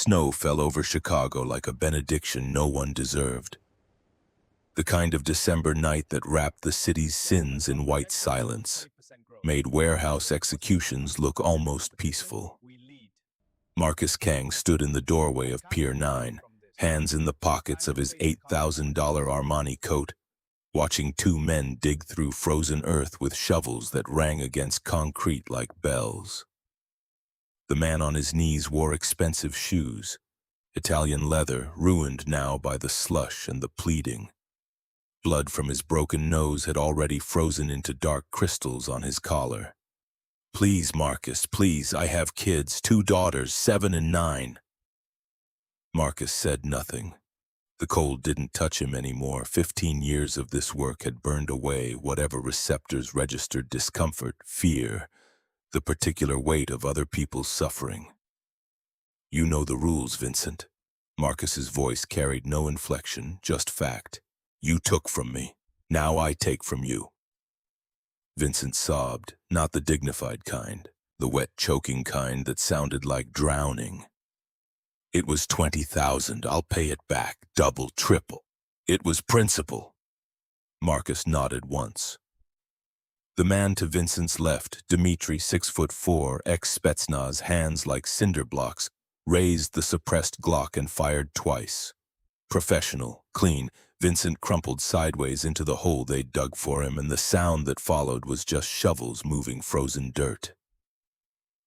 Snow fell over Chicago like a benediction no one deserved. The kind of December night that wrapped the city's sins in white silence, made warehouse executions look almost peaceful. Marcus Kang stood in the doorway of Pier 9, hands in the pockets of his $8,000 Armani coat, watching two men dig through frozen earth with shovels that rang against concrete like bells. The man on his knees wore expensive shoes, Italian leather ruined now by the slush and the pleading. Blood from his broken nose had already frozen into dark crystals on his collar. "Please, Marcus, please, I have kids, 2 daughters, 7 and 9. Marcus said nothing. The cold didn't touch him anymore. 15 years of this work had burned away whatever receptors registered discomfort, fear, the particular weight of other people's suffering. "You know the rules, Vincent." Marcus's voice carried no inflection, just fact. "You took from me. Now I take from you." Vincent sobbed, not the dignified kind, the wet, choking kind that sounded like drowning. "It was 20,000. I'll pay it back, double, triple. It was principle." Marcus nodded once. The man to Vincent's left, Dmitri, 6'4", ex-Spetsnaz, hands like cinder blocks, raised the suppressed Glock and fired twice. Professional, clean, Vincent crumpled sideways into the hole they'd dug for him, and the sound that followed was just shovels moving frozen dirt.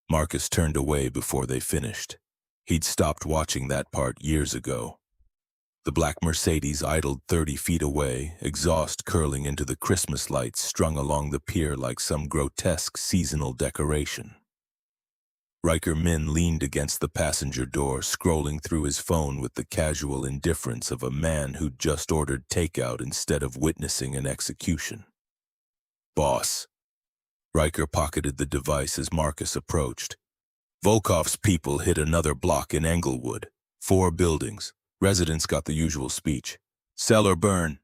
Marcus turned away before they finished. He'd stopped watching that part years ago. The black Mercedes idled 30 feet away, exhaust curling into the Christmas lights strung along the pier like some grotesque seasonal decoration. Riker Min leaned against the passenger door, scrolling through his phone with the casual indifference of a man who'd just ordered takeout instead of witnessing an execution. "Boss." Riker pocketed the device as Marcus approached. "Volkov's people hit another block in Englewood. 4 buildings. Residents got the usual speech. Sell or burn."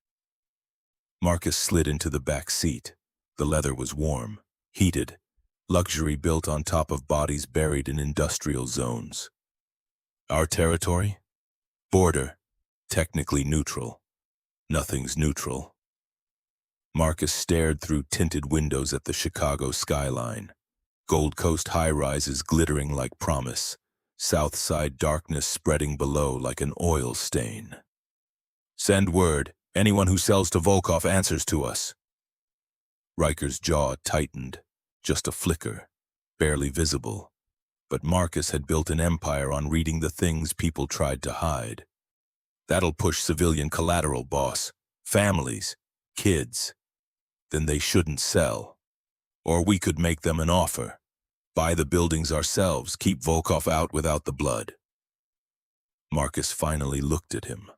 Marcus slid into the back seat. The leather was warm, heated. Luxury built on top of bodies buried in industrial zones. "Our territory? Border. Technically neutral. Nothing's neutral." Marcus stared through tinted windows at the Chicago skyline. Gold Coast high-rises glittering like promise. South Side darkness spreading below like an oil stain. "Send word. Anyone who sells to Volkov answers to us." Riker's jaw tightened. Just a flicker, barely visible. But Marcus had built an empire on reading the things people tried to hide. "That'll push civilian collateral, boss. Families, kids. Then they shouldn't sell. Or we could make them an offer. Buy the buildings ourselves, keep Volkov out without the blood." Marcus finally looked at him.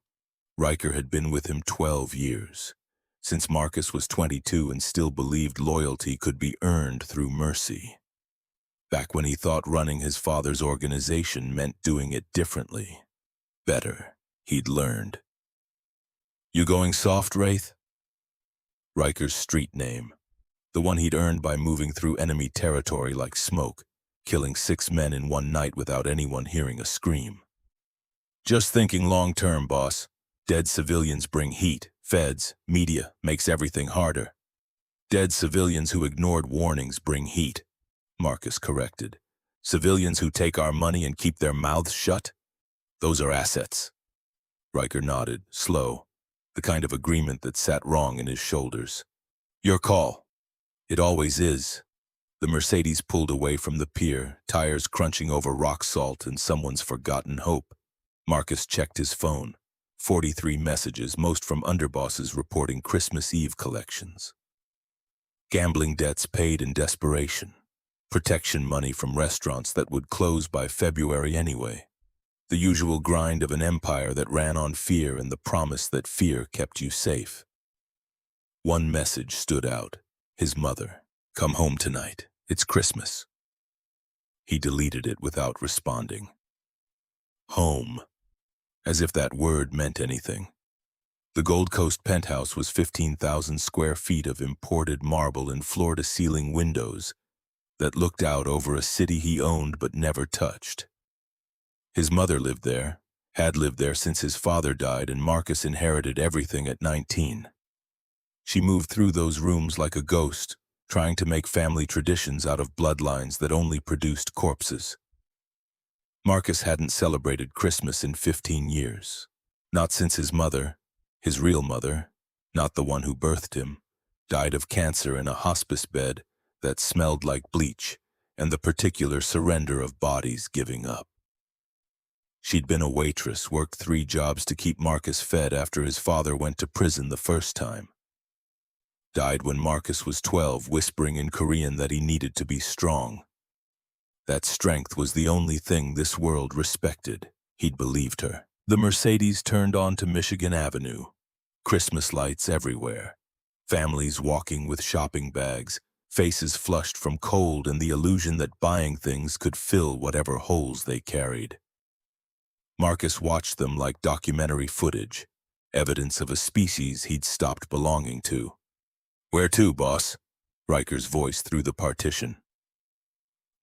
Riker had been with him 12 years. Since Marcus was 22 and still believed loyalty could be earned through mercy. Back when he thought running his father's organization meant doing it differently. Better, he'd learned. "You going soft, Wraith?" Riker's street name. The one he'd earned by moving through enemy territory like smoke, killing 6 men in one night without anyone hearing a scream. "Just thinking long-term, boss. Dead civilians bring heat. Feds, media, makes everything harder. Dead civilians who ignored warnings bring heat," Marcus corrected. "Civilians who take our money and keep their mouths shut? Those are assets." Riker nodded, slow, the kind of agreement that sat wrong in his shoulders. "Your call." "It always is." The Mercedes pulled away from the pier, tires crunching over rock salt and someone's forgotten hope. Marcus checked his phone. 43 messages, most from underbosses reporting Christmas Eve collections. Gambling debts paid in desperation. Protection money from restaurants that would close by February anyway. The usual grind of an empire that ran on fear and the promise that fear kept you safe. One message stood out. His mother. "Come home tonight. It's Christmas." He deleted it without responding. Home. As if that word meant anything. The Gold Coast penthouse was 15,000 square feet of imported marble and floor-to-ceiling windows that looked out over a city he owned but never touched. His mother lived there, had lived there since his father died, and Marcus inherited everything at 19. She moved through those rooms like a ghost, trying to make family traditions out of bloodlines that only produced corpses. Marcus hadn't celebrated Christmas in 15 years. Not since his real mother, not the one who birthed him, died of cancer in a hospice bed that smelled like bleach and the particular surrender of bodies giving up. She'd been a waitress, worked 3 jobs to keep Marcus fed after his father went to prison the first time. Died when Marcus was 12, whispering in Korean that he needed to be strong. That strength was the only thing this world respected. He'd believed her. The Mercedes turned onto Michigan Avenue. Christmas lights everywhere. Families walking with shopping bags, faces flushed from cold and the illusion that buying things could fill whatever holes they carried. Marcus watched them like documentary footage, evidence of a species he'd stopped belonging to. "Where to, boss?" Riker's voice through the partition.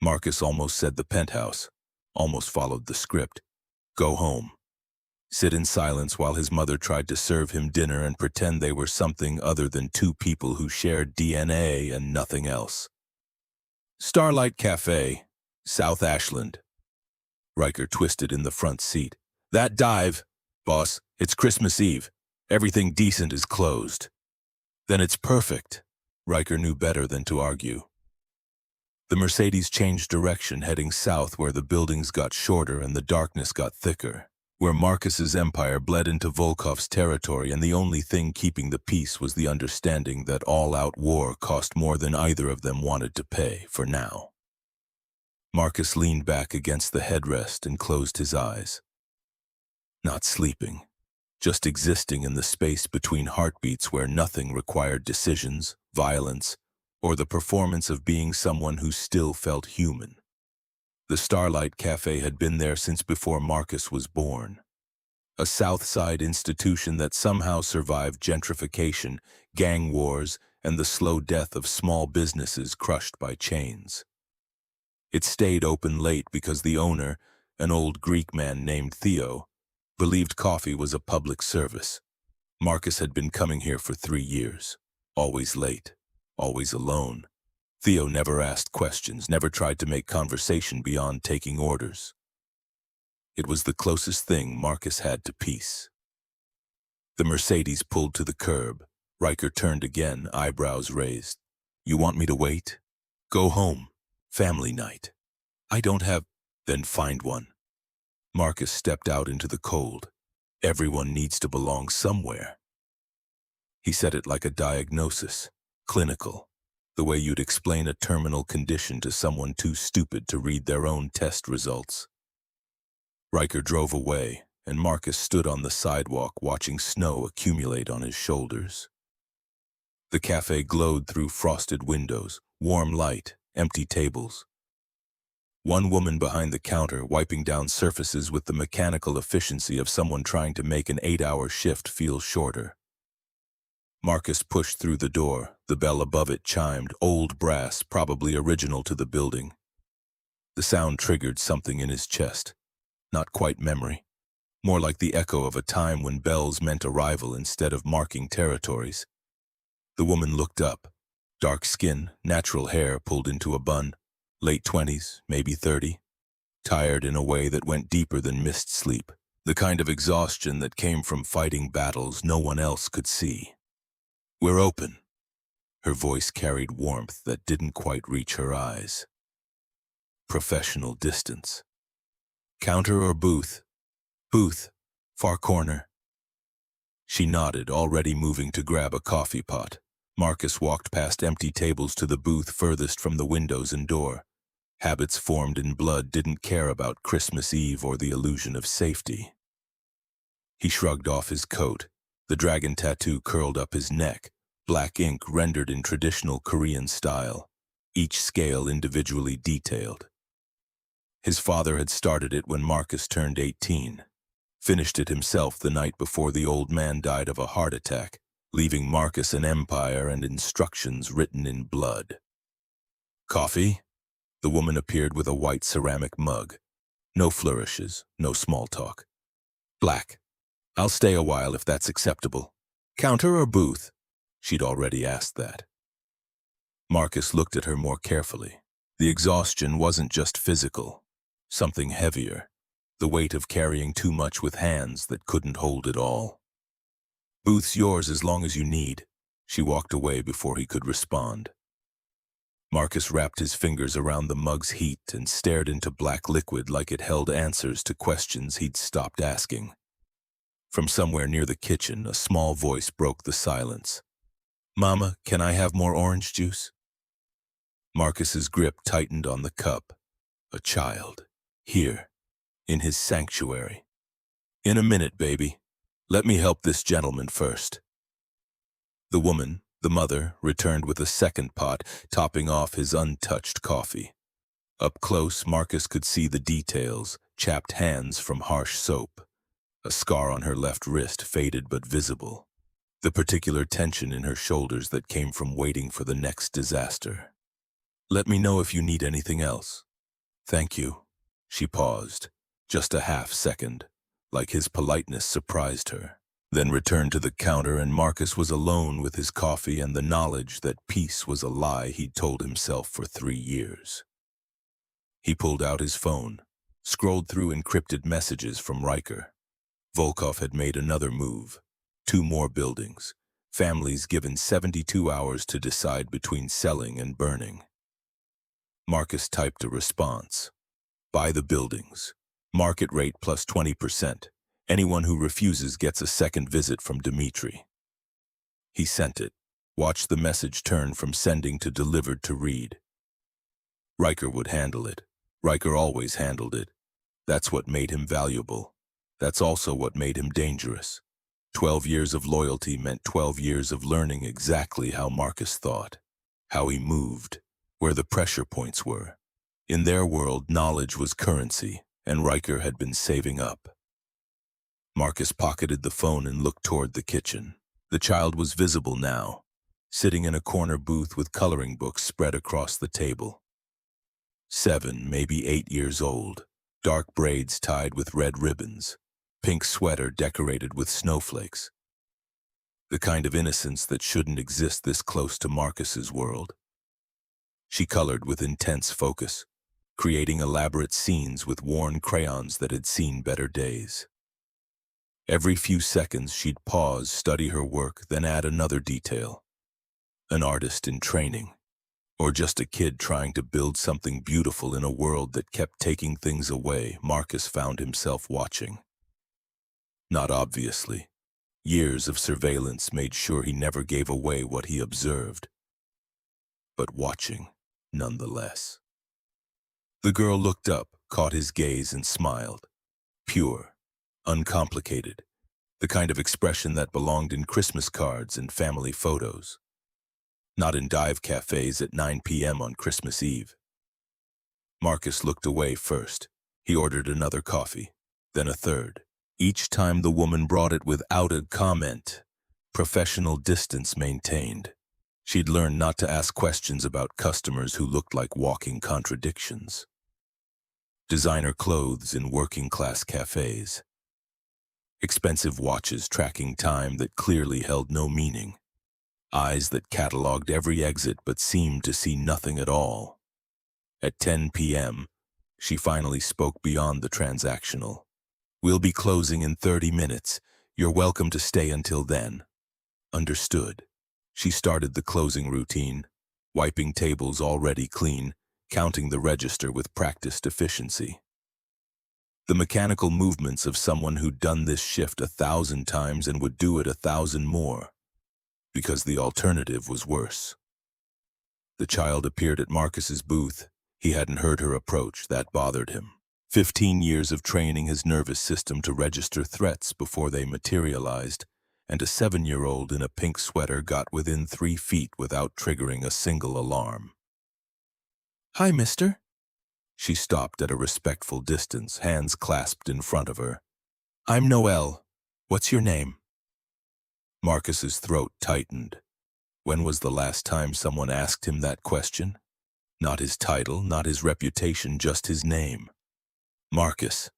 Marcus almost said the penthouse, almost followed the script. Go home. Sit in silence while his mother tried to serve him dinner and pretend they were something other than 2 people who shared DNA and nothing else. Starlight Cafe, South Ashland. Riker twisted in the front seat. "That dive, boss, it's Christmas Eve. Everything decent is closed." "Then it's perfect." Riker knew better than to argue. The Mercedes changed direction, heading south where the buildings got shorter and the darkness got thicker, where Marcus's empire bled into Volkov's territory, and the only thing keeping the peace was the understanding that all-out war cost more than either of them wanted to pay, for now. Marcus leaned back against the headrest and closed his eyes. Not sleeping, just existing in the space between heartbeats where nothing required decisions, violence, or the performance of being someone who still felt human. The Starlight Cafe had been there since before Marcus was born. A South Side institution that somehow survived gentrification, gang wars, and the slow death of small businesses crushed by chains. It stayed open late because the owner, an old Greek man named Theo, believed coffee was a public service. Marcus had been coming here for 3 years, always late, always alone. Theo never asked questions, never tried to make conversation beyond taking orders. It was the closest thing Marcus had to peace. The Mercedes pulled to the curb. Riker turned again, eyebrows raised. "You want me to wait? Go home. Family night." "I don't have—" "Then find one." Marcus stepped out into the cold. Everyone needs to belong somewhere. He said it like a diagnosis, clinical, the way you'd explain a terminal condition to someone too stupid to read their own test results. Riker drove away, and Marcus stood on the sidewalk watching snow accumulate on his shoulders. The cafe glowed through frosted windows, warm light, empty tables. One woman behind the counter wiping down surfaces with the mechanical efficiency of someone trying to make an 8-hour shift feel shorter. Marcus pushed through the door. The bell above it chimed, old brass, probably original to the building. The sound triggered something in his chest. Not quite memory. More like the echo of a time when bells meant arrival instead of marking territories. The woman looked up. Dark skin, natural hair pulled into a bun. Late 20s, maybe 30. Tired in a way that went deeper than missed sleep. The kind of exhaustion that came from fighting battles no one else could see. "We're open." Her voice carried warmth that didn't quite reach her eyes. Professional distance. "Counter or booth?" "Booth. Far corner." She nodded, already moving to grab a coffee pot. Marcus walked past empty tables to the booth furthest from the windows and door. Habits formed in blood didn't care about Christmas Eve or the illusion of safety. He shrugged off his coat. The dragon tattoo curled up his neck, black ink rendered in traditional Korean style, each scale individually detailed. His father had started it when Marcus turned 18, finished it himself the night before the old man died of a heart attack, leaving Marcus an empire and instructions written in blood. "Coffee?" The woman appeared with a white ceramic mug. No flourishes, no small talk. Black. I'll stay a while if that's acceptable. Counter or booth? She'd already asked that. Marcus looked at her more carefully. The exhaustion wasn't just physical. Something heavier. The weight of carrying too much with hands that couldn't hold it all. Booth's yours as long as you need. She walked away before he could respond. Marcus wrapped his fingers around the mug's heat and stared into black liquid like it held answers to questions he'd stopped asking. From somewhere near the kitchen, a small voice broke the silence. "Mama, can I have more orange juice?" Marcus's grip tightened on the cup. A child. Here. In his sanctuary. "In a minute, baby. Let me help this gentleman first." The woman, the mother, returned with a second pot, topping off his untouched coffee. Up close, Marcus could see the details, chapped hands from harsh soap. A scar on her left wrist, faded but visible. The particular tension in her shoulders that came from waiting for the next disaster. "Let me know if you need anything else." "Thank you." She paused, just a half second, like his politeness surprised her. Then returned to the counter, and Marcus was alone with his coffee and the knowledge that peace was a lie he'd told himself for 3 years. He pulled out his phone, scrolled through encrypted messages from Riker. Volkov had made another move. 2 more buildings. Families given 72 hours to decide between selling and burning. Marcus typed a response. "Buy the buildings. Market rate plus 20%. Anyone who refuses gets a second visit from Dmitri." He sent it. Watched the message turn from sending to delivered to read. Riker would handle it. Riker always handled it. That's what made him valuable. That's also what made him dangerous. 12 years of loyalty meant 12 years of learning exactly how Marcus thought, how he moved, where the pressure points were. In their world, knowledge was currency, and Riker had been saving up. Marcus pocketed the phone and looked toward the kitchen. The child was visible now, sitting in a corner booth with coloring books spread across the table. 7, maybe 8 years old, dark braids tied with red ribbons, pink sweater decorated with snowflakes. The kind of innocence that shouldn't exist this close to Marcus's world. She colored with intense focus, creating elaborate scenes with worn crayons that had seen better days. Every few seconds she'd pause, study her work, then add another detail. An artist in training, or just a kid trying to build something beautiful in a world that kept taking things away. Marcus found himself watching. Not obviously. Years of surveillance made sure he never gave away what he observed. But watching, nonetheless. The girl looked up, caught his gaze, and smiled. Pure, uncomplicated, the kind of expression that belonged in Christmas cards and family photos. Not in dive cafes at 9 p.m. on Christmas Eve. Marcus looked away first. He ordered another coffee, then a third. Each time the woman brought it without a comment. Professional distance maintained. She'd learned not to ask questions about customers who looked like walking contradictions. Designer clothes in working-class cafes. Expensive watches tracking time that clearly held no meaning. Eyes that cataloged every exit but seemed to see nothing at all. At 10 p.m., she finally spoke beyond the transactional. "We'll be closing in 30 minutes. You're welcome to stay until then." Understood. She started the closing routine, wiping tables already clean, counting the register with practiced efficiency. The mechanical movements of someone who'd done this shift 1,000 times and would do it 1,000 more. Because the alternative was worse. The child appeared at Marcus's booth. He hadn't heard her approach. That bothered him. 15 years of training his nervous system to register threats before they materialized, and a 7-year-old in a pink sweater got within 3 feet without triggering a single alarm. "Hi, mister." She stopped at a respectful distance, hands clasped in front of her. "I'm Noelle. What's your name?" Marcus's throat tightened. When was the last time someone asked him that question? Not his title, not his reputation, just his name. Marcus.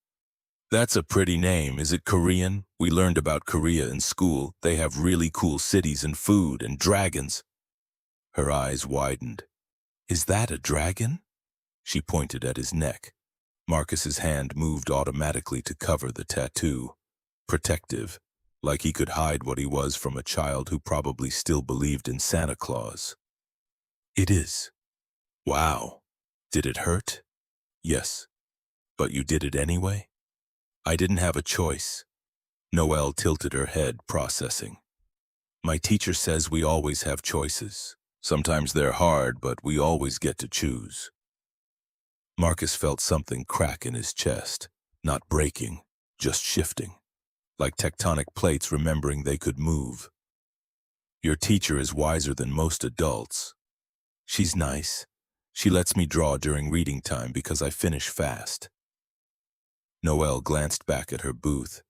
That's a pretty name. Is it Korean? We learned about Korea in school. They have really cool cities and food and dragons. Her eyes widened. Is that a dragon? She pointed at his neck. Marcus's hand moved automatically to cover the tattoo. Protective, like he could hide what he was from a child who probably still believed in Santa Claus. It is. Wow. Did it hurt? Yes. But you did it anyway? I didn't have a choice. Noelle tilted her head, processing. My teacher says we always have choices. Sometimes they're hard, but we always get to choose. Marcus felt something crack in his chest, not breaking, just shifting, like tectonic plates remembering they could move. Your teacher is wiser than most adults. She's nice. She lets me draw during reading time because I finish fast. Noelle glanced back at her booth.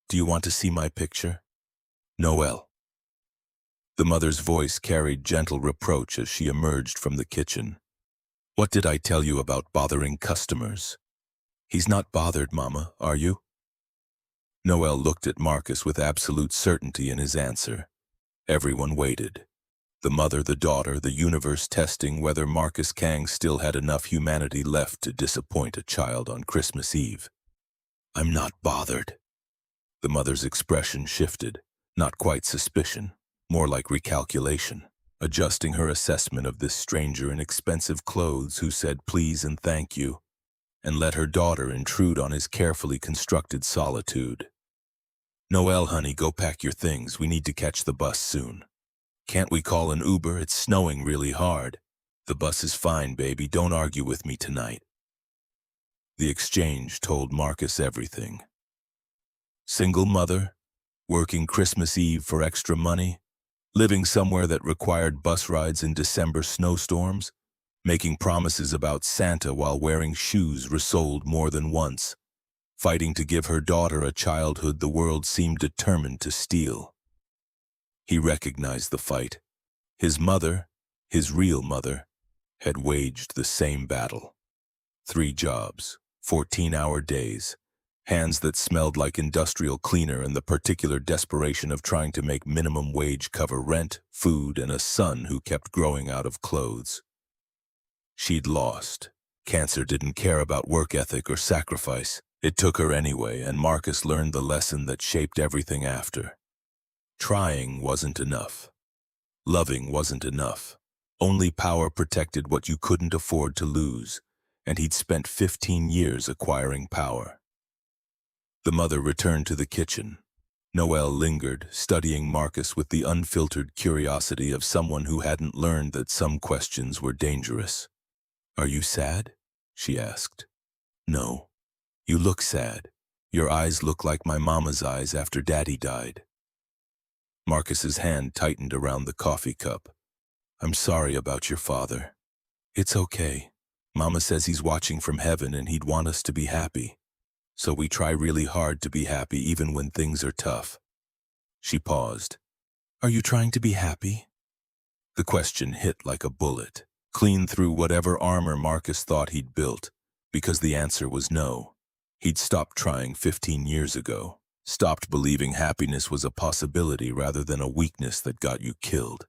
Do you want to see my picture? Noelle. The mother's voice carried gentle reproach as she emerged from the kitchen. What did I tell you about bothering customers? He's not bothered, Mama, are you? Noelle looked at Marcus with absolute certainty in his answer. Everyone waited. The mother, the daughter, the universe testing whether Marcus Kang still had enough humanity left to disappoint a child on Christmas Eve. I'm not bothered. The mother's expression shifted, not quite suspicion, more like recalculation, adjusting her assessment of this stranger in expensive clothes who said please and thank you, and let her daughter intrude on his carefully constructed solitude. Noelle, honey, go pack your things. We need to catch the bus soon. Can't we call an Uber? It's snowing really hard. The bus is fine, baby. Don't argue with me tonight. The exchange told Marcus everything. Single mother, working Christmas Eve for extra money, living somewhere that required bus rides in December snowstorms, making promises about Santa while wearing shoes resoled more than once, fighting to give her daughter a childhood the world seemed determined to steal. He recognized the fight. His mother, his real mother, had waged the same battle. 3 jobs, 14-hour days, hands that smelled like industrial cleaner, and the particular desperation of trying to make minimum wage cover rent, food, and a son who kept growing out of clothes. She'd lost. Cancer didn't care about work ethic or sacrifice. It took her anyway, and Marcus learned the lesson that shaped everything after. Trying wasn't enough. Loving wasn't enough. Only power protected what you couldn't afford to lose, and he'd spent 15 years acquiring power. The mother returned to the kitchen. Noelle lingered, studying Marcus with the unfiltered curiosity of someone who hadn't learned that some questions were dangerous. Are you sad? She asked. No. You look sad. Your eyes look like my mama's eyes after Daddy died. Marcus's hand tightened around the coffee cup. I'm sorry about your father. It's okay. Mama says he's watching from heaven and he'd want us to be happy. So we try really hard to be happy even when things are tough. She paused. Are you trying to be happy? The question hit like a bullet, clean through whatever armor Marcus thought he'd built, because the answer was no. He'd stopped trying 15 years ago, stopped believing happiness was a possibility rather than a weakness that got you killed.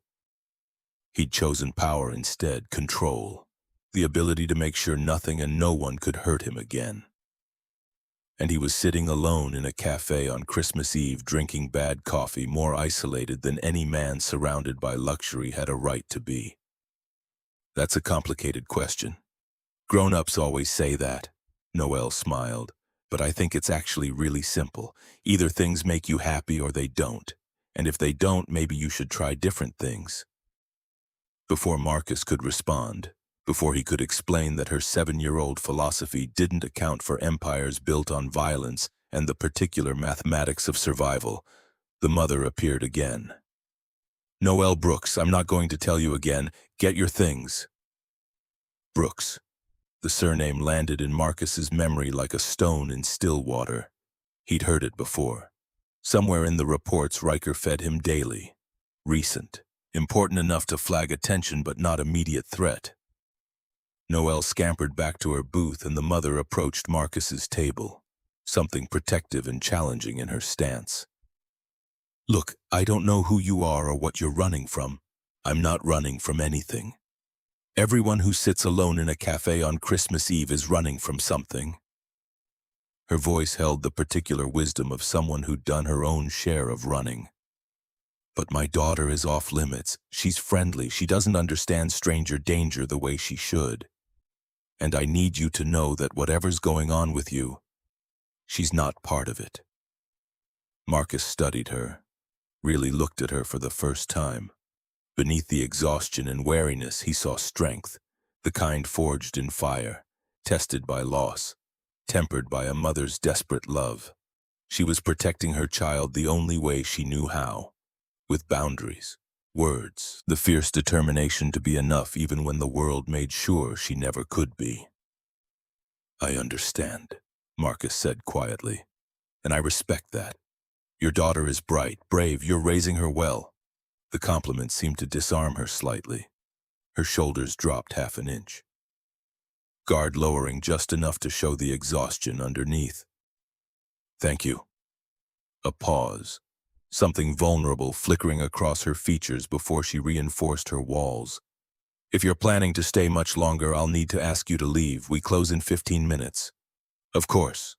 He'd chosen power instead, control, the ability to make sure nothing and no one could hurt him again. And he was sitting alone in a cafe on Christmas Eve drinking bad coffee, more isolated than any man surrounded by luxury had a right to be. That's a complicated question. Grown-ups always say that. Noelle smiled. But I think it's actually really simple. Either things make you happy or they don't. And if they don't, maybe you should try different things. Before Marcus could respond, before he could explain that her 7-year-old philosophy didn't account for empires built on violence and the particular mathematics of survival, the mother appeared again. Noelle Brooks, I'm not going to tell you again. Get your things. Brooks. The surname landed in Marcus's memory like a stone in still water. He'd heard it before. Somewhere in the reports Riker fed him daily. Recent. Important enough to flag attention but not immediate threat. Noelle scampered back to her booth and the mother approached Marcus's table, something protective and challenging in her stance. Look, I don't know who you are or what you're running from. I'm not running from anything. Everyone who sits alone in a cafe on Christmas Eve is running from something. Her voice held the particular wisdom of someone who'd done her own share of running. But my daughter is off limits. She's friendly. She doesn't understand stranger danger the way she should. And I need you to know that whatever's going on with you, she's not part of it. Marcus studied her, really looked at her for the first time. Beneath the exhaustion and wariness, he saw strength, the kind forged in fire, tested by loss, tempered by a mother's desperate love. She was protecting her child the only way she knew how, with boundaries, words, the fierce determination to be enough even when the world made sure she never could be. I understand, Marcus said quietly, and I respect that. Your daughter is bright, brave, you're raising her well. The compliment seemed to disarm her slightly. Her shoulders dropped half an inch, guard lowering just enough to show the exhaustion underneath. Thank you. A pause, something vulnerable flickering across her features before she reinforced her walls. If you're planning to stay much longer, I'll need to ask you to leave. We close in 15 minutes. Of course.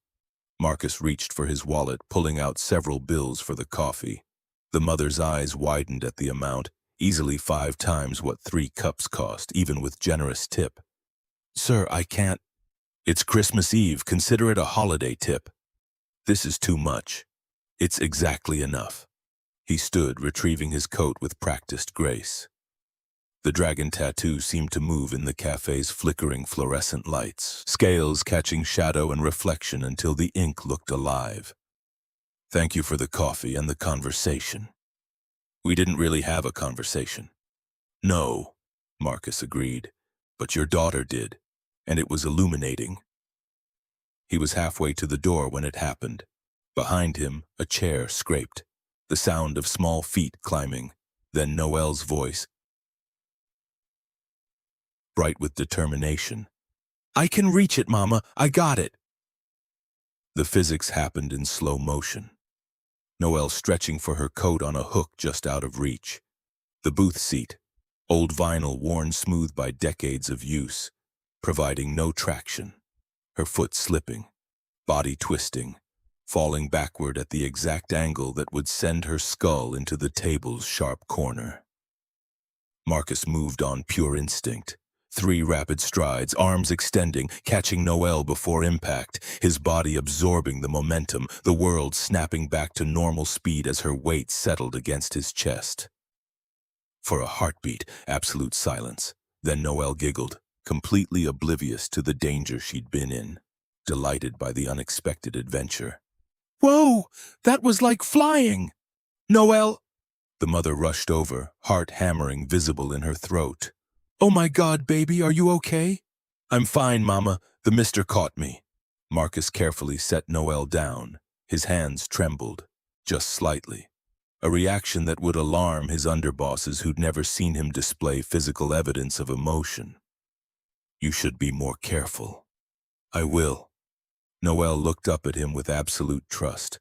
Marcus reached for his wallet, pulling out several bills for the coffee. The mother's eyes widened at the amount, easily 5 times what 3 cups cost, even with generous tip. Sir, I can't. It's Christmas Eve. Consider it a holiday tip. This is too much. It's exactly enough. He stood, retrieving his coat with practiced grace. The dragon tattoo seemed to move in the cafe's flickering fluorescent lights, scales catching shadow and reflection until the ink looked alive. Thank you for the coffee and the conversation. We didn't really have a conversation. No, Marcus agreed, but your daughter did, and it was illuminating. He was halfway to the door when it happened. Behind him, a chair scraped, the sound of small feet climbing, then Noelle's voice, bright with determination. I can reach it, Mama. I got it. The physics happened in slow motion. Noelle stretching for her coat on a hook just out of reach. The booth seat, old vinyl worn smooth by decades of use, providing no traction. Her foot slipping, body twisting, falling backward at the exact angle that would send her skull into the table's sharp corner. Marcus moved on pure instinct. 3 rapid strides, arms extending, catching Noelle before impact, his body absorbing the momentum, the world snapping back to normal speed as her weight settled against his chest. For a heartbeat, absolute silence. Then Noelle giggled, completely oblivious to the danger she'd been in, delighted by the unexpected adventure. Whoa! That was like flying! Noelle! The mother rushed over, heart hammering visible in her throat. Oh my God, baby, are you okay? I'm fine, Mama. The mister caught me. Marcus carefully set Noelle down. His hands trembled, just slightly. A reaction that would alarm his underbosses who'd never seen him display physical evidence of emotion. You should be more careful. I will. Noelle looked up at him with absolute trust,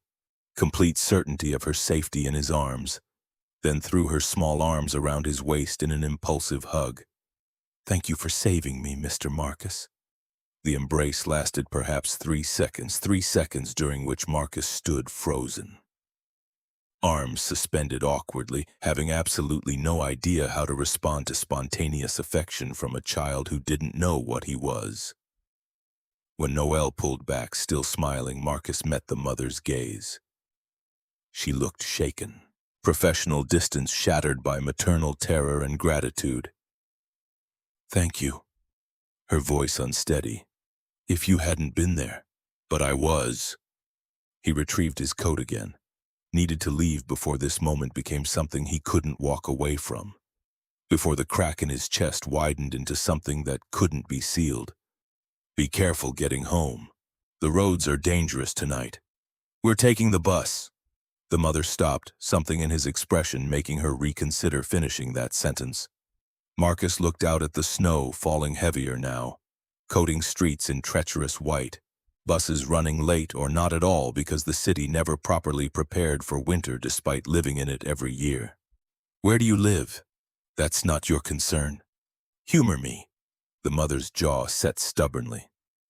complete certainty of her safety in his arms, then threw her small arms around his waist in an impulsive hug. Thank you for saving me, Mr. Marcus. The embrace lasted perhaps 3 seconds during which Marcus stood frozen. Arms suspended awkwardly, having absolutely no idea how to respond to spontaneous affection from a child who didn't know what he was. When Noelle pulled back, still smiling, Marcus met the mother's gaze. She looked shaken, professional distance shattered by maternal terror and gratitude. Thank you. Her voice unsteady. If you hadn't been there. But I was. He retrieved his coat again. Needed to leave before this moment became something he couldn't walk away from. Before the crack in his chest widened into something that couldn't be sealed. Be careful getting home. The roads are dangerous tonight. We're taking the bus. The mother stopped, something in his expression making her reconsider finishing that sentence. Marcus looked out at the snow falling heavier now, coating streets in treacherous white, buses running late or not at all because the city never properly prepared for winter despite living in it every year. Where do you live? That's not your concern. Humor me. The mother's jaw set stubbornly.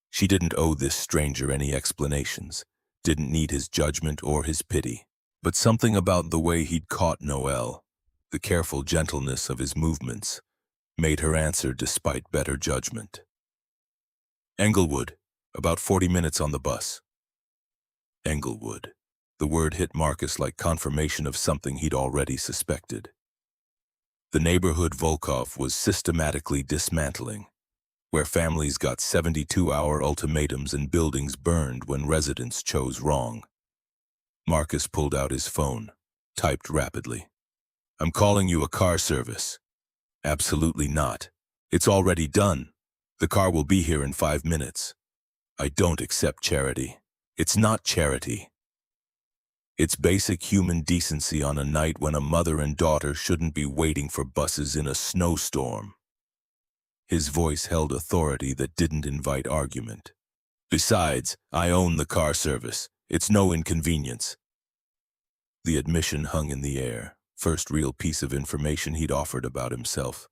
She didn't owe this stranger any explanations, didn't need his judgment or his pity. But something about the way he'd caught Noelle, the careful gentleness of his movements, made her answer despite better judgment. Englewood, about 40 minutes on the bus. Englewood. The word hit Marcus like confirmation of something he'd already suspected. The neighborhood Volkov was systematically dismantling, where families got 72-hour ultimatums and buildings burned when residents chose wrong. Marcus pulled out his phone, typed rapidly. "I'm calling you a car service." "Absolutely not. It's already done. The car will be here in 5 minutes. I don't accept charity. It's not charity. It's basic human decency on a night when a mother and daughter shouldn't be waiting for buses in a snowstorm." His voice held authority that didn't invite argument. "Besides, I own the car service. It's no inconvenience." The admission hung in the air, first real piece of information he'd offered about himself.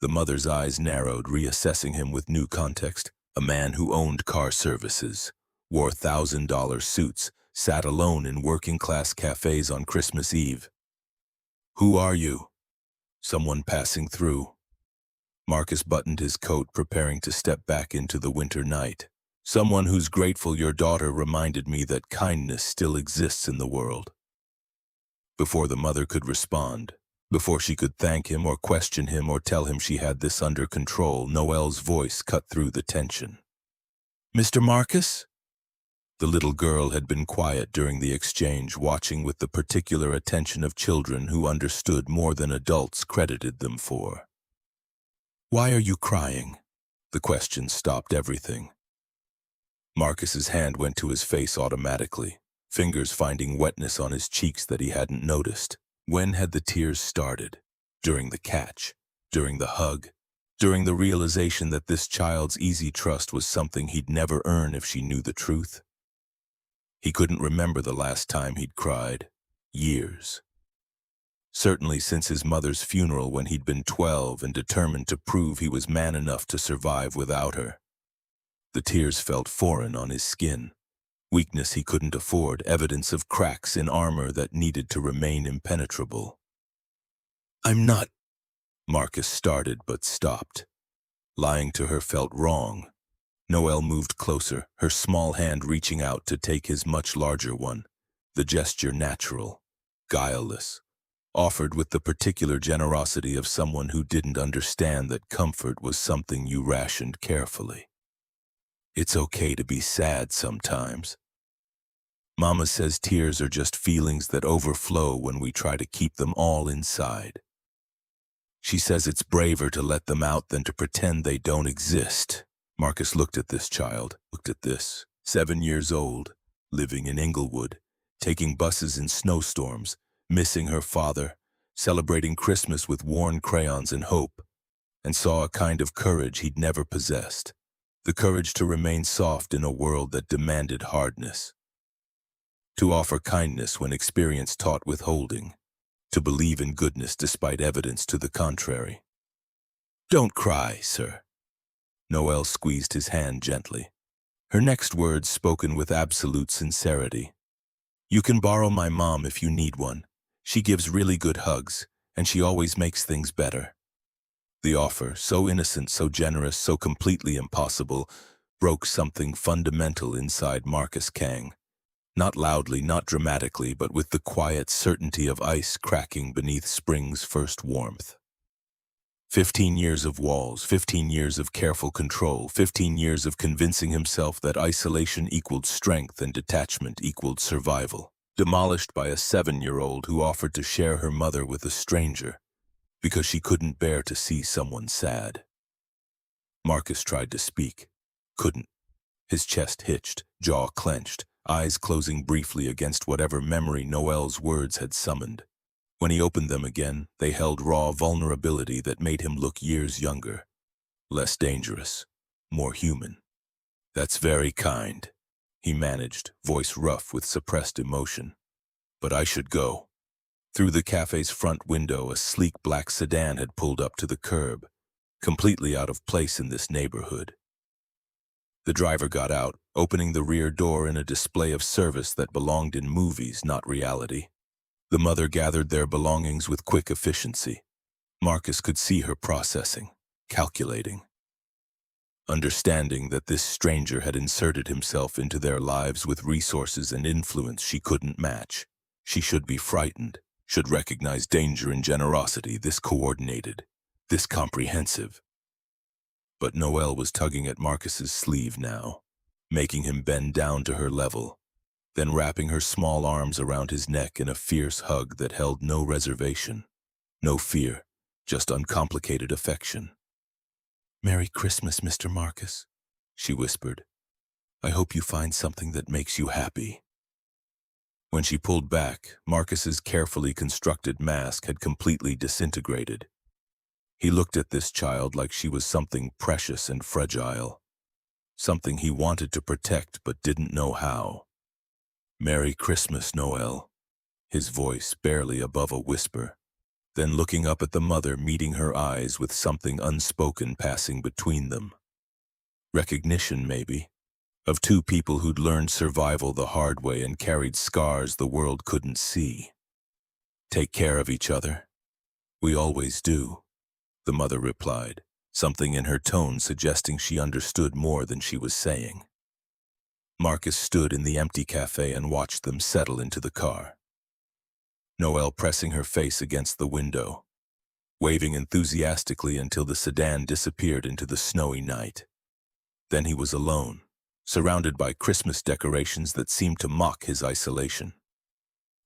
The mother's eyes narrowed, reassessing him with new context. A man who owned car services, wore $1,000 suits, sat alone in working-class cafes on Christmas Eve. "Who are you?" "Someone passing through." Marcus buttoned his coat, preparing to step back into the winter night. "Someone who's grateful your daughter reminded me that kindness still exists in the world." Before the mother could respond, before she could thank him or question him or tell him she had this under control, Noelle's voice cut through the tension. "Mr. Marcus?" The little girl had been quiet during the exchange, watching with the particular attention of children who understood more than adults credited them for. "Why are you crying?" The question stopped everything. Marcus's hand went to his face automatically, fingers finding wetness on his cheeks that he hadn't noticed. When had the tears started? During the catch? During the hug? During the realization that this child's easy trust was something he'd never earn if she knew the truth? He couldn't remember the last time he'd cried. Years. Certainly since his mother's funeral when he'd been 12 and determined to prove he was man enough to survive without her. The tears felt foreign on his skin. Weakness he couldn't afford, evidence of cracks in armor that needed to remain impenetrable. "I'm not—" Marcus started but stopped. Lying to her felt wrong. Noelle moved closer, her small hand reaching out to take his much larger one, the gesture natural, guileless, offered with the particular generosity of someone who didn't understand that comfort was something you rationed carefully. "It's okay to be sad sometimes. Mama says tears are just feelings that overflow when we try to keep them all inside. She says it's braver to let them out than to pretend they don't exist." Marcus looked at this child, looked at this, 7 years old, living in Englewood, taking buses in snowstorms, missing her father, celebrating Christmas with worn crayons and hope, and saw a kind of courage he'd never possessed, the courage to remain soft in a world that demanded hardness, to offer kindness when experience taught withholding, to believe in goodness despite evidence to the contrary. "Don't cry, sir." Noelle squeezed his hand gently. Her next words spoken with absolute sincerity. "You can borrow my mom if you need one. She gives really good hugs, and she always makes things better." The offer, so innocent, so generous, so completely impossible, broke something fundamental inside Marcus Kang. Not loudly, not dramatically, but with the quiet certainty of ice cracking beneath spring's first warmth. 15 years of walls, 15 years of careful control, 15 years of convincing himself that isolation equaled strength and detachment equaled survival, demolished by a 7-year-old who offered to share her mother with a stranger because she couldn't bear to see someone sad. Marcus tried to speak, couldn't. His chest hitched, jaw clenched, eyes closing briefly against whatever memory Noelle's words had summoned. When he opened them again, they held raw vulnerability that made him look years younger, less dangerous, more human. "That's very kind," he managed, voice rough with suppressed emotion. "But I should go." Through the cafe's front window, a sleek black sedan had pulled up to the curb, completely out of place in this neighborhood. The driver got out, opening the rear door in a display of service that belonged in movies, not reality. The mother gathered their belongings with quick efficiency. Marcus could see her processing, calculating, understanding that this stranger had inserted himself into their lives with resources and influence she couldn't match. She should be frightened, should recognize danger and generosity, this coordinated, this comprehensive. But Noelle was tugging at Marcus's sleeve now, making him bend down to her level, then wrapping her small arms around his neck in a fierce hug that held no reservation, no fear, just uncomplicated affection. "Merry Christmas, Mr. Marcus," she whispered. "I hope you find something that makes you happy." When she pulled back, Marcus's carefully constructed mask had completely disintegrated. He looked at this child like she was something precious and fragile, something he wanted to protect but didn't know how. "Merry Christmas, Noelle," his voice barely above a whisper. Then looking up at the mother, meeting her eyes with something unspoken passing between them. Recognition, maybe, of two people who'd learned survival the hard way and carried scars the world couldn't see. "Take care of each other. We always do," the mother replied, something in her tone suggesting she understood more than she was saying. Marcus stood in the empty cafe and watched them settle into the car. Noelle pressing her face against the window, waving enthusiastically until the sedan disappeared into the snowy night. Then he was alone, surrounded by Christmas decorations that seemed to mock his isolation.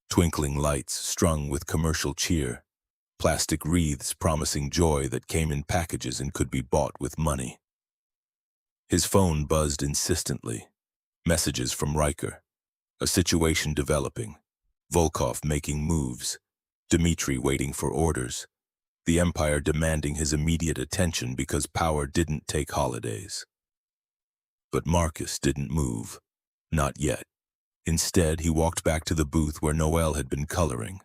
Twinkling lights strung with commercial cheer, plastic wreaths promising joy that came in packages and could be bought with money. His phone buzzed insistently, messages from Riker, a situation developing, Volkov making moves, Dmitri waiting for orders, the Empire demanding his immediate attention because power didn't take holidays. But Marcus didn't move, not yet. Instead, he walked back to the booth where Noelle had been coloring,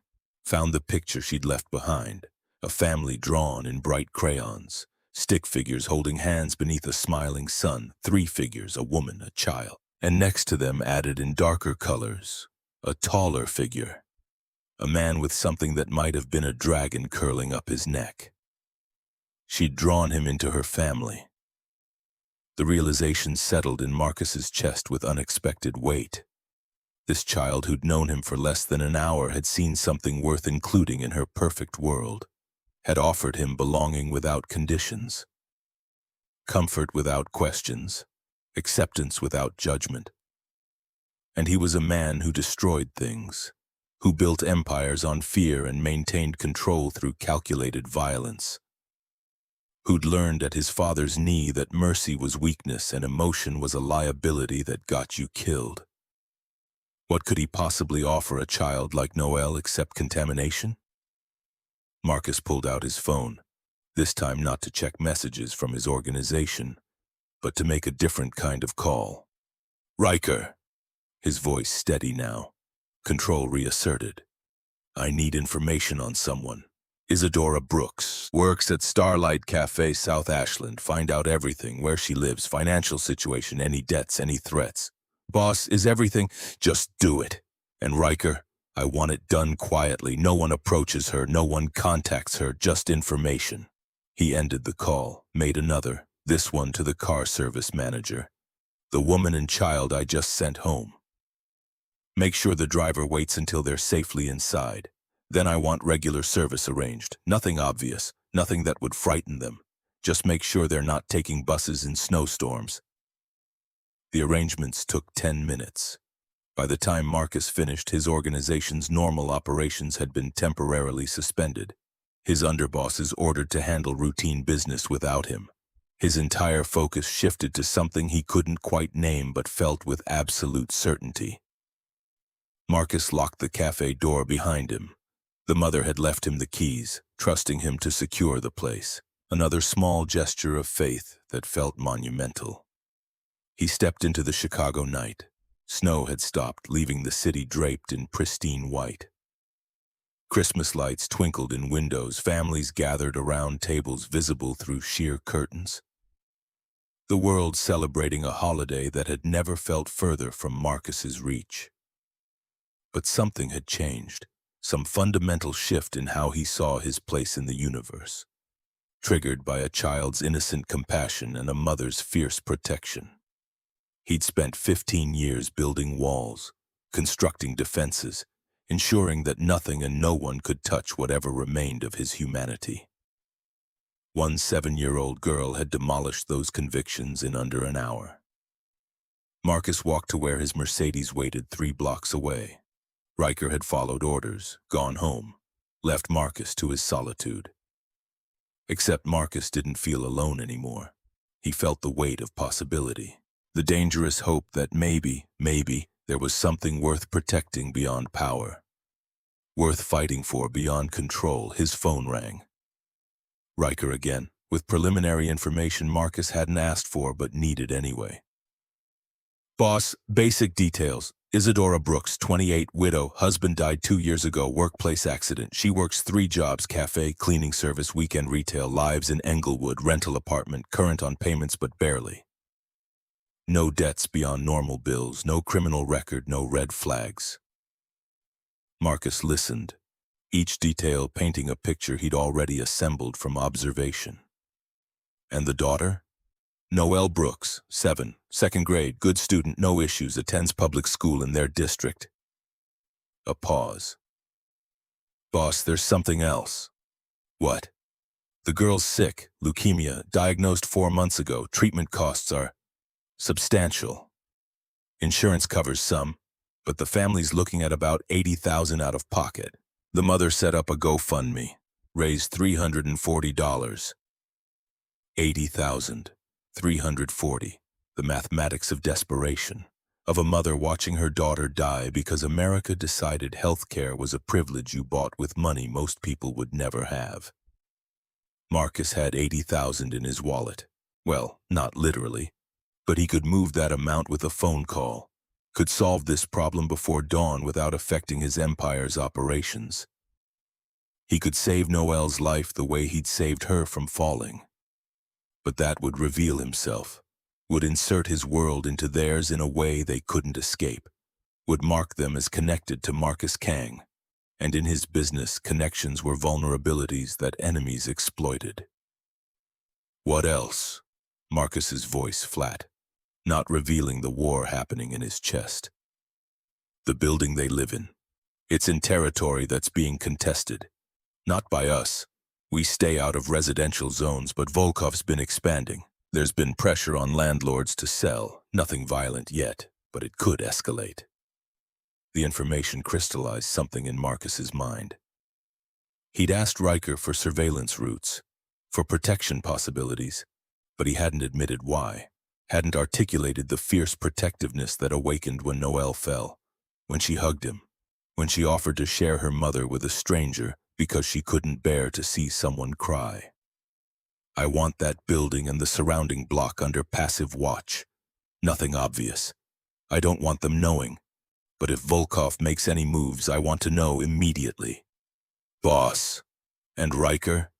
found the picture she'd left behind, a family drawn in bright crayons, stick figures holding hands beneath a smiling sun, 3 figures, a woman, a child, and next to them added in darker colors, a taller figure, a man with something that might have been a dragon curling up his neck. She'd drawn him into her family. The realization settled in Marcus's chest with unexpected weight. This child who'd known him for less than an hour had seen something worth including in her perfect world, had offered him belonging without conditions, comfort without questions, acceptance without judgment. And he was a man who destroyed things, who built empires on fear and maintained control through calculated violence, who'd learned at his father's knee that mercy was weakness and emotion was a liability that got you killed. What could he possibly offer a child like Noelle except contamination? Marcus pulled out his phone, this time not to check messages from his organization, but to make a different kind of call. "Riker," his voice steady now, control reasserted. "I need information on someone. Isadora Brooks, works at Starlight Cafe, South Ashland. Find out everything, where she lives, financial situation, any debts, any threats. Boss, is everything? Just do it. And Riker, I want it done quietly. No one approaches her, no one contacts her, just information." He ended the call, made another, this one to the car service manager. "The woman and child I just sent home. Make sure the driver waits until they're safely inside. Then I want regular service arranged. Nothing obvious, nothing that would frighten them. Just make sure they're not taking buses in snowstorms." The arrangements took 10 minutes. By the time Marcus finished, his organization's normal operations had been temporarily suspended. His underbosses ordered to handle routine business without him. His entire focus shifted to something he couldn't quite name but felt with absolute certainty. Marcus locked the cafe door behind him, The mother had left him the keys, trusting him to secure the place. Another small gesture of faith that felt monumental. He stepped into the Chicago night. Snow had stopped, leaving the city draped in pristine white. Christmas lights twinkled in windows, families gathered around tables visible through sheer curtains. The world celebrating a holiday that had never felt further from Marcus's reach. But something had changed, some fundamental shift in how he saw his place in the universe, triggered by a child's innocent compassion and a mother's fierce protection. He'd spent 15 years building walls, constructing defenses, ensuring that nothing and no one could touch whatever remained of his humanity. One 7-year-old girl had demolished those convictions in under an hour. Marcus walked to where his Mercedes waited 3 blocks away. Riker had followed orders, gone home, left Marcus to his solitude. Except Marcus didn't feel alone anymore. He felt the weight of possibility, the dangerous hope that maybe, there was something worth protecting beyond power, worth fighting for beyond control. His phone rang. Riker again, with preliminary information Marcus hadn't asked for but needed anyway. Boss, basic details. Isadora Brooks, 28, widow, husband died 2 years ago, workplace accident. She works 3 jobs, cafe, cleaning service, weekend retail, lives in Englewood, rental apartment, current on payments but barely. No debts beyond normal bills, no criminal record, no red flags. Marcus listened, each detail painting a picture he'd already assembled from observation. And the daughter? Noelle Brooks, 7, second grade, good student, no issues, attends public school in their district. A pause. Boss, there's something else. What? The girl's sick, leukemia, diagnosed 4 months ago. Treatment costs are substantial. Insurance covers some, but the family's looking at about $80,000 out of pocket. The mother set up a GoFundMe, raised $340. 80,000. 340, the mathematics of desperation, of a mother watching her daughter die because America decided health care was a privilege you bought with money most people would never have. Marcus had 80,000 in his wallet. Well, not literally, but he could move that amount with a phone call, could solve this problem before dawn without affecting his empire's operations. He could save Noelle's life the way he'd saved her from falling. But that would reveal himself, would insert his world into theirs in a way they couldn't escape, would mark them as connected to Marcus Kang, and in his business, connections were vulnerabilities that enemies exploited. What else? Marcus's voice flat, not revealing the war happening in his chest. The building they live in. It's in territory that's being contested, not by us. We stay out of residential zones, but Volkov's been expanding. There's been pressure on landlords to sell, nothing violent yet, but it could escalate. The information crystallized something in Marcus's mind. He'd asked Riker for surveillance routes, for protection possibilities, but he hadn't admitted why, hadn't articulated the fierce protectiveness that awakened when Noelle fell, when she hugged him, when she offered to share her mother with a stranger because she couldn't bear to see someone cry. I want that building and the surrounding block under passive watch. Nothing obvious. I don't want them knowing. But if Volkov makes any moves, I want to know immediately. Boss. And Riker,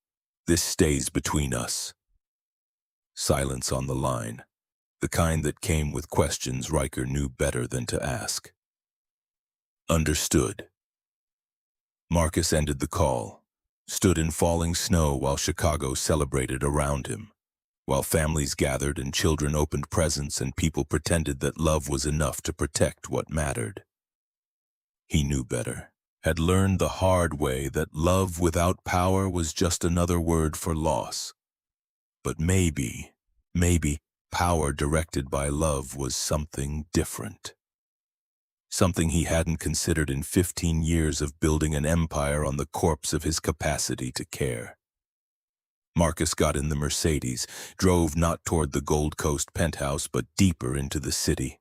this stays between us. Silence on the line. The kind that came with questions Riker knew better than to ask. Understood. Marcus ended the call, stood in falling snow while Chicago celebrated around him, while families gathered and children opened presents and people pretended that love was enough to protect what mattered. He knew better, had learned the hard way that love without power was just another word for loss. But maybe, power directed by love was something different. Something he hadn't considered in 15 years of building an empire on the corpse of his capacity to care. Marcus got in the Mercedes, drove not toward the Gold Coast penthouse but deeper into the city,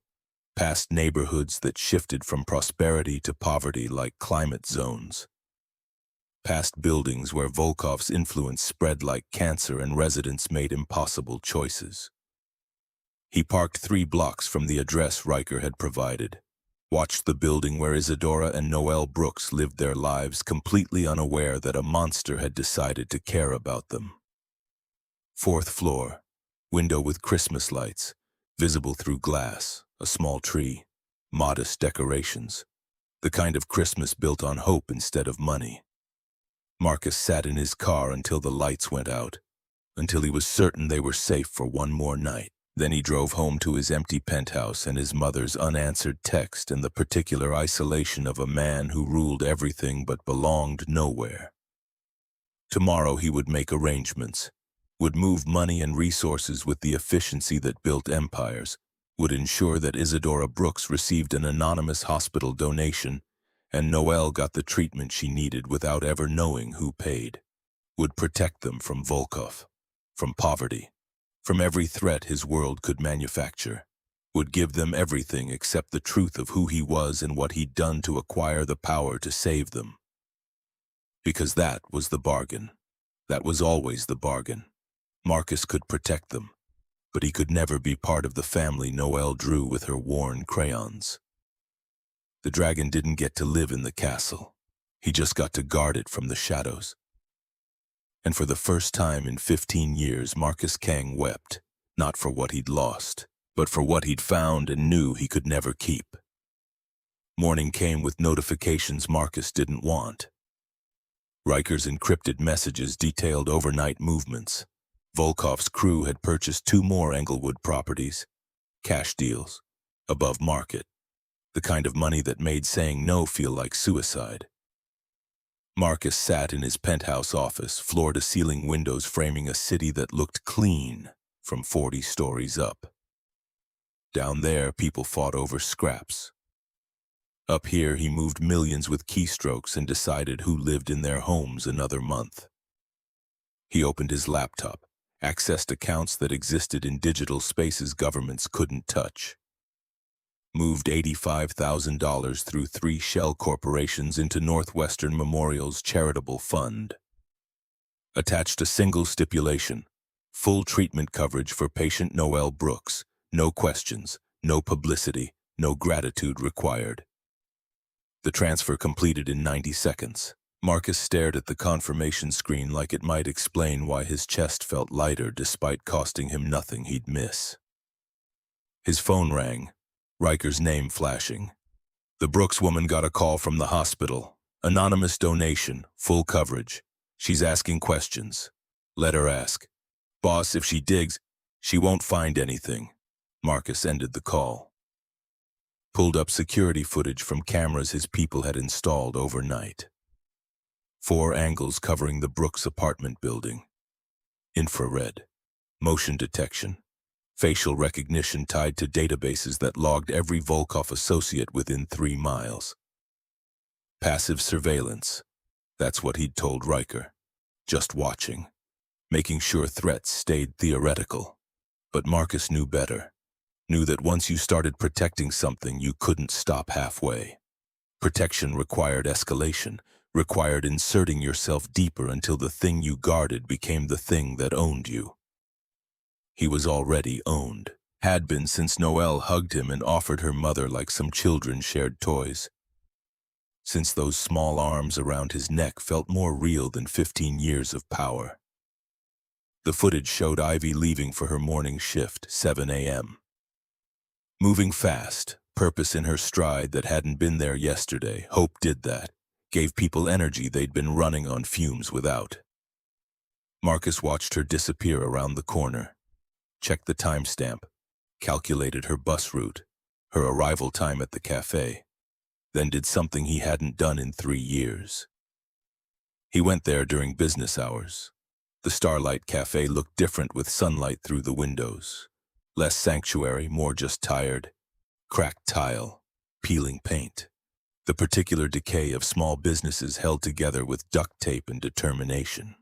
past neighborhoods that shifted from prosperity to poverty like climate zones. past buildings where Volkov's influence spread like cancer and residents made impossible choices. He parked 3 blocks from the address Riker had provided, watched the building where Isadora and Noelle Brooks lived their lives completely unaware that a monster had decided to care about them. 4th floor, window with Christmas lights, visible through glass, a small tree, modest decorations, the kind of Christmas built on hope instead of money. Marcus sat in his car until the lights went out, until he was certain they were safe for one more night. Then he drove home to his empty penthouse and his mother's unanswered text and the particular isolation of a man who ruled everything but belonged nowhere. Tomorrow he would make arrangements, would move money and resources with the efficiency that built empires, would ensure that Isadora Brooks received an anonymous hospital donation and Noelle got the treatment she needed without ever knowing who paid, would protect them from Volkov, from poverty, from every threat his world could manufacture, would give them everything except the truth of who he was and what he'd done to acquire the power to save them. Because that was the bargain. That was always the bargain. Marcus could protect them, but he could never be part of the family Noelle drew with her worn crayons. The dragon didn't get to live in the castle. He just got to guard it from the shadows. And for the first time in 15 years, Marcus Kang wept, not for what he'd lost, but for what he'd found and knew he could never keep. Morning came with notifications Marcus didn't want. Riker's encrypted messages detailed overnight movements. Volkov's crew had purchased 2 more Englewood properties, cash deals, above market, the kind of money that made saying no feel like suicide. Marcus sat in his penthouse office, floor-to-ceiling windows framing a city that looked clean from 40 stories up. Down there, people fought over scraps. Up here, he moved millions with keystrokes and decided who lived in their homes another month. He opened his laptop, accessed accounts that existed in digital spaces governments couldn't touch. Moved $85,000 through 3 shell corporations into Northwestern Memorial's charitable fund. Attached a single stipulation: full treatment coverage for patient Noelle Brooks, no questions, no publicity, no gratitude required. The transfer completed in 90 seconds. Marcus stared at the confirmation screen like it might explain why his chest felt lighter despite costing him nothing he'd miss. His phone rang, Riker's name flashing. The Brooks woman got a call from the hospital. Anonymous donation, full coverage. She's asking questions. Let her ask. Boss, if she digs, she won't find anything. Marcus ended the call. Pulled up security footage from cameras his people had installed overnight. 4 angles covering the Brooks apartment building. Infrared, motion detection, facial recognition tied to databases that logged every Volkov associate within 3 miles. Passive surveillance, that's what he'd told Riker. Just watching, making sure threats stayed theoretical. But Marcus knew better. Knew that once you started protecting something, you couldn't stop halfway. Protection required escalation, required inserting yourself deeper until the thing you guarded became the thing that owned you. He was already owned, had been since Noelle hugged him and offered her mother like some children shared toys. Since those small arms around his neck felt more real than 15 years of power. The footage showed Ivy leaving for her morning shift, 7 a.m. Moving fast, purpose in her stride that hadn't been there yesterday. Hope did that, gave people energy they'd been running on fumes without. Marcus watched her disappear around the corner, checked the timestamp, calculated her bus route, her arrival time at the cafe, then did something he hadn't done in 3 years. He went there during business hours. The Starlight Cafe looked different with sunlight through the windows. Less sanctuary, more just tired. Cracked tile, peeling paint. The particular decay of small businesses held together with duct tape and determination.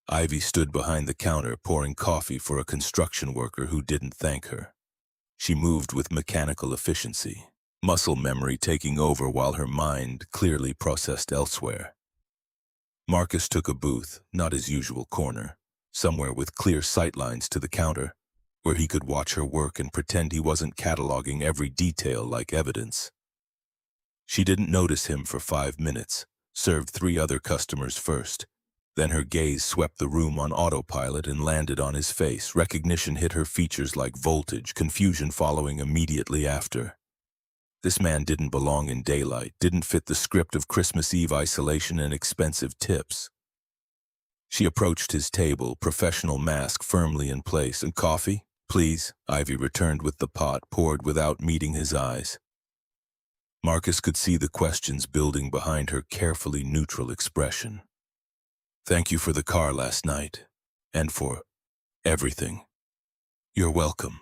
Ivy stood behind the counter pouring coffee for a construction worker who didn't thank her. She moved with mechanical efficiency, muscle memory taking over while her mind clearly processed elsewhere. Marcus took a booth, not his usual corner, somewhere with clear sightlines to the counter, where he could watch her work and pretend he wasn't cataloging every detail like evidence. She didn't notice him for 5 minutes, served 3 other customers first. Then her gaze swept the room on autopilot and landed on his face. Recognition hit her features like voltage, confusion following immediately after. This man didn't belong in daylight, didn't fit the script of Christmas Eve isolation and expensive tips. She approached his table, professional mask firmly in place. "And coffee, please?" Ivy returned with the pot, poured without meeting his eyes. Marcus could see the questions building behind her carefully neutral expression. "Thank you for the car last night, and for everything." "You're welcome.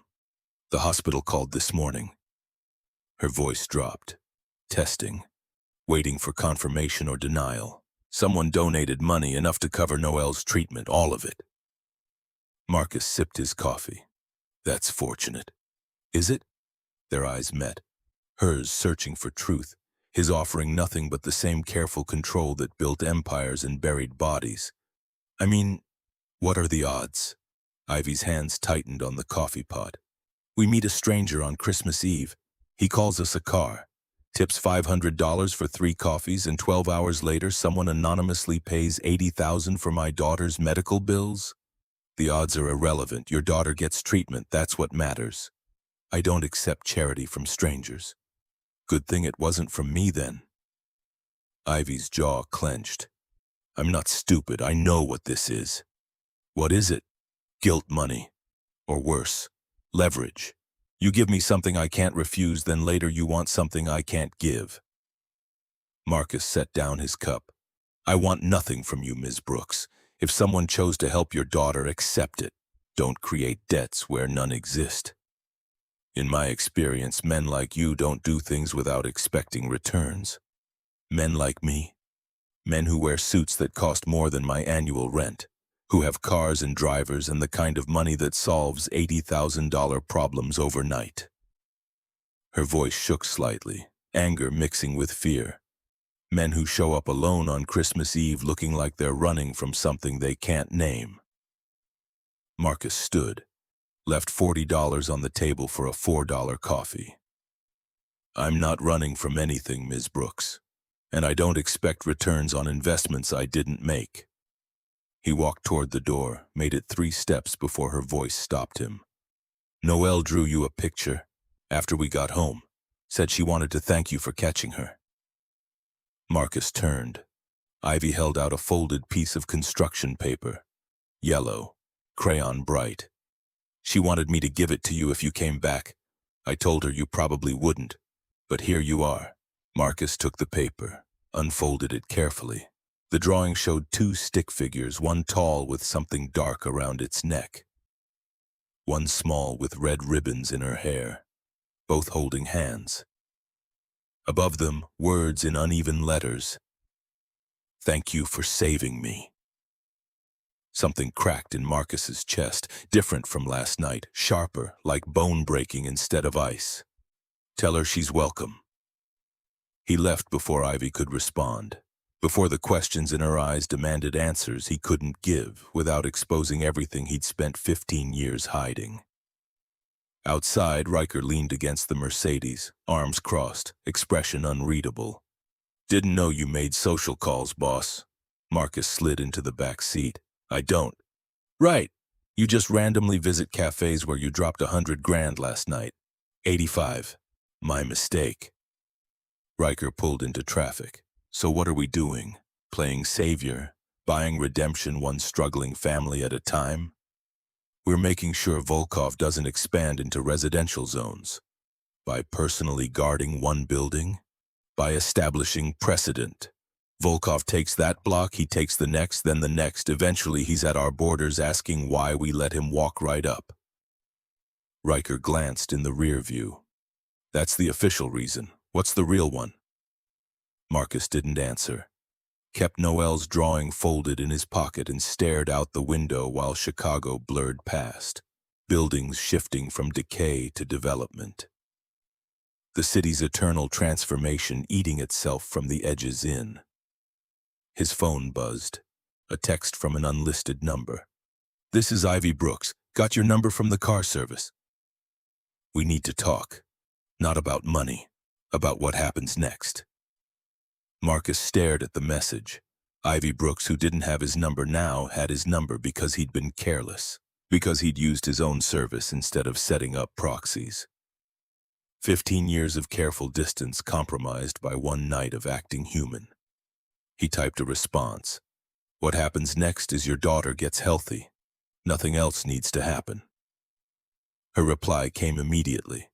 The hospital called this morning." Her voice dropped. Testing. Waiting for confirmation or denial. Someone donated money enough to cover Noelle's treatment, all of it. Marcus sipped his coffee. "That's fortunate." "Is it?" Their eyes met. Hers searching for truth, his offering nothing but the same careful control that built empires and buried bodies. "I mean, what are the odds?" Ivy's hands tightened on the coffee pot. "We meet a stranger on Christmas Eve. He calls us a car, tips $500 for 3 coffees, and 12 hours later someone anonymously pays $80,000 for my daughter's medical bills? The odds are irrelevant. Your daughter gets treatment, that's what matters. I don't accept charity from strangers." "Good thing it wasn't from me then." Ivy's jaw clenched. "I'm not stupid, I know what this is." "What is it?" "Guilt money. Or worse, leverage. You give me something I can't refuse, then later you want something I can't give." Marcus set down his cup. "I want nothing from you, Ms. Brooks. If someone chose to help your daughter, accept it. Don't create debts where none exist. In my experience, men like you don't do things without expecting returns. Men like me. Men who wear suits that cost more than my annual rent, who have cars and drivers and the kind of money that solves $80,000 problems overnight." Her voice shook slightly, anger mixing with fear. Men who show up alone on Christmas Eve looking like they're running from something they can't name. Marcus stood, left $40 on the table for a $4 coffee. "I'm not running from anything, Ms. Brooks, and I don't expect returns on investments I didn't make." He walked toward the door, made it 3 steps before her voice stopped him. "Noelle drew you a picture after we got home. Said she wanted to thank you for catching her." Marcus turned. Ivy held out a folded piece of construction paper. Yellow, crayon bright. "She wanted me to give it to you if you came back. I told her you probably wouldn't, but here you are." Marcus took the paper, unfolded it carefully. The drawing showed 2 stick figures, one tall with something dark around its neck, one small with red ribbons in her hair, both holding hands. Above them, words in uneven letters. "Thank you for saving me." Something cracked in Marcus's chest, different from last night, sharper, like bone breaking instead of ice. "Tell her she's welcome." He left before Ivy could respond, before the questions in her eyes demanded answers he couldn't give without exposing everything he'd spent 15 years hiding. Outside, Riker leaned against the Mercedes, arms crossed, expression unreadable. "Didn't know you made social calls, boss." Marcus slid into the back seat. "I don't." "Right. You just randomly visit cafes where you dropped 100 grand last night. 85. My mistake." Riker pulled into traffic. "So what are we doing? Playing savior? Buying redemption one struggling family at a time?" "We're making sure Volkov doesn't expand into residential zones. By personally guarding one building? By establishing precedent. Volkov takes that block, he takes the next, then the next. Eventually he's at our borders asking why we let him walk right up." Riker glanced in the rear view. "That's the official reason. What's the real one?" Marcus didn't answer. Kept Noelle's drawing folded in his pocket and stared out the window while Chicago blurred past, buildings shifting from decay to development. The city's eternal transformation eating itself from the edges in. His phone buzzed. A text from an unlisted number. "This is Ivy Brooks. Got your number from the car service. We need to talk. Not about money. About what happens next." Marcus stared at the message. Ivy Brooks, who didn't have his number now, had his number because he'd been careless. Because he'd used his own service instead of setting up proxies. 15 years of careful distance compromised by one night of acting human. He typed a response. "What happens next is your daughter gets healthy. Nothing else needs to happen." Her reply came immediately.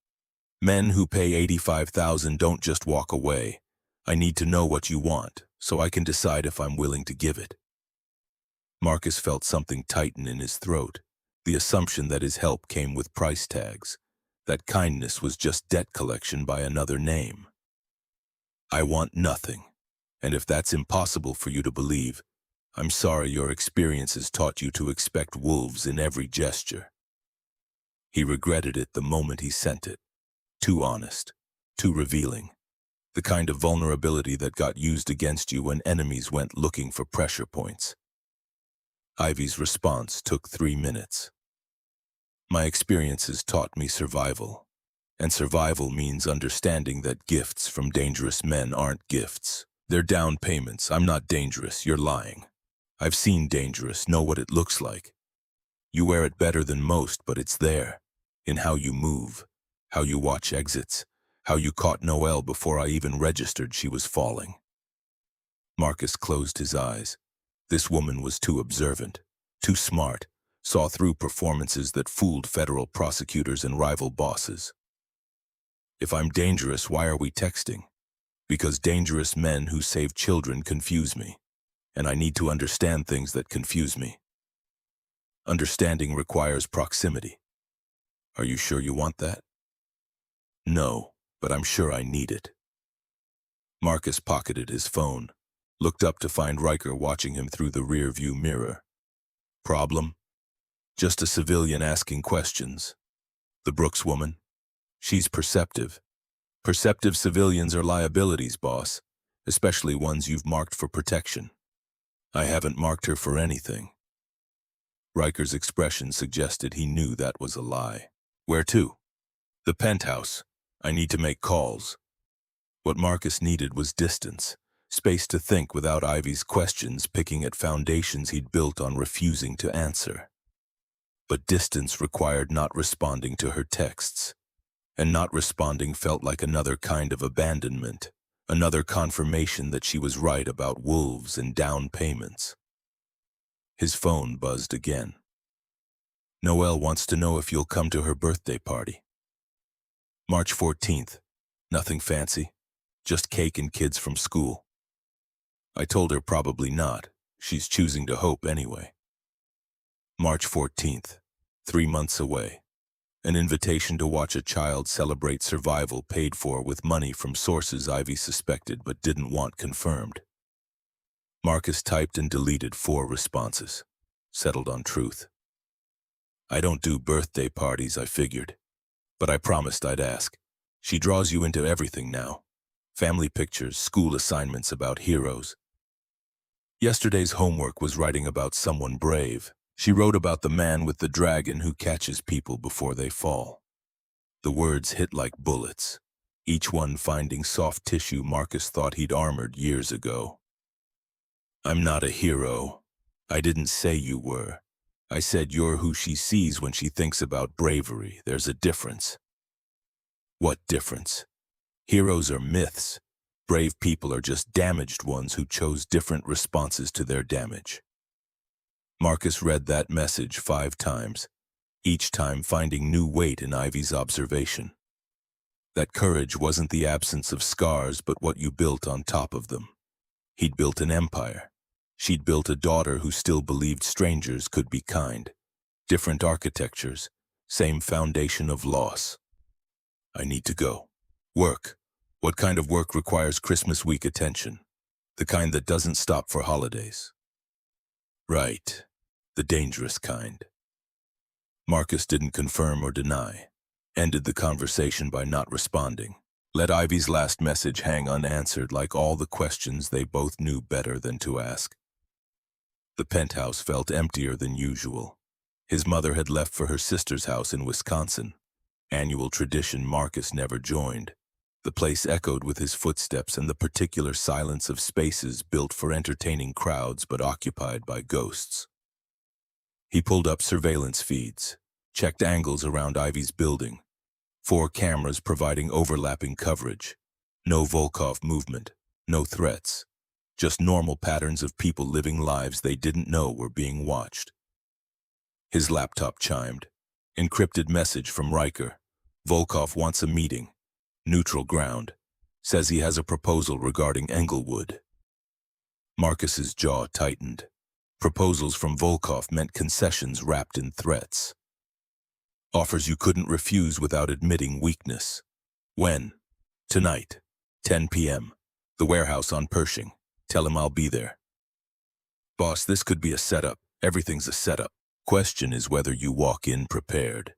"Men who pay $85,000 don't just walk away. I need to know what you want, so I can decide if I'm willing to give it." Marcus felt something tighten in his throat, the assumption that his help came with price tags, that kindness was just debt collection by another name. "I want nothing, and if that's impossible for you to believe, I'm sorry your experiences taught you to expect wolves in every gesture." He regretted it the moment he sent it. Too honest, too revealing. The kind of vulnerability that got used against you when enemies went looking for pressure points. Ivy's response took 3 minutes. "My experiences taught me survival. And survival means understanding that gifts from dangerous men aren't gifts. They're down payments. I'm not dangerous, you're lying. I've seen dangerous, know what it looks like. You wear it better than most, but it's there. In how you move, how you watch exits, how you caught Noelle before I even registered she was falling." Marcus closed his eyes. This woman was too observant, too smart, saw through performances that fooled federal prosecutors and rival bosses. "If I'm dangerous, why are we texting? Because dangerous men who save children confuse me, and I need to understand things that confuse me. Understanding requires proximity. Are you sure you want that?" "No, but I'm sure I need it." Marcus pocketed his phone, looked up to find Riker watching him through the rear-view mirror. "Problem? Just a civilian asking questions. The Brooks woman? She's perceptive. Perceptive civilians are liabilities, boss, especially ones you've marked for protection." "I haven't marked her for anything." Riker's expression suggested he knew that was a lie. "Where to?" "The penthouse. I need to make calls." What Marcus needed was distance, space to think without Ivy's questions picking at foundations he'd built on refusing to answer. But distance required not responding to her texts, and not responding felt like another kind of abandonment, another confirmation that she was right about wolves and down payments. His phone buzzed again. "Noelle wants to know if you'll come to her birthday party." "March 14th. Nothing fancy. Just cake and kids from school." I told her probably not. She's choosing to hope anyway. March 14th. 3 months away. An invitation to watch a child celebrate survival paid for with money from sources Ivy suspected but didn't want confirmed. Marcus typed and deleted 4 responses. Settled on truth. "I don't do birthday parties, I figured. But I promised I'd ask. She draws you into everything now. Family pictures, school assignments about heroes. Yesterday's homework was writing about someone brave. She wrote about the man with the dragon who catches people before they fall." The words hit like bullets, each one finding soft tissue Marcus thought he'd armored years ago. "I'm not a hero. I didn't say you were. I said you're who she sees when she thinks about bravery. There's a difference." "What difference? Heroes are myths. Brave people are just damaged ones who chose different responses to their damage." Marcus read that message 5 times, each time finding new weight in Ivy's observation. That courage wasn't the absence of scars, but what you built on top of them. He'd built an empire. She'd built a daughter who still believed strangers could be kind. Different architectures, same foundation of loss. "I need to go. Work. What kind of work requires Christmas week attention? The kind that doesn't stop for holidays." "Right. The dangerous kind." Marcus didn't confirm or deny, ended the conversation by not responding, Let Ivy's last message hang unanswered like all the questions they both knew better than to ask. The penthouse felt emptier than usual. His mother had left for her sister's house in Wisconsin. Annual tradition Marcus never joined. The place echoed with his footsteps and the particular silence of spaces built for entertaining crowds but occupied by ghosts. He pulled up surveillance feeds, checked angles around Ivy's building. 4 cameras providing overlapping coverage. No Volkov movement, no threats. Just normal patterns of people living lives they didn't know were being watched. His laptop chimed. Encrypted message from Riker. Volkov wants a meeting. Neutral ground. Says he has a proposal regarding Englewood. Marcus's jaw tightened. Proposals from Volkov meant concessions wrapped in threats. Offers you couldn't refuse without admitting weakness. When? Tonight. 10 p.m. The warehouse on Pershing. Tell him I'll be there. Boss, this could be a setup. Everything's a setup. Question is whether you walk in prepared.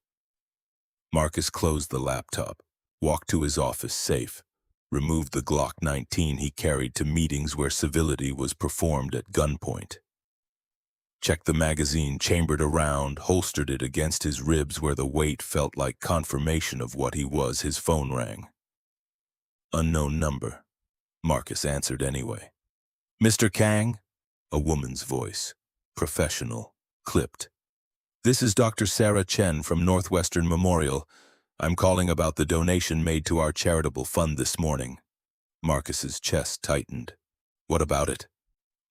Marcus closed the laptop, walked to his office safe, removed the Glock 19 he carried to meetings where civility was performed at gunpoint. Checked the magazine chambered around, holstered it against his ribs where the weight felt like confirmation of what he was. His phone rang. Unknown number. Marcus answered anyway. Mr. Kang? A woman's voice. Professional. Clipped. This is Dr. Sarah Chen from Northwestern Memorial. I'm calling about the donation made to our charitable fund this morning. Marcus's chest tightened. What about it?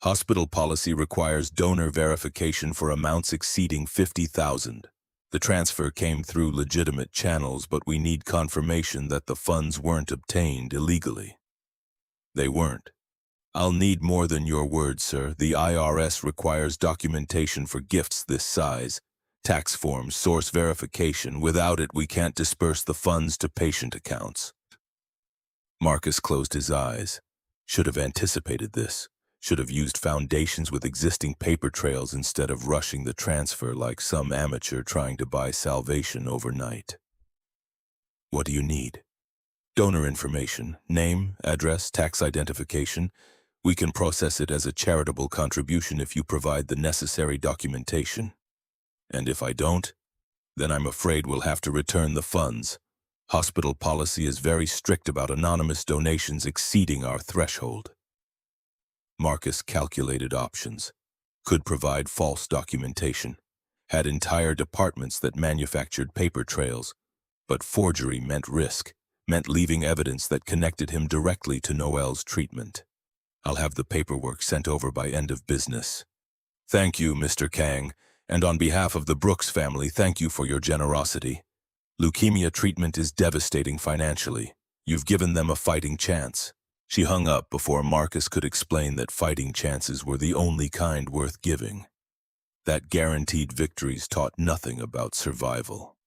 Hospital policy requires donor verification for amounts exceeding $50,000. The transfer came through legitimate channels, but we need confirmation that the funds weren't obtained illegally. They weren't. I'll need more than your word, sir. The IRS requires documentation for gifts this size. Tax forms, source verification. Without it, we can't disperse the funds to patient accounts. Marcus closed his eyes. Should have anticipated this. Should have used foundations with existing paper trails instead of rushing the transfer like some amateur trying to buy salvation overnight. What do you need? Donor information, name, address, tax identification. We can process it as a charitable contribution if you provide the necessary documentation. And if I don't, then I'm afraid we'll have to return the funds. Hospital policy is very strict about anonymous donations exceeding our threshold. Marcus calculated options. Could provide false documentation. Had entire departments that manufactured paper trails. But forgery meant risk, meant leaving evidence that connected him directly to Noel's treatment. I'll have the paperwork sent over by end of business. Thank you, Mr. Kang, and on behalf of the Brooks family, thank you for your generosity. Leukemia treatment is devastating financially. You've given them a fighting chance. She hung up before Marcus could explain that fighting chances were the only kind worth giving. That guaranteed victories taught nothing about survival.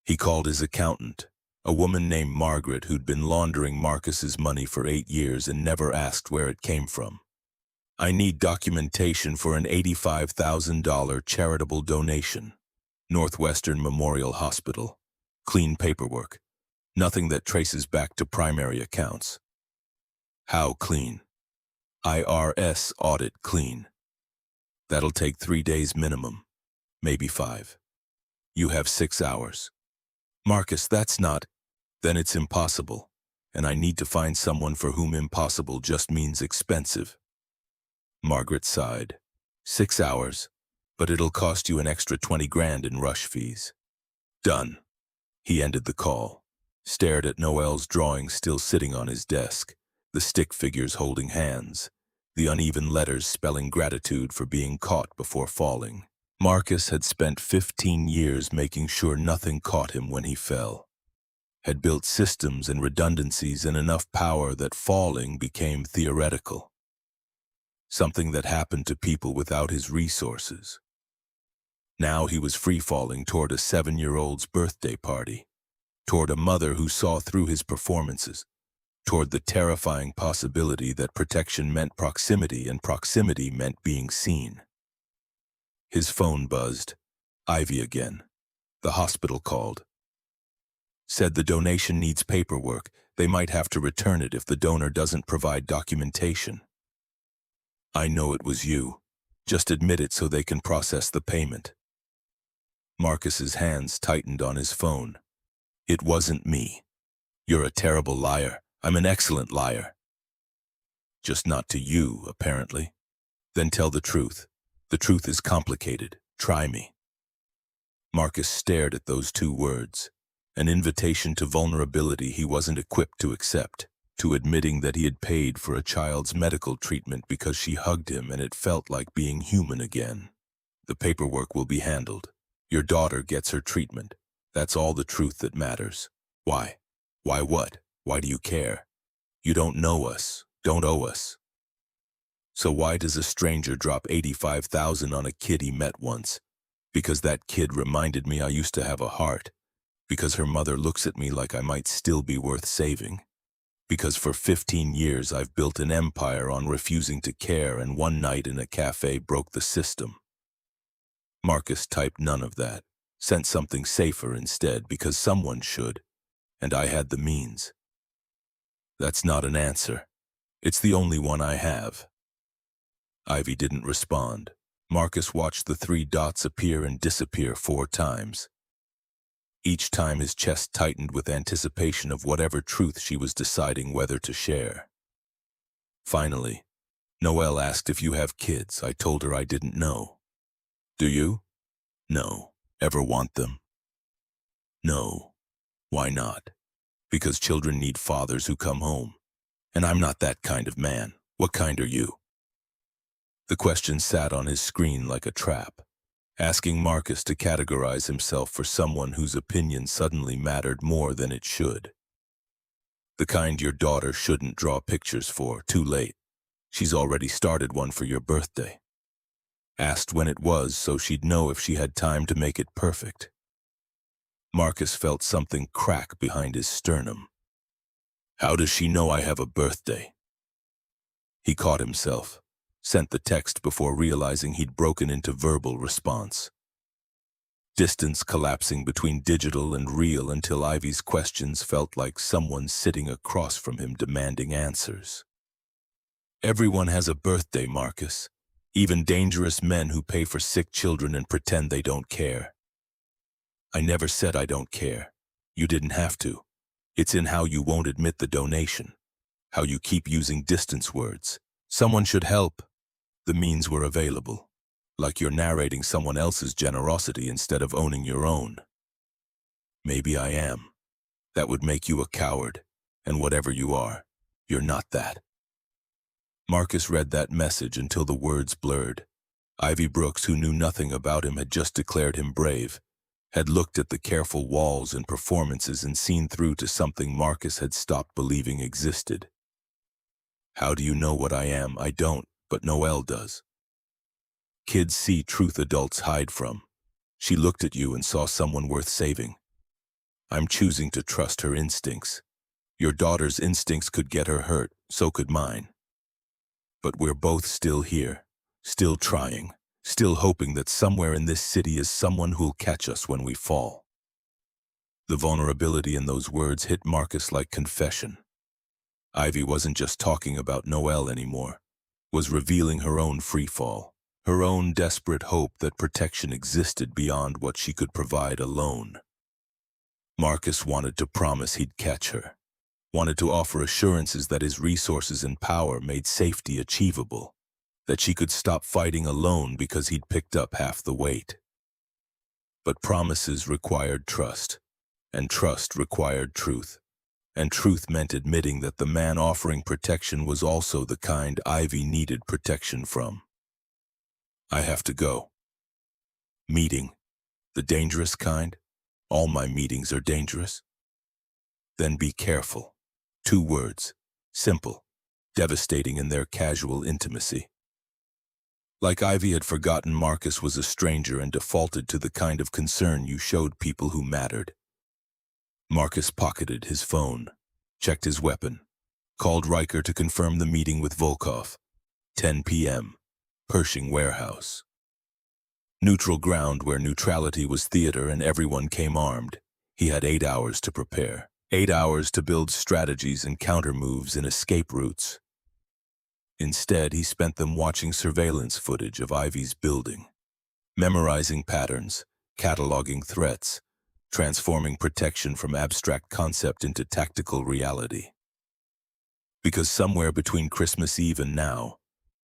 He called his accountant, a woman named Margaret who'd been laundering Marcus's money for 8 years and never asked where it came from. I need documentation for an $85,000 charitable donation. Northwestern Memorial Hospital. Clean paperwork. Nothing that traces back to primary accounts. How clean? IRS audit clean. That'll take 3 days minimum, maybe 5. You have 6 hours. Marcus, that's not. Then it's impossible, and I need to find someone for whom impossible just means expensive. Margaret sighed. 6 hours, but it'll cost you an extra 20 grand in rush fees. Done. He ended the call, stared at Noel's drawing still sitting on his desk. The stick figures holding hands, the uneven letters spelling gratitude for being caught before falling. Marcus had spent 15 years making sure nothing caught him when he fell. Had built systems and redundancies in enough power that falling became theoretical. Something that happened to people without his resources. Now he was free-falling toward a 7-year-old's birthday party, toward a mother who saw through his performances, toward the terrifying possibility that protection meant proximity and proximity meant being seen. His phone buzzed. Ivy again. The hospital called. Said the donation needs paperwork. They might have to return it if the donor doesn't provide documentation. I know it was you. Just admit it so they can process the payment. Marcus's hands tightened on his phone. It wasn't me. You're a terrible liar. I'm an excellent liar. Just not to you, apparently. Then tell the truth. The truth is complicated. Try me. Marcus stared at those two words, an invitation to vulnerability he wasn't equipped to accept, to admitting that he had paid for a child's medical treatment because she hugged him and it felt like being human again. The paperwork will be handled. Your daughter gets her treatment. That's all the truth that matters. Why? Why what? Why do you care? You don't know us, don't owe us. So why does a stranger drop $85,000 on a kid he met once? Because that kid reminded me I used to have a heart. Because her mother looks at me like I might still be worth saving. Because for 15 years I've built an empire on refusing to care, and one night in a cafe broke the system. Marcus typed none of that, sent something safer instead because someone should, and I had the means. That's not an answer. It's the only one I have. Ivy didn't respond. Marcus watched the 3 dots appear and disappear 4 times. Each time his chest tightened with anticipation of whatever truth she was deciding whether to share. Finally, Noelle asked if you have kids. I told her I didn't know. Do you? No. Ever want them? No. Why not? Because children need fathers who come home. And I'm not that kind of man. What kind are you? The question sat on his screen like a trap, asking Marcus to categorize himself for someone whose opinion suddenly mattered more than it should. The kind your daughter shouldn't draw pictures for, too late. She's already started one for your birthday. Asked when it was so she'd know if she had time to make it perfect. Marcus felt something crack behind his sternum. How does she know I have a birthday? He caught himself, sent the text before realizing he'd broken into verbal response. Distance collapsing between digital and real until Ivy's questions felt like someone sitting across from him demanding answers. Everyone has a birthday, Marcus. Even dangerous men who pay for sick children and pretend they don't care. I never said I don't care. You didn't have to. It's in how you won't admit the donation. How you keep using distance words. Someone should help. The means were available. Like you're narrating someone else's generosity instead of owning your own. Maybe I am. That would make you a coward. And whatever you are, you're not that. Marcus read that message until the words blurred. Ivy Brooks, who knew nothing about him, had just declared him brave, had looked at the careful walls and performances and seen through to something Marcus had stopped believing existed. How do you know what I am? I don't, but Noelle does. Kids see truth adults hide from. She looked at you and saw someone worth saving. I'm choosing to trust her instincts. Your daughter's instincts could get her hurt, so could mine. But we're both still here, still trying, still hoping that somewhere in this city is someone who'll catch us when we fall. The vulnerability in those words hit Marcus like confession. Ivy wasn't just talking about Noelle anymore, was revealing her own freefall, her own desperate hope that protection existed beyond what she could provide alone. Marcus wanted to promise he'd catch her, wanted to offer assurances that his resources and power made safety achievable, that she could stop fighting alone because he'd picked up half the weight. But promises required trust, and trust required truth, and truth meant admitting that the man offering protection was also the kind Ivy needed protection from. I have to go. Meeting. The dangerous kind? All my meetings are dangerous. Then be careful. 2 words. Simple. Devastating in their casual intimacy. Like Ivy had forgotten Marcus was a stranger and defaulted to the kind of concern you showed people who mattered. Marcus pocketed his phone, checked his weapon, called Riker to confirm the meeting with Volkov. 10 p.m. Pershing Warehouse. Neutral ground where neutrality was theater and everyone came armed. He had 8 hours to prepare. 8 hours to build strategies and counter-moves and escape routes. Instead, he spent them watching surveillance footage of Ivy's building, memorizing patterns, cataloging threats, transforming protection from abstract concept into tactical reality. Because somewhere between Christmas Eve and now,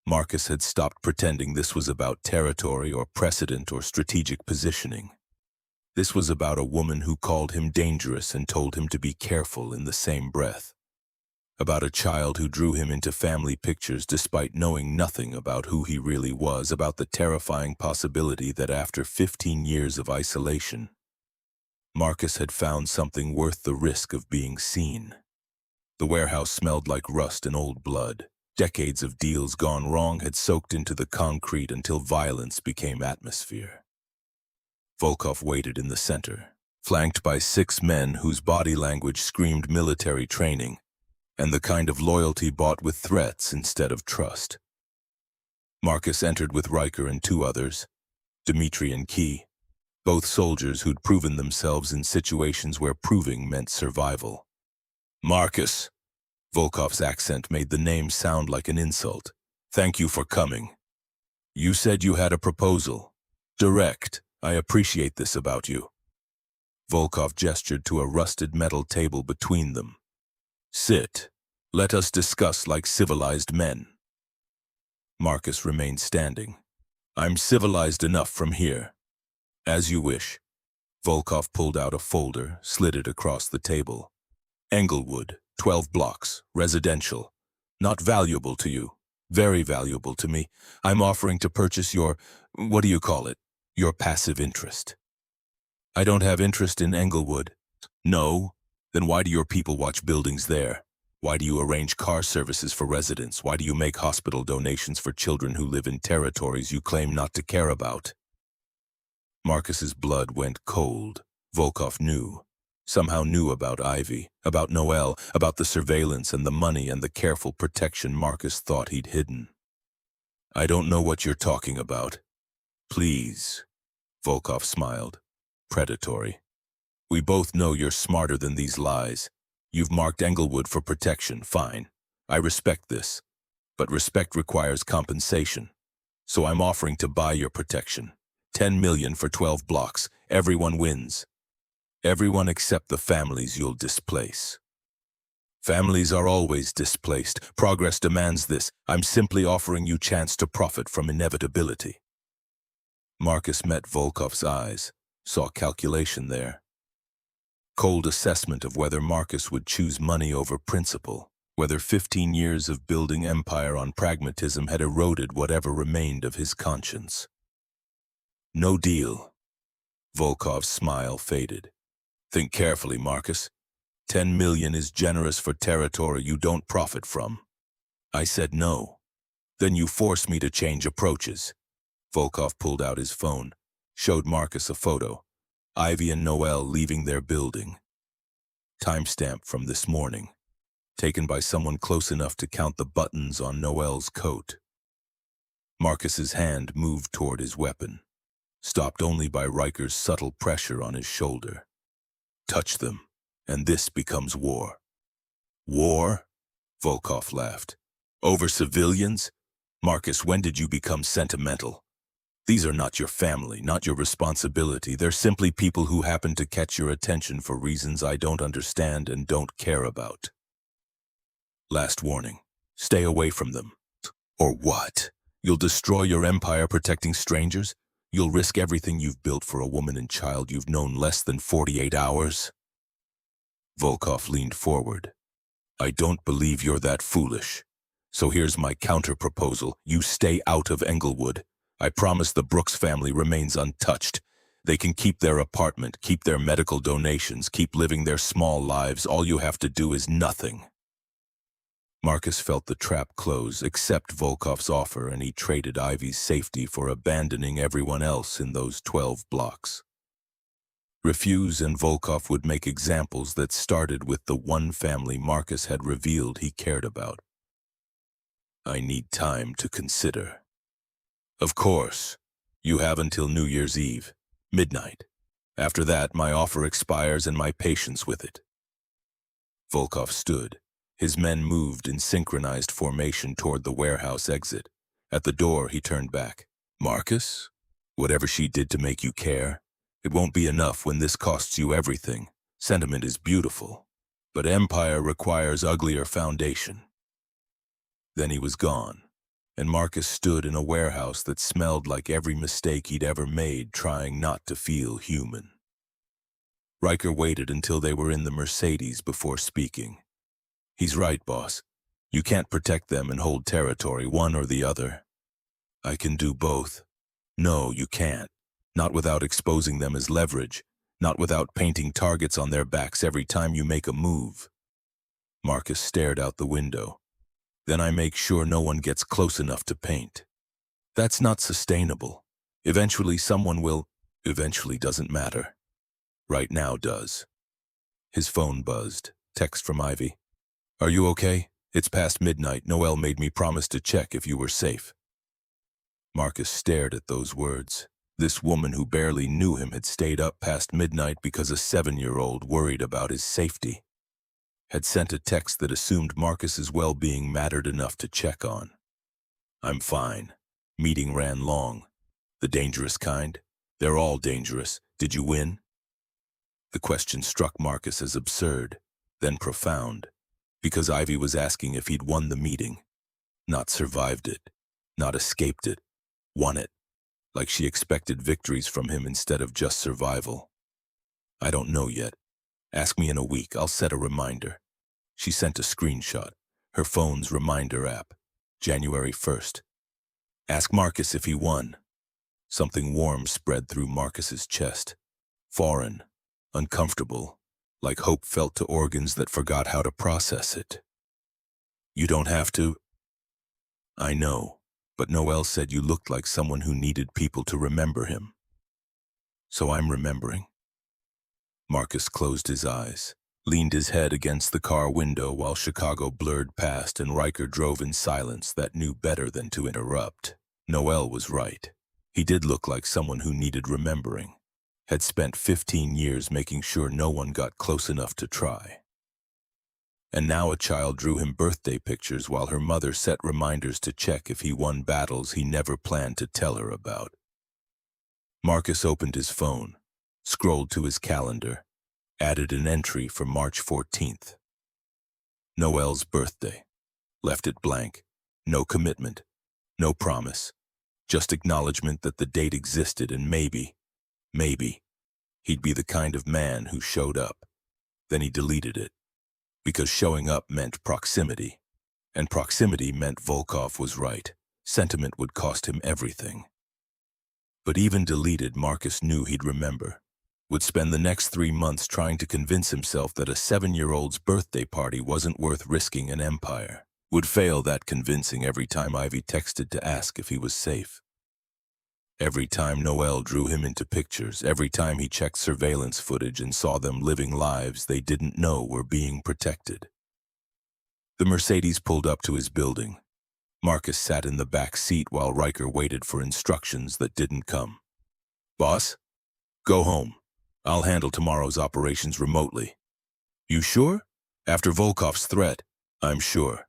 Marcus had stopped pretending this was about territory or precedent or strategic positioning. This was about a woman who called him dangerous and told him to be careful in the same breath. About a child who drew him into family pictures despite knowing nothing about who he really was, about the terrifying possibility that after 15 years of isolation, Marcus had found something worth the risk of being seen. The warehouse smelled like rust and old blood. Decades of deals gone wrong had soaked into the concrete until violence became atmosphere. Volkov waited in the center, flanked by 6 men whose body language screamed military training, and the kind of loyalty bought with threats instead of trust. Marcus entered with Riker and 2 others, Dmitri and Key, both soldiers who'd proven themselves in situations where proving meant survival. Marcus, Volkov's accent made the name sound like an insult. Thank you for coming. You said you had a proposal. Direct. I appreciate this about you. Volkov gestured to a rusted metal table between them. Sit. Let us discuss like civilized men. Marcus remained standing. I'm civilized enough from here. As you wish. Volkov pulled out a folder, slid it across the table. Englewood, 12 blocks, residential. Not valuable to you. Very valuable to me. I'm offering to purchase your, what do you call it? Your passive interest. I don't have interest in Englewood. No? Then why do your people watch buildings there? Why do you arrange car services for residents? Why do you make hospital donations for children who live in territories you claim not to care about? Marcus's blood went cold. Volkov knew. Somehow knew about Ivy, about Noel, about the surveillance and the money and the careful protection Marcus thought he'd hidden. I don't know what you're talking about. Please. Volkov smiled. Predatory. We both know you're smarter than these lies. You've marked Englewood for protection, fine. I respect this. But respect requires compensation. So I'm offering to buy your protection. 10 million for 12 blocks. Everyone wins. Everyone except the families you'll displace. Families are always displaced. Progress demands this. I'm simply offering you chance to profit from inevitability. Marcus met Volkov's eyes, saw calculation there. Cold assessment of whether Marcus would choose money over principle, whether 15 years of building empire on pragmatism had eroded whatever remained of his conscience. No deal. Volkov's smile faded. Think carefully, Marcus. 10 million is generous for territory you don't profit from. I said no. Then you force me to change approaches. Volkov pulled out his phone, showed Marcus a photo. Ivy and Noel leaving their building. Timestamp from this morning, taken by someone close enough to count the buttons on Noel's coat. Marcus's hand moved toward his weapon, stopped only by Riker's subtle pressure on his shoulder. Touch them, and this becomes war. War? Volkov laughed. Over civilians? Marcus, when did you become sentimental? These are not your family, not your responsibility. They're simply people who happen to catch your attention for reasons I don't understand and don't care about. Last warning. Stay away from them. Or what? You'll destroy your empire protecting strangers? You'll risk everything you've built for a woman and child you've known less than 48 hours? Volkov leaned forward. I don't believe you're that foolish. So here's my counter-proposal. You stay out of Englewood. I promise the Brooks family remains untouched. They can keep their apartment, keep their medical donations, keep living their small lives. All you have to do is nothing. Marcus felt the trap close, accept Volkov's offer, and he traded Ivy's safety for abandoning everyone else in those 12 blocks. Refuse and Volkov would make examples that started with the one family Marcus had revealed he cared about. I need time to consider. Of course. You have until New Year's Eve, midnight. After that, my offer expires and my patience with it. Volkov stood. His men moved in synchronized formation toward the warehouse exit. At the door, he turned back. Marcus? Whatever she did to make you care, it won't be enough when this costs you everything. Sentiment is beautiful, but empire requires uglier foundation. Then he was gone, and Marcus stood in a warehouse that smelled like every mistake he'd ever made, trying not to feel human. Riker waited until they were in the Mercedes before speaking. He's right, boss. You can't protect them and hold territory, one or the other. I can do both. No, you can't. Not without exposing them as leverage. Not without painting targets on their backs every time you make a move. Marcus stared out the window. Then I make sure no one gets close enough to paint. That's not sustainable. Eventually someone will. Eventually doesn't matter. Right now does. His phone buzzed. Text from Ivy. Are you okay? It's past midnight. Noelle made me promise to check if you were safe. Marcus stared at those words. This woman who barely knew him had stayed up past midnight because a 7-year-old worried about his safety. Had sent a text that assumed Marcus's well-being mattered enough to check on. I'm fine. Meeting ran long. The dangerous kind? They're all dangerous. Did you win? The question struck Marcus as absurd, then profound, because Ivy was asking if he'd won the meeting. Not survived it. Not escaped it. Won it. Like she expected victories from him instead of just survival. I don't know yet. Ask me in a week. I'll set a reminder. She sent a screenshot. Her phone's reminder app. January 1st. Ask Marcus if he won. Something warm spread through Marcus's chest. Foreign. Uncomfortable. Like hope felt to organs that forgot how to process it. You don't have to. I know. But Noelle said you looked like someone who needed people to remember him. So I'm remembering. Marcus closed his eyes, leaned his head against the car window while Chicago blurred past and Riker drove in silence that knew better than to interrupt. Noelle was right. He did look like someone who needed remembering. Had spent 15 years making sure no one got close enough to try. And now a child drew him birthday pictures while her mother set reminders to check if he won battles he never planned to tell her about. Marcus opened his phone, scrolled to his calendar, added an entry for March 14th. Noelle's birthday. Left it blank. No commitment. No promise. Just acknowledgement that the date existed and maybe, he'd be the kind of man who showed up. Then he deleted it. Because showing up meant proximity, and proximity meant Volkov was right. Sentiment would cost him everything. But even deleted, Marcus knew he'd remember. Would spend the next 3 months trying to convince himself that a 7-year-old's birthday party wasn't worth risking an empire. Would fail that convincing every time Ivy texted to ask if he was safe. Every time Noelle drew him into pictures, every time he checked surveillance footage and saw them living lives they didn't know were being protected. The Mercedes pulled up to his building. Marcus sat in the back seat while Riker waited for instructions that didn't come. Boss? Go home. I'll handle tomorrow's operations remotely. You sure? After Volkov's threat, I'm sure.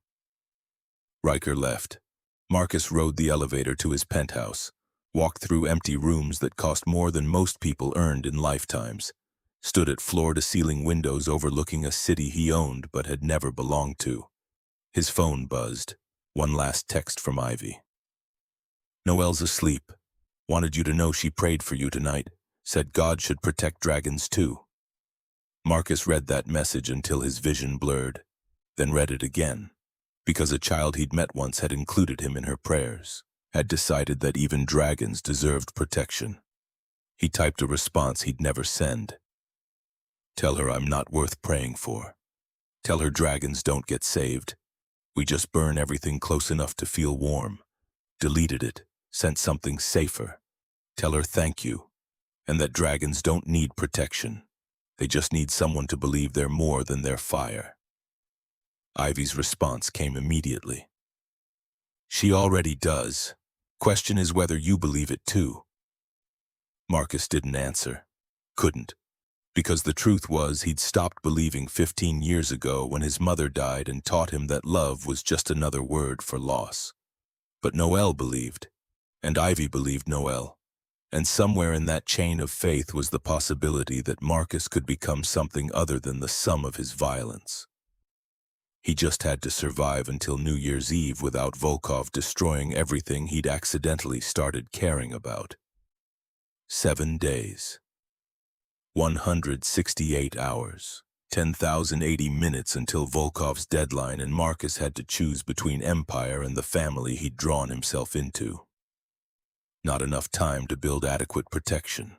Riker left. Marcus rode the elevator to his penthouse. Walked through empty rooms that cost more than most people earned in lifetimes, stood at floor-to-ceiling windows overlooking a city he owned but had never belonged to. His phone buzzed. One last text from Ivy. Noelle's asleep. Wanted you to know she prayed for you tonight. Said God should protect dragons too. Marcus read that message until his vision blurred, then read it again, because a child he'd met once had included him in her prayers. Had decided that even dragons deserved protection. He typed a response he'd never send. Tell her I'm not worth praying for. Tell her dragons don't get saved. We just burn everything close enough to feel warm. Deleted it, sent something safer. Tell her thank you, and that dragons don't need protection. They just need someone to believe they're more than their fire. Ivy's response came immediately. She already does. Question is whether you believe it too. Marcus didn't answer. Couldn't. Because the truth was he'd stopped believing 15 years ago when his mother died and taught him that love was just another word for loss. But Noel believed, and Ivy believed Noel, and somewhere in that chain of faith was the possibility that Marcus could become something other than the sum of his violence. He just had to survive until New Year's Eve without Volkov destroying everything he'd accidentally started caring about. 7 days. 168 hours. 10,080 minutes until Volkov's deadline, and Marcus had to choose between Empire and the family he'd drawn himself into. Not enough time to build adequate protection.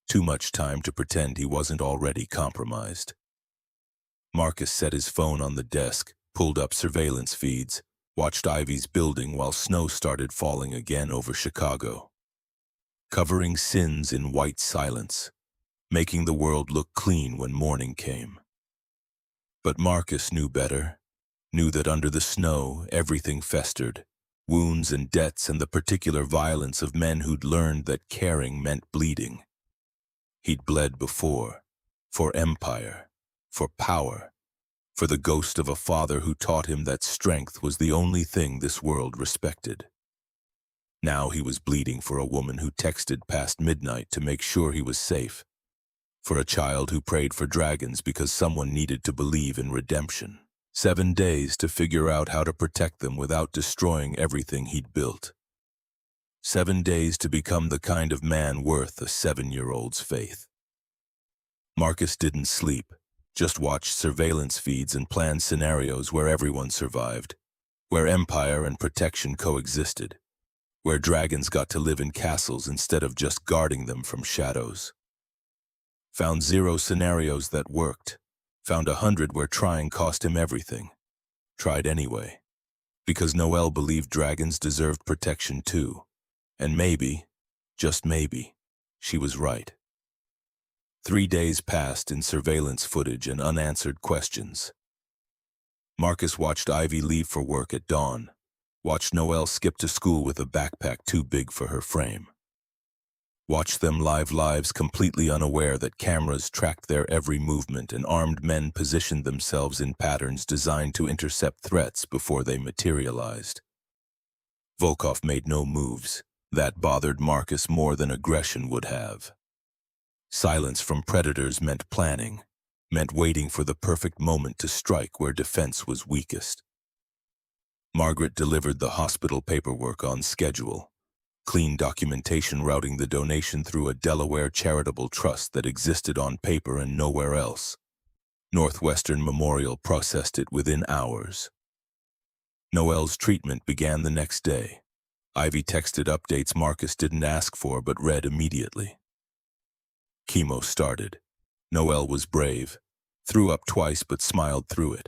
Too much time to pretend he wasn't already compromised. Marcus set his phone on the desk, pulled up surveillance feeds, watched Ivy's building while snow started falling again over Chicago. Covering sins in white silence, making the world look clean when morning came. But Marcus knew better, knew that under the snow everything festered, wounds and debts and the particular violence of men who'd learned that caring meant bleeding. He'd bled before, for empire, for power, for the ghost of a father who taught him that strength was the only thing this world respected. Now he was bleeding for a woman who texted past midnight to make sure he was safe, for a child who prayed for dragons because someone needed to believe in redemption. 7 days to figure out how to protect them without destroying everything he'd built. 7 days to become the kind of man worth a 7-year-old's faith. Marcus didn't sleep, just watched surveillance feeds and planned scenarios where everyone survived, where empire and protection coexisted, where dragons got to live in castles instead of just guarding them from shadows. Found 0 scenarios that worked, found 100 where trying cost him everything. Tried anyway, because Noel believed dragons deserved protection too, and maybe, just maybe, she was right. 3 days passed in surveillance footage and unanswered questions. Marcus watched Ivy leave for work at dawn, watched Noel skip to school with a backpack too big for her frame. Watched them live lives completely unaware that cameras tracked their every movement and armed men positioned themselves in patterns designed to intercept threats before they materialized. Volkov made no moves. That bothered Marcus more than aggression would have. Silence from predators meant planning, meant waiting for the perfect moment to strike where defense was weakest. Margaret delivered the hospital paperwork on schedule. Clean documentation routing the donation through a Delaware charitable trust that existed on paper and nowhere else. Northwestern Memorial processed it within hours. Noel's treatment began the next day. Ivy texted updates Marcus didn't ask for but read immediately. Chemo started. Noel was brave. Threw up twice but smiled through it.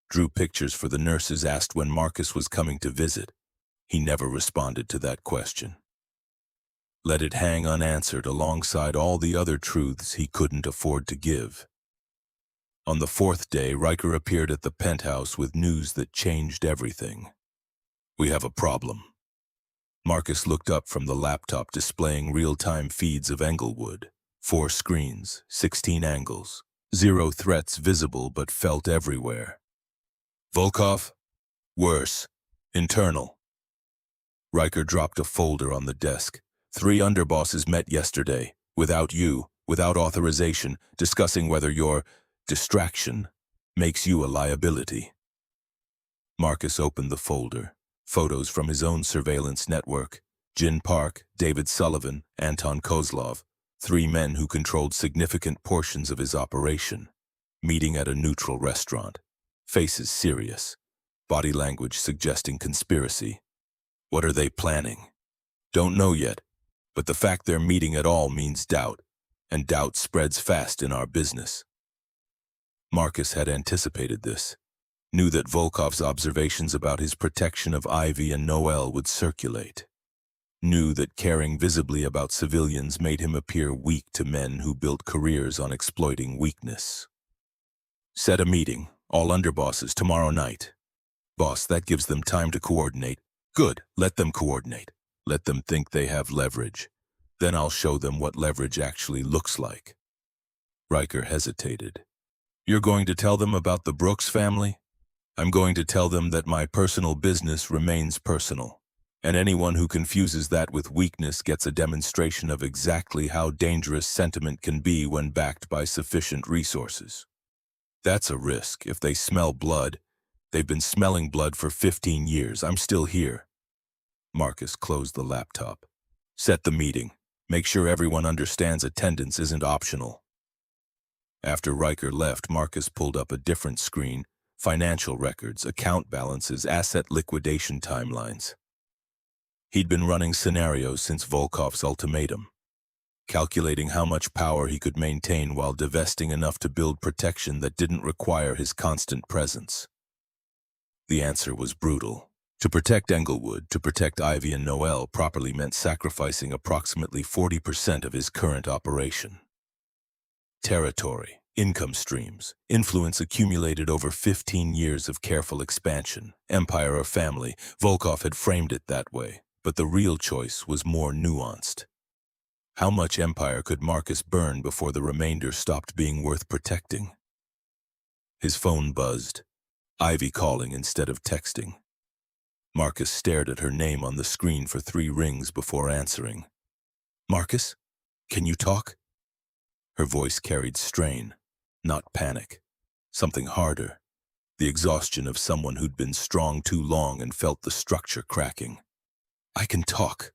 Drew pictures for the nurses, asked when Marcus was coming to visit. He never responded to that question. Let it hang unanswered alongside all the other truths he couldn't afford to give. On the 4th day, Riker appeared at the penthouse with news that changed everything. "We have a problem." Marcus looked up from the laptop displaying real-time feeds of Englewood. 4 screens, 16 angles, 0 threats visible but felt everywhere. "Volkov? Worse. Internal." Riker dropped a folder on the desk. 3 underbosses met yesterday, without you, without authorization, discussing whether your distraction makes you a liability. Marcus opened the folder. Photos from his own surveillance network. Jin Park, David Sullivan, Anton Kozlov. 3 men who controlled significant portions of his operation. Meeting at a neutral restaurant. Faces serious. Body language suggesting conspiracy. What are they planning? Don't know yet, but the fact they're meeting at all means doubt, and doubt spreads fast in our business. Marcus had anticipated this, knew that Volkov's observations about his protection of Ivy and Noel would circulate, knew that caring visibly about civilians made him appear weak to men who built careers on exploiting weakness. "Set a meeting, all underbosses, tomorrow night." "Boss, that gives them time to coordinate." "Good, let them coordinate. Let them think they have leverage. Then I'll show them what leverage actually looks like." Riker hesitated. You're going to tell them about the Brooks family? I'm going to tell them that my personal business remains personal, and anyone who confuses that with weakness gets a demonstration of exactly how dangerous sentiment can be when backed by sufficient resources. That's a risk. If they smell blood, they've been smelling blood for 15 years. I'm still here. Marcus closed the laptop. Set the meeting. Make sure everyone understands attendance isn't optional. After Riker left, Marcus pulled up a different screen: financial records, account balances, asset liquidation timelines. He'd been running scenarios since Volkov's ultimatum, calculating how much power he could maintain while divesting enough to build protection that didn't require his constant presence. The answer was brutal. To protect Englewood, to protect Ivy and Noel properly meant sacrificing approximately 40% of his current operation. Territory, income streams, influence accumulated over 15 years of careful expansion, empire or family. Volkov had framed it that way, but the real choice was more nuanced. How much empire could Marcus burn before the remainder stopped being worth protecting? His phone buzzed, Ivy calling instead of texting. Marcus stared at her name on the screen for 3 rings before answering. Marcus, can you talk? Her voice carried strain, not panic. Something harder, the exhaustion of someone who'd been strong too long and felt the structure cracking. I can talk.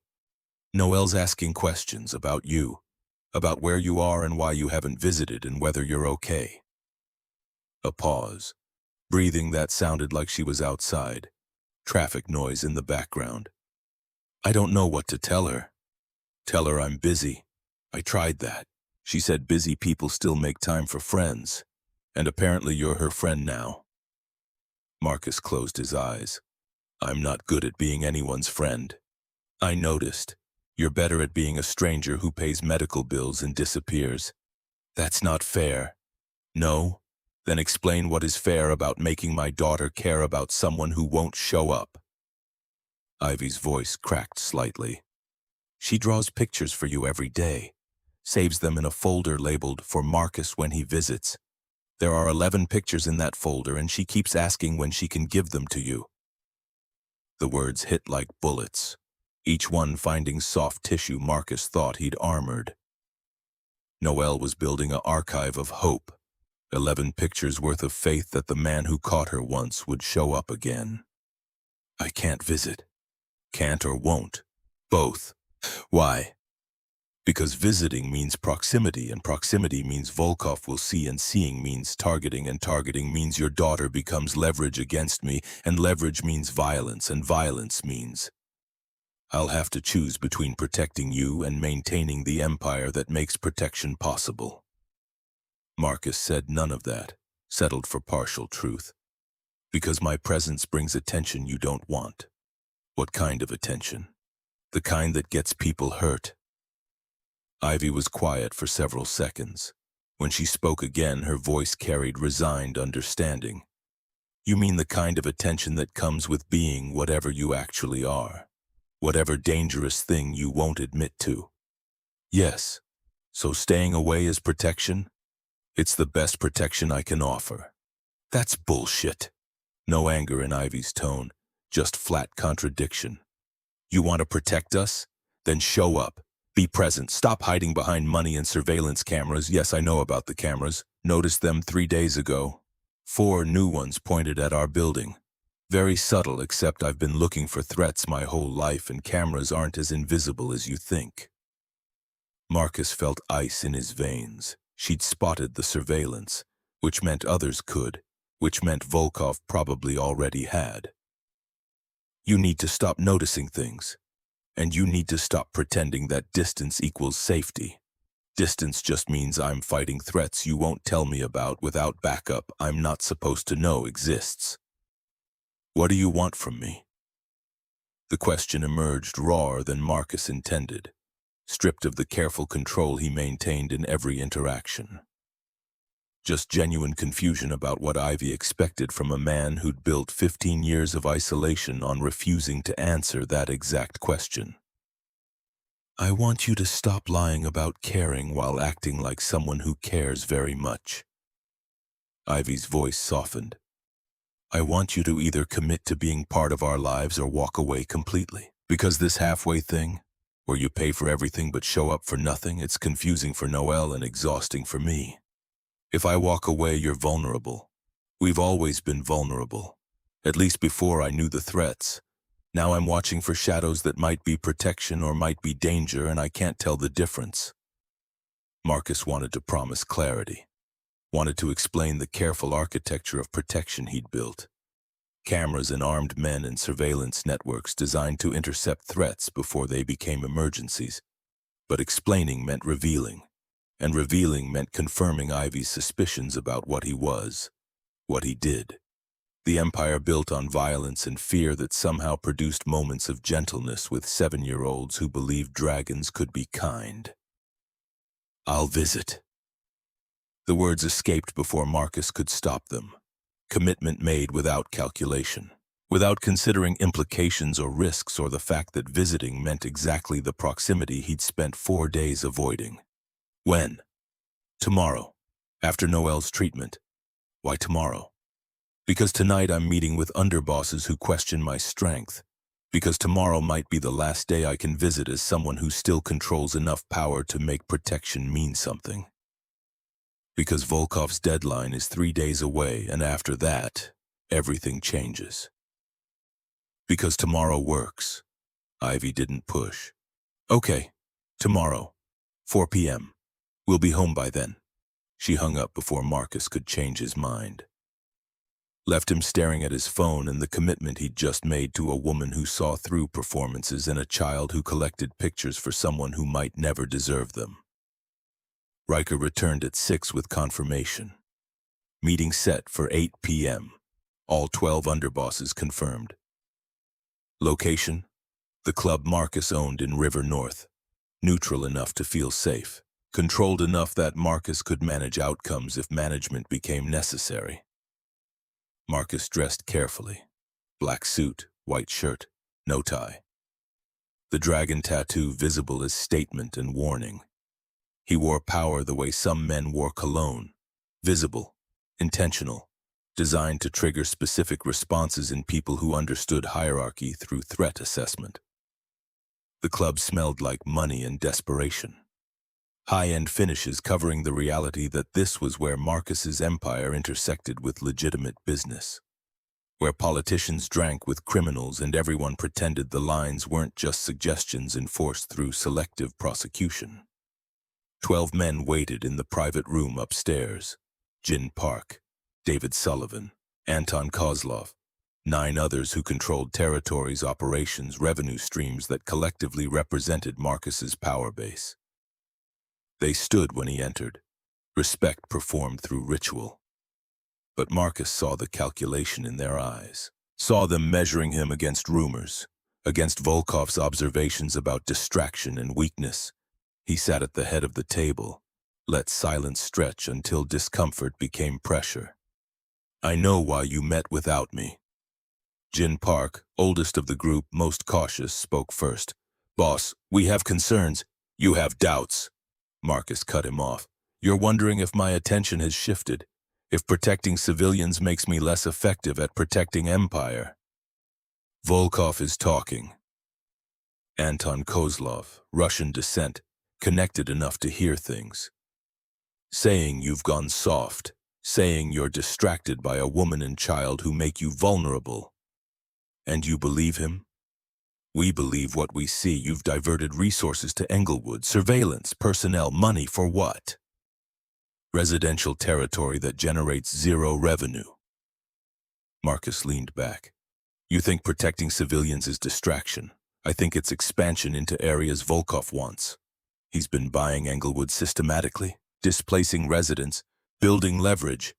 Noel's asking questions about you, about where you are and why you haven't visited and whether you're okay. A pause, breathing that sounded like she was outside. Traffic noise in the background. I don't know what to tell her. Tell her I'm busy. I tried that. She said busy people still make time for friends, and apparently you're her friend now. Marcus closed his eyes. I'm not good at being anyone's friend. I noticed. You're better at being a stranger who pays medical bills and disappears. That's not fair. No? Then explain what is fair about making my daughter care about someone who won't show up. Ivy's voice cracked slightly. She draws pictures for you every day, saves them in a folder labeled for Marcus when he visits. There are 11 pictures in that folder, and she keeps asking when she can give them to you. The words hit like bullets, each one finding soft tissue Marcus thought he'd armored. Noel was building an archive of hope, 11 pictures worth of faith that the man who caught her once would show up again. I can't visit. Can't or won't. Both. Why? Because visiting means proximity, and proximity means Volkov will see, and seeing means targeting, and targeting means your daughter becomes leverage against me, and leverage means violence, and violence means I'll have to choose between protecting you and maintaining the empire that makes protection possible. Marcus said none of that, settled for partial truth. Because my presence brings attention you don't want. What kind of attention? The kind that gets people hurt. Ivy was quiet for several seconds. When she spoke again, her voice carried resigned understanding. You mean the kind of attention that comes with being whatever you actually are? Whatever dangerous thing you won't admit to? Yes. So staying away is protection? It's the best protection I can offer. That's bullshit. No anger in Ivy's tone, just flat contradiction. You want to protect us? Then show up. Be present. Stop hiding behind money and surveillance cameras. Yes, I know about the cameras. Noticed them 3 days ago. 4 new ones pointed at our building. Very subtle, except I've been looking for threats my whole life, and cameras aren't as invisible as you think. Marcus felt ice in his veins. She'd spotted the surveillance, which meant others could, which meant Volkov probably already had. You need to stop noticing things, and you need to stop pretending that distance equals safety. Distance just means I'm fighting threats you won't tell me about without backup I'm not supposed to know exists. What do you want from me? The question emerged rawer than Marcus intended, stripped of the careful control he maintained in every interaction. Just genuine confusion about what Ivy expected from a man who'd built 15 years of isolation on refusing to answer that exact question. I want you to stop lying about caring while acting like someone who cares very much. Ivy's voice softened. I want you to either commit to being part of our lives or walk away completely. Because this halfway thing, where you pay for everything but show up for nothing, it's confusing for Noelle and exhausting for me. If I walk away, you're vulnerable. We've always been vulnerable. At least before I knew the threats. Now I'm watching for shadows that might be protection or might be danger, and I can't tell the difference. Marcus wanted to promise clarity. Wanted to explain the careful architecture of protection he'd built. Cameras and armed men and surveillance networks designed to intercept threats before they became emergencies. But explaining meant revealing, and revealing meant confirming Ivy's suspicions about what he was, what he did. The empire built on violence and fear that somehow produced moments of gentleness with 7-year-olds who believed dragons could be kind. I'll visit. The words escaped before Marcus could stop them. Commitment made without calculation, without considering implications or risks or the fact that visiting meant exactly the proximity he'd spent 4 days avoiding. When? Tomorrow, after Noelle's treatment. Why tomorrow? Because tonight I'm meeting with underbosses who question my strength. Because tomorrow might be the last day I can visit as someone who still controls enough power to make protection mean something. Because Volkov's deadline is 3 days away, and after that, everything changes. Because tomorrow works. Ivy didn't push. Okay, tomorrow, 4 p.m. We'll be home by then. She hung up before Marcus could change his mind. Left him staring at his phone and the commitment he'd just made to a woman who saw through performances and a child who collected pictures for someone who might never deserve them. Riker returned at 6 with confirmation. Meeting set for 8 p.m. All 12 underbosses confirmed. Location? The club Marcus owned in River North. Neutral enough to feel safe. Controlled enough that Marcus could manage outcomes if management became necessary. Marcus dressed carefully. Black suit, white shirt, no tie. The dragon tattoo visible as statement and warning. He wore power the way some men wore cologne. Visible, intentional, designed to trigger specific responses in people who understood hierarchy through threat assessment. The club smelled like money and desperation. High-end finishes covering the reality that this was where Marcus's empire intersected with legitimate business. Where politicians drank with criminals and everyone pretended the lines weren't just suggestions enforced through selective prosecution. 12 men waited in the private room upstairs. Jin Park, David Sullivan, Anton Kozlov, 9 others who controlled territories, operations, revenue streams that collectively represented Marcus's power base. They stood when he entered, respect performed through ritual. But Marcus saw the calculation in their eyes, saw them measuring him against rumors, against Volkov's observations about distraction and weakness. He sat at the head of the table, let silence stretch until discomfort became pressure. I know why you met without me. Jin Park, oldest of the group, most cautious, spoke first. Boss, we have concerns. You have doubts. Marcus cut him off. You're wondering if my attention has shifted, if protecting civilians makes me less effective at protecting empire. Volkov is talking. Anton Kozlov, Russian descent, connected enough to hear things. Saying you've gone soft, saying you're distracted by a woman and child who make you vulnerable. And you believe him? We believe what we see. You've diverted resources to Englewood, surveillance, personnel, money for what? Residential territory that generates 0 revenue. Marcus leaned back. You think protecting civilians is distraction. I think it's expansion into areas Volkov wants. He's been buying Englewood systematically, displacing residents, building leverage.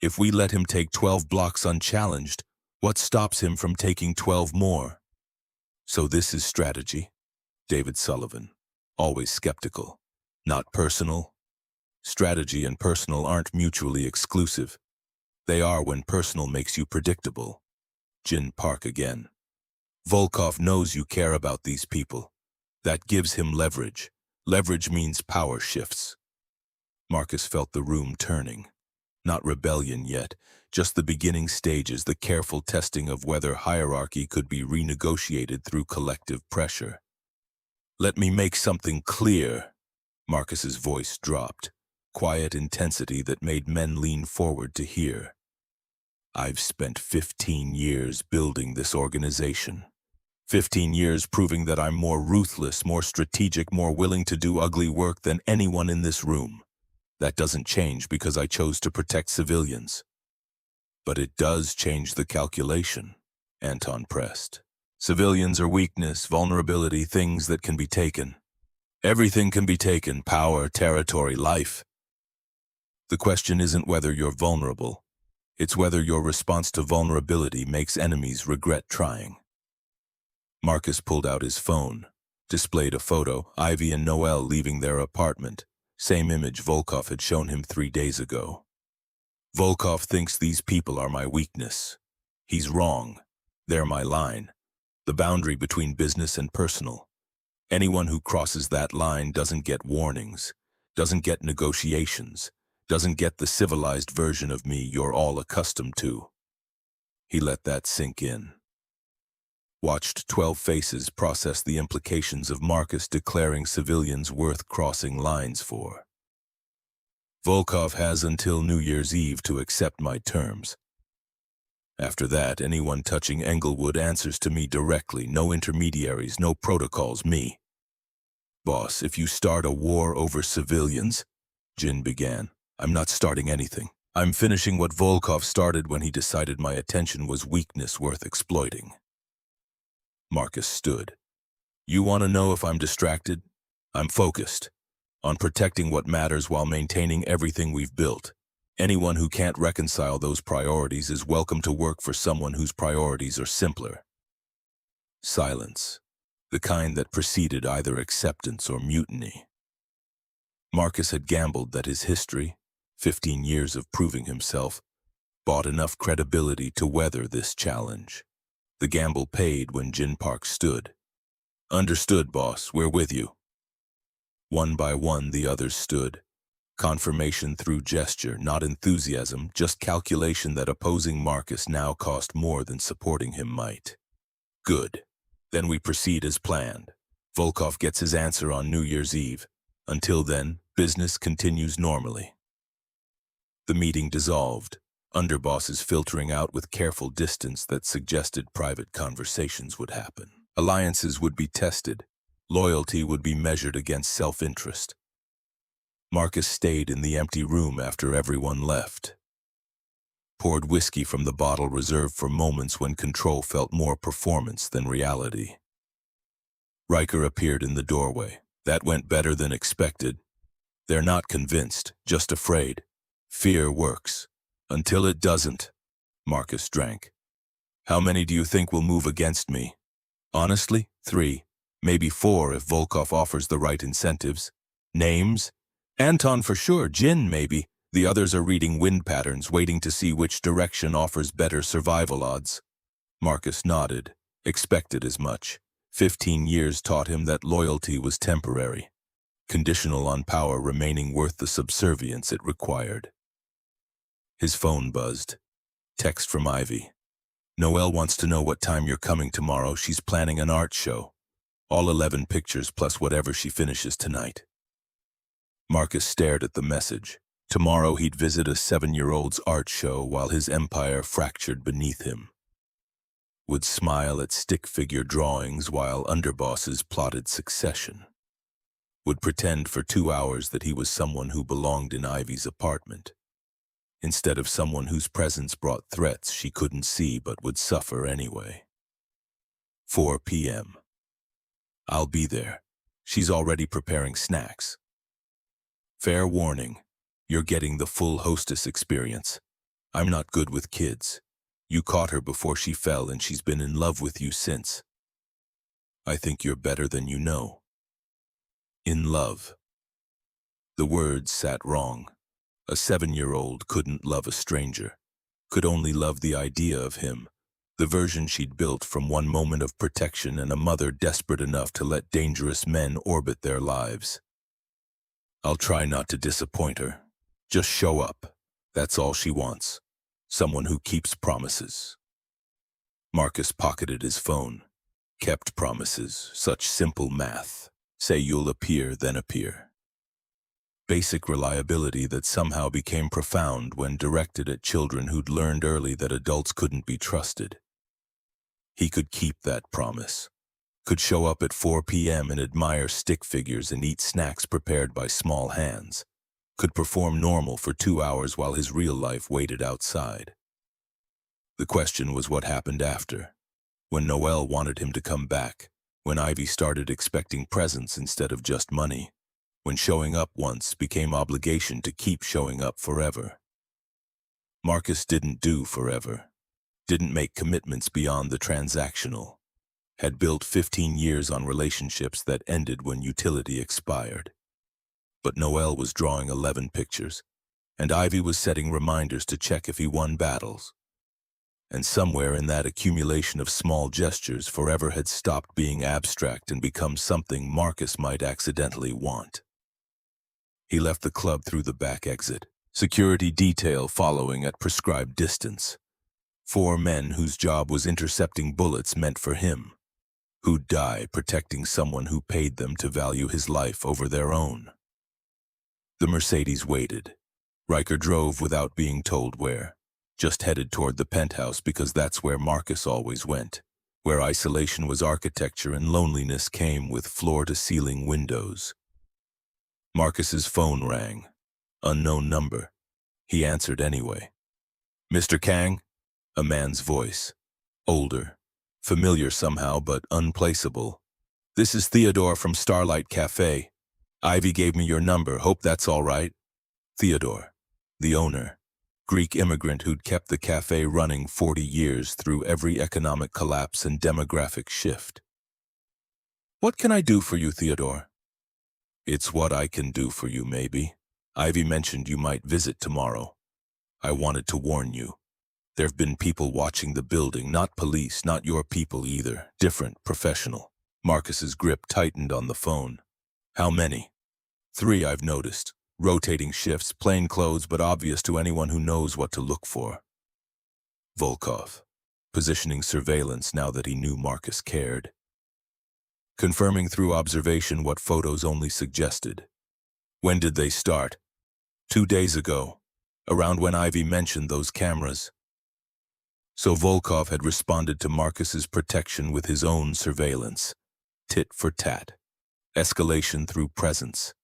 If we let him take 12 blocks unchallenged, what stops him from taking 12 more? So this is strategy? David Sullivan, always skeptical. Not personal? Strategy and personal aren't mutually exclusive. They are when personal makes you predictable. Jin Park again. Volkov knows you care about these people. That gives him leverage. Leverage means power shifts. Marcus felt the room turning. Not rebellion yet, just the beginning stages, the careful testing of whether hierarchy could be renegotiated through collective pressure. Let me make something clear. Marcus's voice dropped, quiet intensity that made men lean forward to hear. I've spent 15 years building this organization. 15 years proving that I'm more ruthless, more strategic, more willing to do ugly work than anyone in this room. That doesn't change because I chose to protect civilians. But it does change the calculation, Anton pressed. Civilians are weakness, vulnerability, things that can be taken. Everything can be taken, power, territory, life. The question isn't whether you're vulnerable. It's whether your response to vulnerability makes enemies regret trying. Marcus pulled out his phone, displayed a photo, Ivy and Noel leaving their apartment. Same image Volkov had shown him 3 days ago. Volkov thinks these people are my weakness. He's wrong. They're my line. The boundary between business and personal. Anyone who crosses that line doesn't get warnings, doesn't get negotiations, doesn't get the civilized version of me you're all accustomed to. He let that sink in. Watched 12 faces process the implications of Marcus declaring civilians worth crossing lines for. Volkov has until New Year's Eve to accept my terms. After that, anyone touching Englewood answers to me directly, no intermediaries, no protocols, me. Boss, if you start a war over civilians, Jin began, I'm not starting anything. I'm finishing what Volkov started when he decided my attention was weakness worth exploiting. Marcus stood. You want to know if I'm distracted? I'm focused on protecting what matters while maintaining everything we've built. Anyone who can't reconcile those priorities is welcome to work for someone whose priorities are simpler. Silence, the kind that preceded either acceptance or mutiny. Marcus had gambled that his history, 15 years of proving himself, bought enough credibility to weather this challenge. The gamble paid when Jin Park stood. Understood, boss, we're with you. One by one, the others stood. Confirmation through gesture, not enthusiasm, just calculation that opposing Marcus now cost more than supporting him might. Good. Then we proceed as planned. Volkov gets his answer on New Year's Eve. Until then, business continues normally. The meeting dissolved, underbosses filtering out with careful distance that suggested private conversations would happen. Alliances would be tested. Loyalty would be measured against self-interest. Marcus stayed in the empty room after everyone left. Poured whiskey from the bottle reserved for moments when control felt more performance than reality. Riker appeared in the doorway. That went better than expected. They're not convinced, just afraid. Fear works. Until it doesn't. Marcus drank. How many do you think will move against me? Honestly, 3, maybe 4 if Volkov offers the right incentives. Names? Anton for sure, Jin maybe. The others are reading wind patterns, waiting to see which direction offers better survival odds. Marcus nodded, expected as much. 15 years taught him that loyalty was temporary, conditional on power remaining worth the subservience it required. His phone buzzed. Text from Ivy. Noelle wants to know what time you're coming tomorrow. She's planning an art show. All 11 pictures plus whatever she finishes tonight. Marcus stared at the message. Tomorrow he'd visit a 7-year-old's art show while his empire fractured beneath him. Would smile at stick-figure drawings while underbosses plotted succession. Would pretend for 2 hours that he was someone who belonged in Ivy's apartment, instead of someone whose presence brought threats she couldn't see but would suffer anyway. 4 p.m. I'll be there. She's already preparing snacks. Fair warning, you're getting the full hostess experience. I'm not good with kids. You caught her before she fell and she's been in love with you since. I think you're better than you know. In love. The words sat wrong. A 7-year-old couldn't love a stranger, could only love the idea of him, The version she'd built from one moment of protection and a mother desperate enough to let dangerous men orbit their lives. I'll try not to disappoint her. Just show up. That's all she wants. Someone who keeps promises. Marcus pocketed his phone. Kept promises. Such simple math. Say you'll appear, then appear. Basic reliability that somehow became profound when directed at children who'd learned early that adults couldn't be trusted. He could keep that promise. Could show up at 4 p.m. and admire stick figures and eat snacks prepared by small hands. Could perform normal for 2 hours while his real life waited outside. The question was what happened after. When Noelle wanted him to come back. When Ivy started expecting presents instead of just money. When showing up once became obligation to keep showing up forever. Marcus didn't do forever. Didn't make commitments beyond the transactional. Had built 15 years on relationships that ended when utility expired. But Noelle was drawing 11 pictures, and Ivy was setting reminders to check if he won battles. And somewhere in that accumulation of small gestures, forever had stopped being abstract and become something Marcus might accidentally want. He left the club through the back exit, security detail following at prescribed distance. 4 men whose job was intercepting bullets meant for him, who'd die protecting someone who paid them to value his life over their own. The Mercedes waited. Riker drove without being told where, just headed toward the penthouse because that's where Marcus always went, where isolation was architecture and loneliness came with floor-to-ceiling windows. Marcus's phone rang. Unknown number. He answered anyway. "Mr. Kang?" A man's voice. Older. Familiar somehow, but unplaceable. "This is Theodore from Starlight Cafe. Ivy gave me your number. Hope that's all right." Theodore. The owner. Greek immigrant who'd kept the cafe running 40 years through every economic collapse and demographic shift. "What can I do for you, Theodore?" "It's what I can do for you, maybe. Ivy mentioned you might visit tomorrow. I wanted to warn you. There've been people watching the building, not police, not your people either. Different, professional." Marcus's grip tightened on the phone. "How many?" "3 I've noticed. Rotating shifts, plain clothes, but obvious to anyone who knows what to look for." Volkov. Positioning surveillance now that he knew Marcus cared. Confirming through observation what photos only suggested. "When did they start?" 2 days ago. Around when Ivy mentioned those cameras." So Volkov had responded to Marcus's protection with his own surveillance. Tit for tat. Escalation through presence.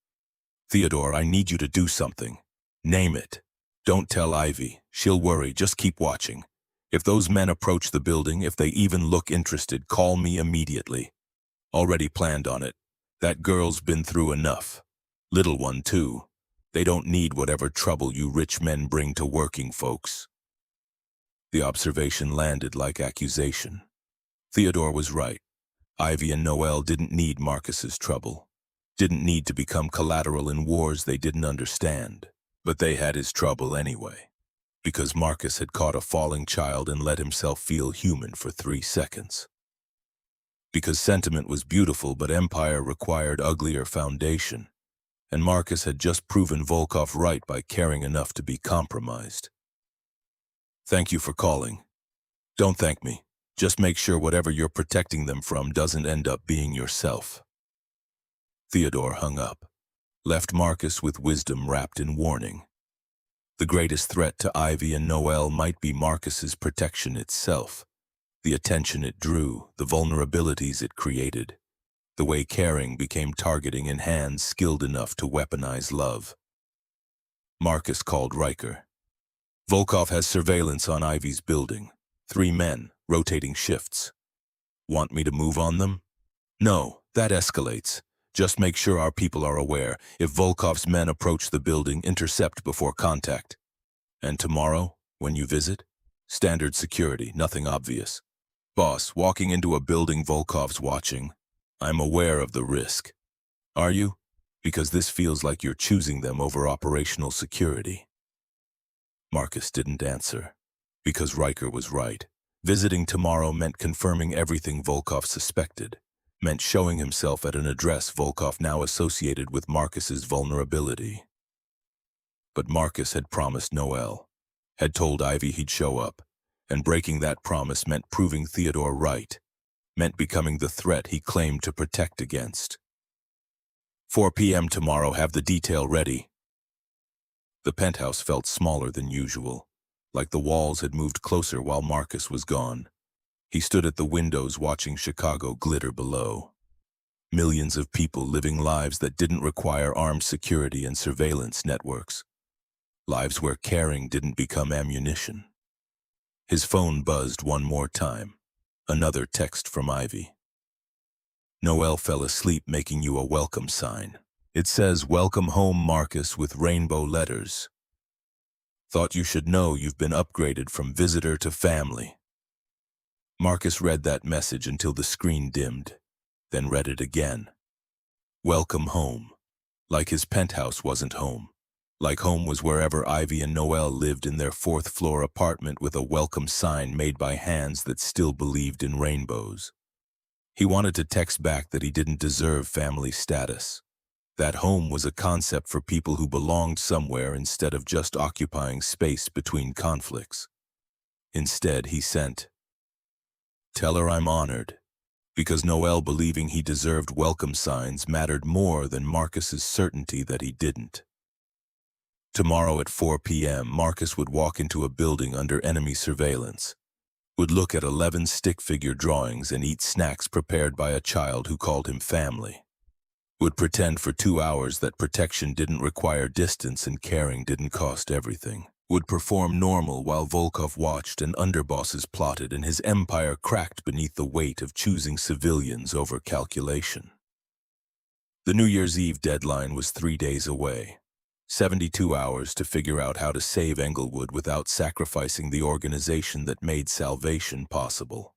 "Theodore, I need you to do something. Name it. Don't tell Ivy. She'll worry. Just keep watching. If those men approach the building, if they even look interested, call me immediately. Already planned on it. That girl's been through enough. Little one, too. They don't need whatever trouble you rich men bring to working folks." The observation landed like accusation. Theodore was right. Ivy and Noelle didn't need Marcus's trouble. Didn't need to become collateral in wars they didn't understand. But they had his trouble anyway. Because Marcus had caught a falling child and let himself feel human for 3 seconds. Because sentiment was beautiful, but empire required uglier foundation. And Marcus had just proven Volkov right by caring enough to be compromised. "Thank you for calling. Don't thank me. Just make sure whatever you're protecting them from doesn't end up being yourself." Theodore hung up. Left Marcus with wisdom wrapped in warning. The greatest threat to Ivy and Noelle might be Marcus's protection itself. The attention it drew, the vulnerabilities it created. The way caring became targeting in hands skilled enough to weaponize love. Marcus called Riker. "Volkov has surveillance on Ivy's building. 3 men, rotating shifts. Want me to move on them?" "No, that escalates. Just make sure our people are aware. If Volkov's men approach the building, intercept before contact. And tomorrow, when you visit? Standard security, nothing obvious. Boss, walking into a building Volkov's watching. I'm aware of the risk." "Are you? Because this feels like you're choosing them over operational security." Marcus didn't answer. Because Riker was right. Visiting tomorrow meant confirming everything Volkov suspected, meant showing himself at an address Volkov now associated with Marcus's vulnerability. But Marcus had promised Noel, had told Ivy he'd show up, and breaking that promise meant proving Theodore right, meant becoming the threat he claimed to protect against. 4 p.m. tomorrow, have the detail ready. The penthouse felt smaller than usual, like the walls had moved closer while Marcus was gone. He stood at the windows watching Chicago glitter below. Millions of people living lives that didn't require armed security and surveillance networks. Lives where caring didn't become ammunition. His phone buzzed one more time. Another text from Ivy. Noel fell asleep, making you a welcome sign. It says, "Welcome home, Marcus," with rainbow letters. Thought you should know you've been upgraded from visitor to family. Marcus read that message until the screen dimmed, then read it again. Welcome home. Like his penthouse wasn't home. Like home was wherever Ivy and Noel lived in their 4th-floor apartment with a welcome sign made by hands that still believed in rainbows. He wanted to text back that he didn't deserve family status. That home was a concept for people who belonged somewhere instead of just occupying space between conflicts. Instead, he sent, "Tell her I'm honored," because Noel believing he deserved welcome signs mattered more than Marcus's certainty that he didn't. Tomorrow at 4 p.m., Marcus would walk into a building under enemy surveillance, would look at 11 stick figure drawings and eat snacks prepared by a child who called him family. Would pretend for 2 hours that protection didn't require distance and caring didn't cost everything. Would perform normal while Volkov watched and underbosses plotted and his empire cracked beneath the weight of choosing civilians over calculation. The New Year's Eve deadline was 3 days away. 72 hours to figure out how to save Englewood without sacrificing the organization that made salvation possible.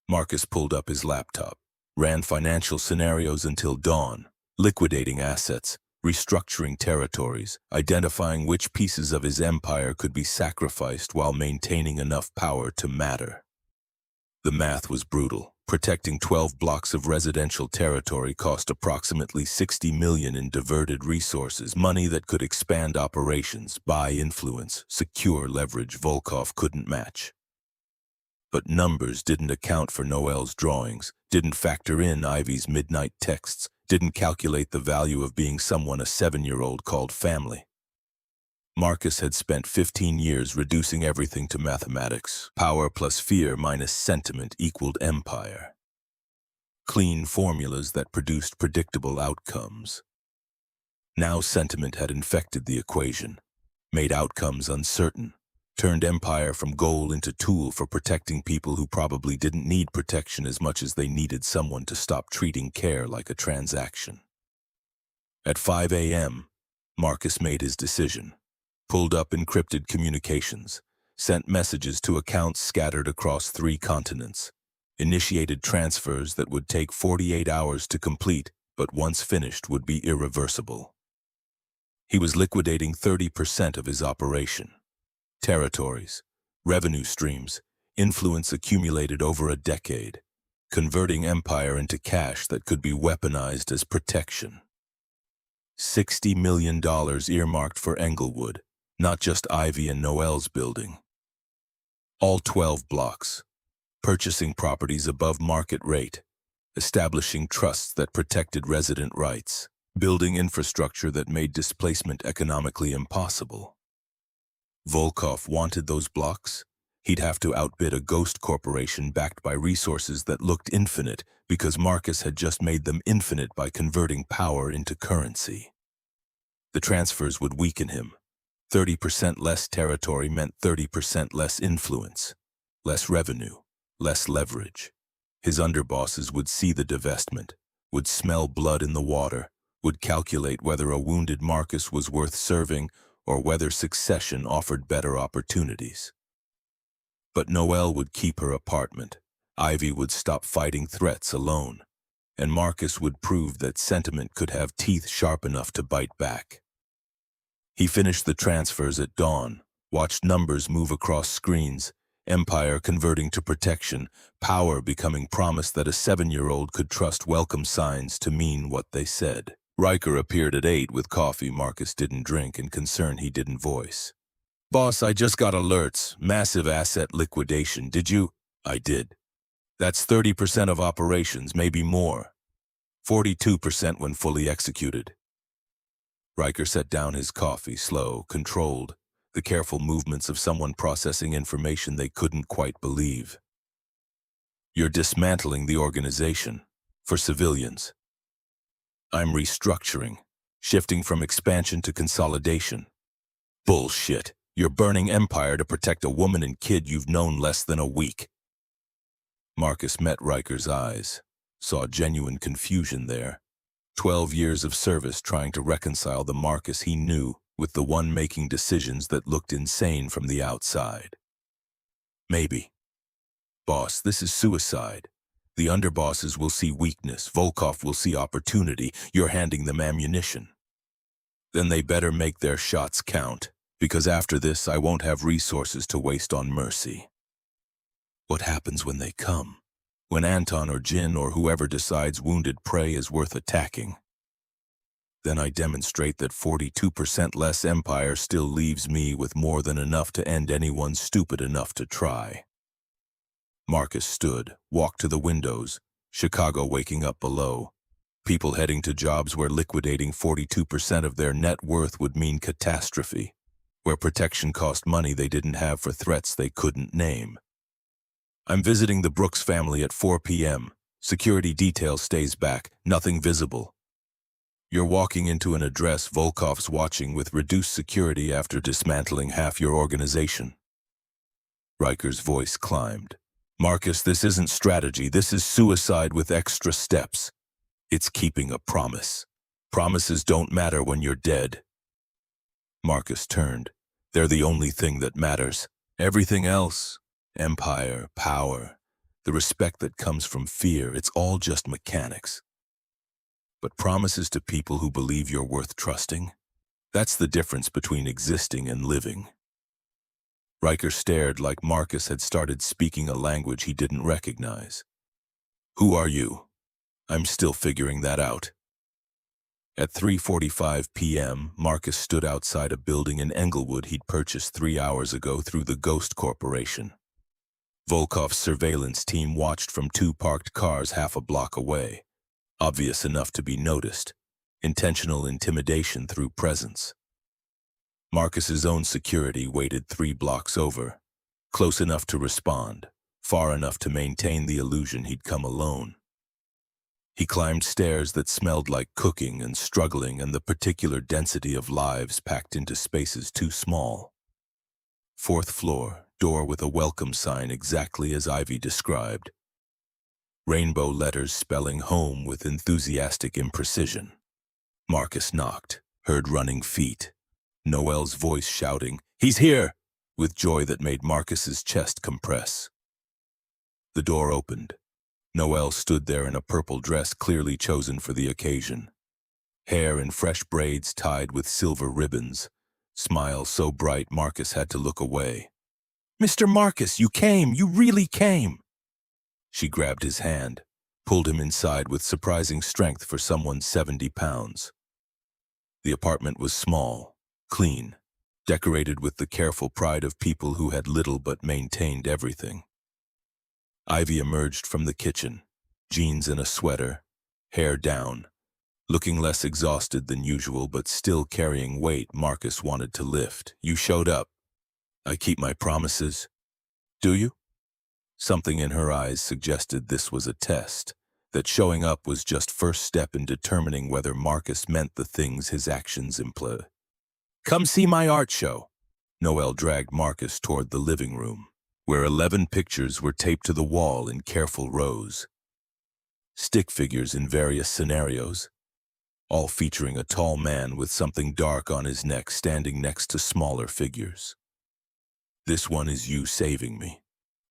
Marcus pulled up his laptop, ran financial scenarios until dawn, liquidating assets, restructuring territories, identifying which pieces of his empire could be sacrificed while maintaining enough power to matter. The math was brutal. Protecting 12 blocks of residential territory cost approximately $60 million in diverted resources, money that could expand operations, buy influence, secure leverage Volkov couldn't match. But numbers didn't account for Noel's drawings, didn't factor in Ivy's midnight texts, didn't calculate the value of being someone a 7-year-old called family. Marcus had spent 15 years reducing everything to mathematics. Power plus fear minus sentiment equaled empire. Clean formulas that produced predictable outcomes. Now sentiment had infected the equation, made outcomes uncertain, turned empire from goal into tool for protecting people who probably didn't need protection as much as they needed someone to stop treating care like a transaction. At 5 a.m., Marcus made his decision. Pulled up encrypted communications, sent messages to accounts scattered across 3 continents, initiated transfers that would take 48 hours to complete, but once finished would be irreversible. He was liquidating 30% of his operation. Territories, revenue streams, influence accumulated over a decade, converting empire into cash that could be weaponized as protection. $60 million earmarked for Englewood, not just Ivy and Noel's building. All 12 blocks, purchasing properties above market rate, establishing trusts that protected resident rights, building infrastructure that made displacement economically impossible. Volkov wanted those blocks. He'd have to outbid a ghost corporation backed by resources that looked infinite because Marcus had just made them infinite by converting power into currency. The transfers would weaken him. 30% less territory meant 30% less influence, less revenue, less leverage. His underbosses would see the divestment, would smell blood in the water, would calculate whether a wounded Marcus was worth serving or whether succession offered better opportunities. But Noel would keep her apartment, Ivy would stop fighting threats alone, and Marcus would prove that sentiment could have teeth sharp enough to bite back. He finished the transfers at dawn, watched numbers move across screens, Empire converting to protection, power becoming promise that a 7-year-old could trust welcome signs to mean what they said. Riker appeared at 8 with coffee Marcus didn't drink and concern he didn't voice. "Boss, I just got alerts. Massive asset liquidation. Did you?" "I did. That's 30% of operations, maybe more. 42% when fully executed." Riker set down his coffee, slow, controlled, the careful movements of someone processing information they couldn't quite believe. "You're dismantling the organization. For civilians. I'm restructuring, shifting from expansion to consolidation." "Bullshit. You're burning Empire to protect a woman and kid you've known less than a week." Marcus met Riker's eyes, saw genuine confusion there. 12 years of service trying to reconcile the Marcus he knew with the one making decisions that looked insane from the outside. "Maybe. Boss, this is suicide. The underbosses will see weakness, Volkov will see opportunity, you're handing them ammunition. Then they better make their shots count, because after this I won't have resources to waste on Mercy." "What happens when they come? When Anton or Jin or whoever decides wounded prey is worth attacking?" "Then I demonstrate that 42% less Empire still leaves me with more than enough to end anyone stupid enough to try." Marcus stood, walked to the windows, Chicago waking up below. People heading to jobs where liquidating 42% of their net worth would mean catastrophe, where protection cost money they didn't have for threats they couldn't name. "I'm visiting the Brooks family at 4 p.m. Security detail stays back, nothing visible." "You're walking into an address Volkov's watching with reduced security after dismantling half your organization." Riker's voice climbed. "Marcus, this isn't strategy, this is suicide with extra steps. It's keeping a promise. Promises don't matter when you're dead." Marcus turned. "They're the only thing that matters. Everything else, Empire, power, the respect that comes from fear, it's all just mechanics. But promises to people who believe you're worth trusting? That's the difference between existing and living." Riker stared like Marcus had started speaking a language he didn't recognize. "Who are you?" "I'm still figuring that out." At 3:45 p.m., Marcus stood outside a building in Englewood he'd purchased 3 hours ago through the Ghost Corporation. Volkov's surveillance team watched from 2 parked cars half a block away. Obvious enough to be noticed. Intentional intimidation through presence. Marcus's own security waited 3 blocks over. Close enough to respond, far enough to maintain the illusion he'd come alone. He climbed stairs that smelled like cooking and struggling and the particular density of lives packed into spaces too small. 4th floor, door with a welcome sign exactly as Ivy described. Rainbow letters spelling home with enthusiastic imprecision. Marcus knocked, heard running feet. Noel's voice shouting, "He's here!" with joy that made Marcus's chest compress. The door opened. Noel stood there in a purple dress clearly chosen for the occasion. Hair in fresh braids tied with silver ribbons. Smile so bright Marcus had to look away. "Mr. Marcus, you came! You really came!" She grabbed his hand, pulled him inside with surprising strength for someone 70 pounds. The apartment was small, clean, decorated with the careful pride of people who had little but maintained everything. Ivy emerged from the kitchen, jeans and a sweater, hair down, looking less exhausted than usual but still carrying weight Marcus wanted to lift. "You showed up. I keep my promises." "Do you?" Something in her eyes suggested this was a test, that showing up was just first step in determining whether Marcus meant the things his actions implied. "Come see my art show." Noel dragged Marcus toward the living room, where 11 pictures were taped to the wall in careful rows. Stick figures in various scenarios, all featuring a tall man with something dark on his neck standing next to smaller figures. "This one is you saving me.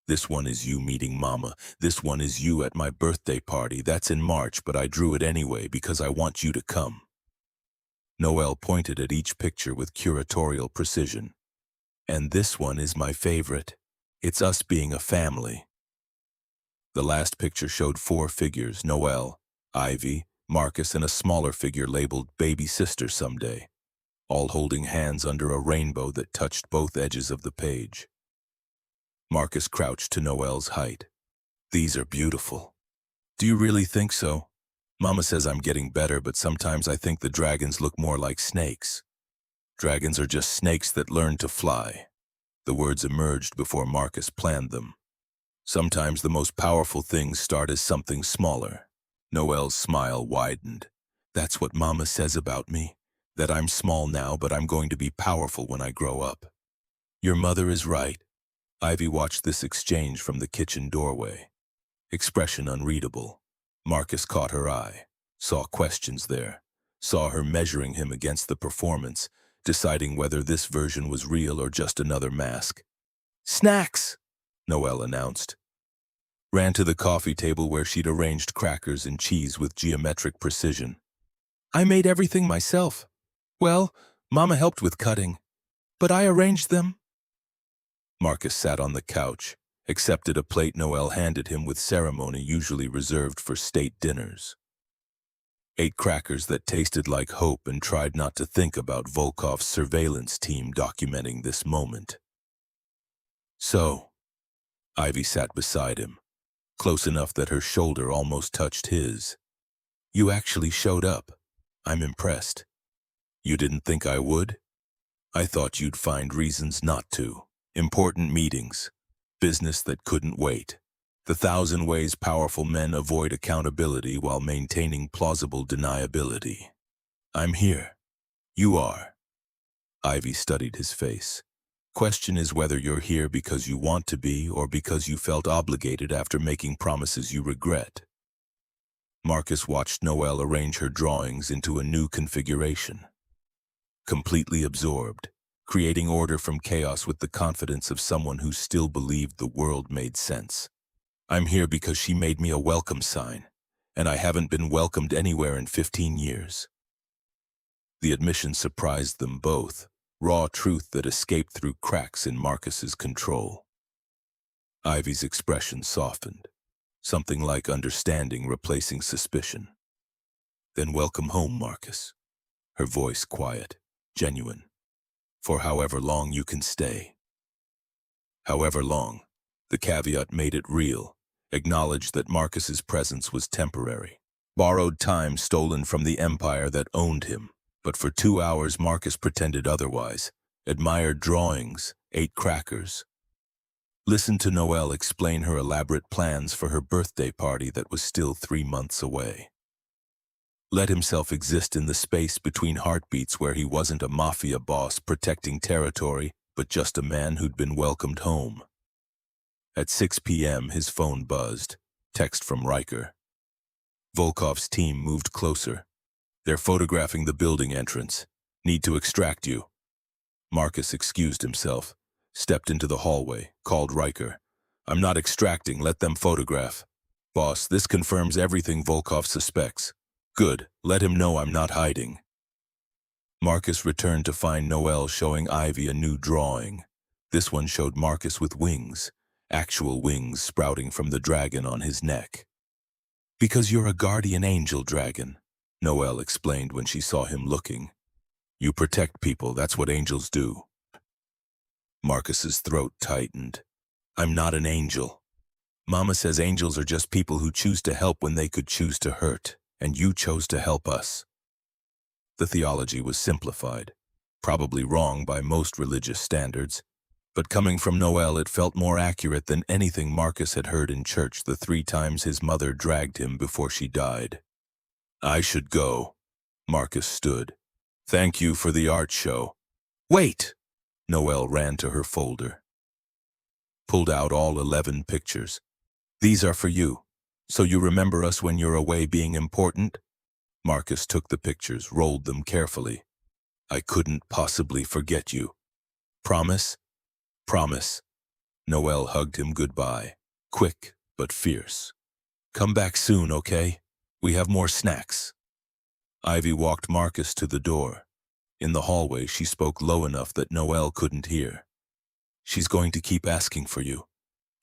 This one is you meeting Mama. This one is you at my birthday party. That's in March, but I drew it anyway because I want you to come." Noel pointed at each picture with curatorial precision. "And this one is my favorite. It's us being a family. The last picture showed 4 figures, Noelle, Ivy, Marcus, and a smaller figure labeled Baby Sister Someday, all holding hands under a rainbow that touched both edges of the page. Marcus crouched to Noelle's height. These are beautiful. Do you really think so? Mama says I'm getting better, but sometimes I think the dragons look more like snakes. Dragons are just snakes that learn to fly. The words emerged before Marcus planned them. Sometimes the most powerful things start as something smaller. Noelle's smile widened. That's what Mama says about me, that I'm small now, but I'm going to be powerful when I grow up. Your mother is right. Ivy watched this exchange from the kitchen doorway. Expression unreadable. Marcus caught her eye, saw questions there, saw her measuring him against the performance, deciding whether this version was real or just another mask. Snacks, Noelle announced. Ran to the coffee table where she'd arranged crackers and cheese with geometric precision. I made everything myself. Well, Mama helped with cutting, but I arranged them. Marcus sat on the couch, accepted a plate Noelle handed him with ceremony usually reserved for state dinners. Ate crackers that tasted like hope and tried not to think about Volkov's surveillance team documenting this moment. So, Ivy sat beside him, close enough that her shoulder almost touched his. You actually showed up. I'm impressed. You didn't think I would? I thought you'd find reasons not to. Important meetings. Business that couldn't wait. The 1,000 ways powerful men avoid accountability while maintaining plausible deniability. I'm here. You are. Ivy studied his face. Question is whether you're here because you want to be or because you felt obligated after making promises you regret. Marcus watched Noelle arrange her drawings into a new configuration. Completely absorbed, creating order from chaos with the confidence of someone who still believed the world made sense. I'm here because she made me a welcome sign, and I haven't been welcomed anywhere in 15 years. The admission surprised them both, raw truth that escaped through cracks in Marcus's control. Ivy's expression softened, something like understanding replacing suspicion. Then welcome home, Marcus. Her voice quiet, genuine. For however long you can stay. However long, the caveat made it real, acknowledged that Marcus's presence was temporary. Borrowed time stolen from the empire that owned him. But for 2 hours Marcus pretended otherwise, admired drawings, ate crackers. Listened to Noelle explain her elaborate plans for her birthday party that was still 3 months away. Let himself exist in the space between heartbeats where he wasn't a mafia boss protecting territory, but just a man who'd been welcomed home. At 6 p.m. his phone buzzed, text from Riker. Volkov's team moved closer. They're photographing the building entrance. Need to extract you. Marcus excused himself, stepped into the hallway, called Riker. I'm not extracting, let them photograph. Boss, this confirms everything Volkov suspects. Good, let him know I'm not hiding. Marcus returned to find Noelle showing Ivy a new drawing. This one showed Marcus with wings, actual wings sprouting from the dragon on his neck. Because you're a guardian angel dragon, Noelle explained when she saw him looking. You protect people, that's what angels do. Marcus's throat tightened. I'm not an angel. Mama says angels are just people who choose to help when they could choose to hurt, and you chose to help us. The theology was simplified, probably wrong by most religious standards, but coming from Noelle it felt more accurate than anything Marcus had heard in church the 3 times his mother dragged him before she died. I should go. Marcus stood. Thank you for the art show. Wait! Noelle ran to her folder. Pulled out all 11 pictures. These are for you, so you remember us when you're away being important? Marcus took the pictures, rolled them carefully. I couldn't possibly forget you. Promise? Promise. Noelle hugged him goodbye, quick but fierce. Come back soon, okay? We have more snacks. Ivy walked Marcus to the door. In the hallway, she spoke low enough that Noelle couldn't hear. She's going to keep asking for you.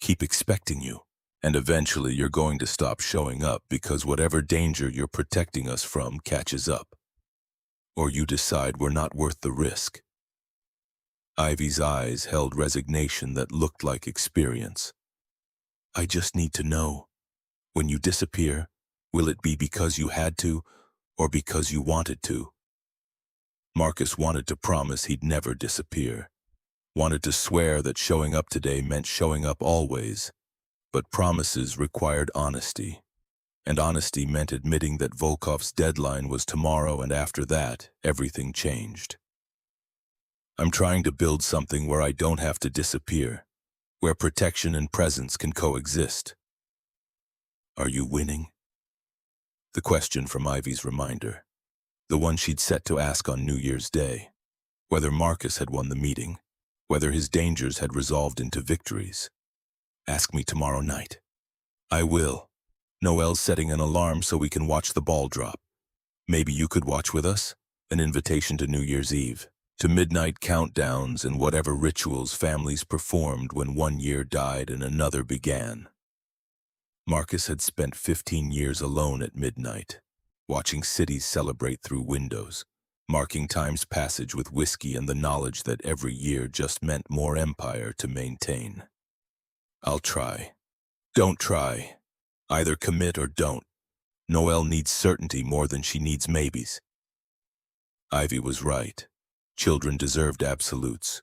keep expecting you. And eventually you're going to stop showing up because whatever danger you're protecting us from catches up. Or you decide we're not worth the risk. Ivy's eyes held resignation that looked like experience. I just need to know, when you disappear, will it be because you had to, or because you wanted to? Marcus wanted to promise he'd never disappear. Wanted to swear that showing up today meant showing up always. But promises required honesty. And honesty meant admitting that Volkov's deadline was tomorrow, and after that, everything changed. I'm trying to build something where I don't have to disappear, where protection and presence can coexist. Are you winning? The question from Ivy's reminder, the one she'd set to ask on New Year's Day, whether Marcus had won the meeting, whether his dangers had resolved into victories. Ask me tomorrow night. I will. Noel's setting an alarm so we can watch the ball drop. Maybe you could watch with us? An invitation to New Year's Eve, to midnight countdowns and whatever rituals families performed when one year died and another began. Marcus had spent 15 years alone at midnight, watching cities celebrate through windows, marking time's passage with whiskey and the knowledge that every year just meant more empire to maintain. I'll try. Don't try. Either commit or don't. Noelle needs certainty more than she needs maybes. Ivy was right. Children deserved absolutes.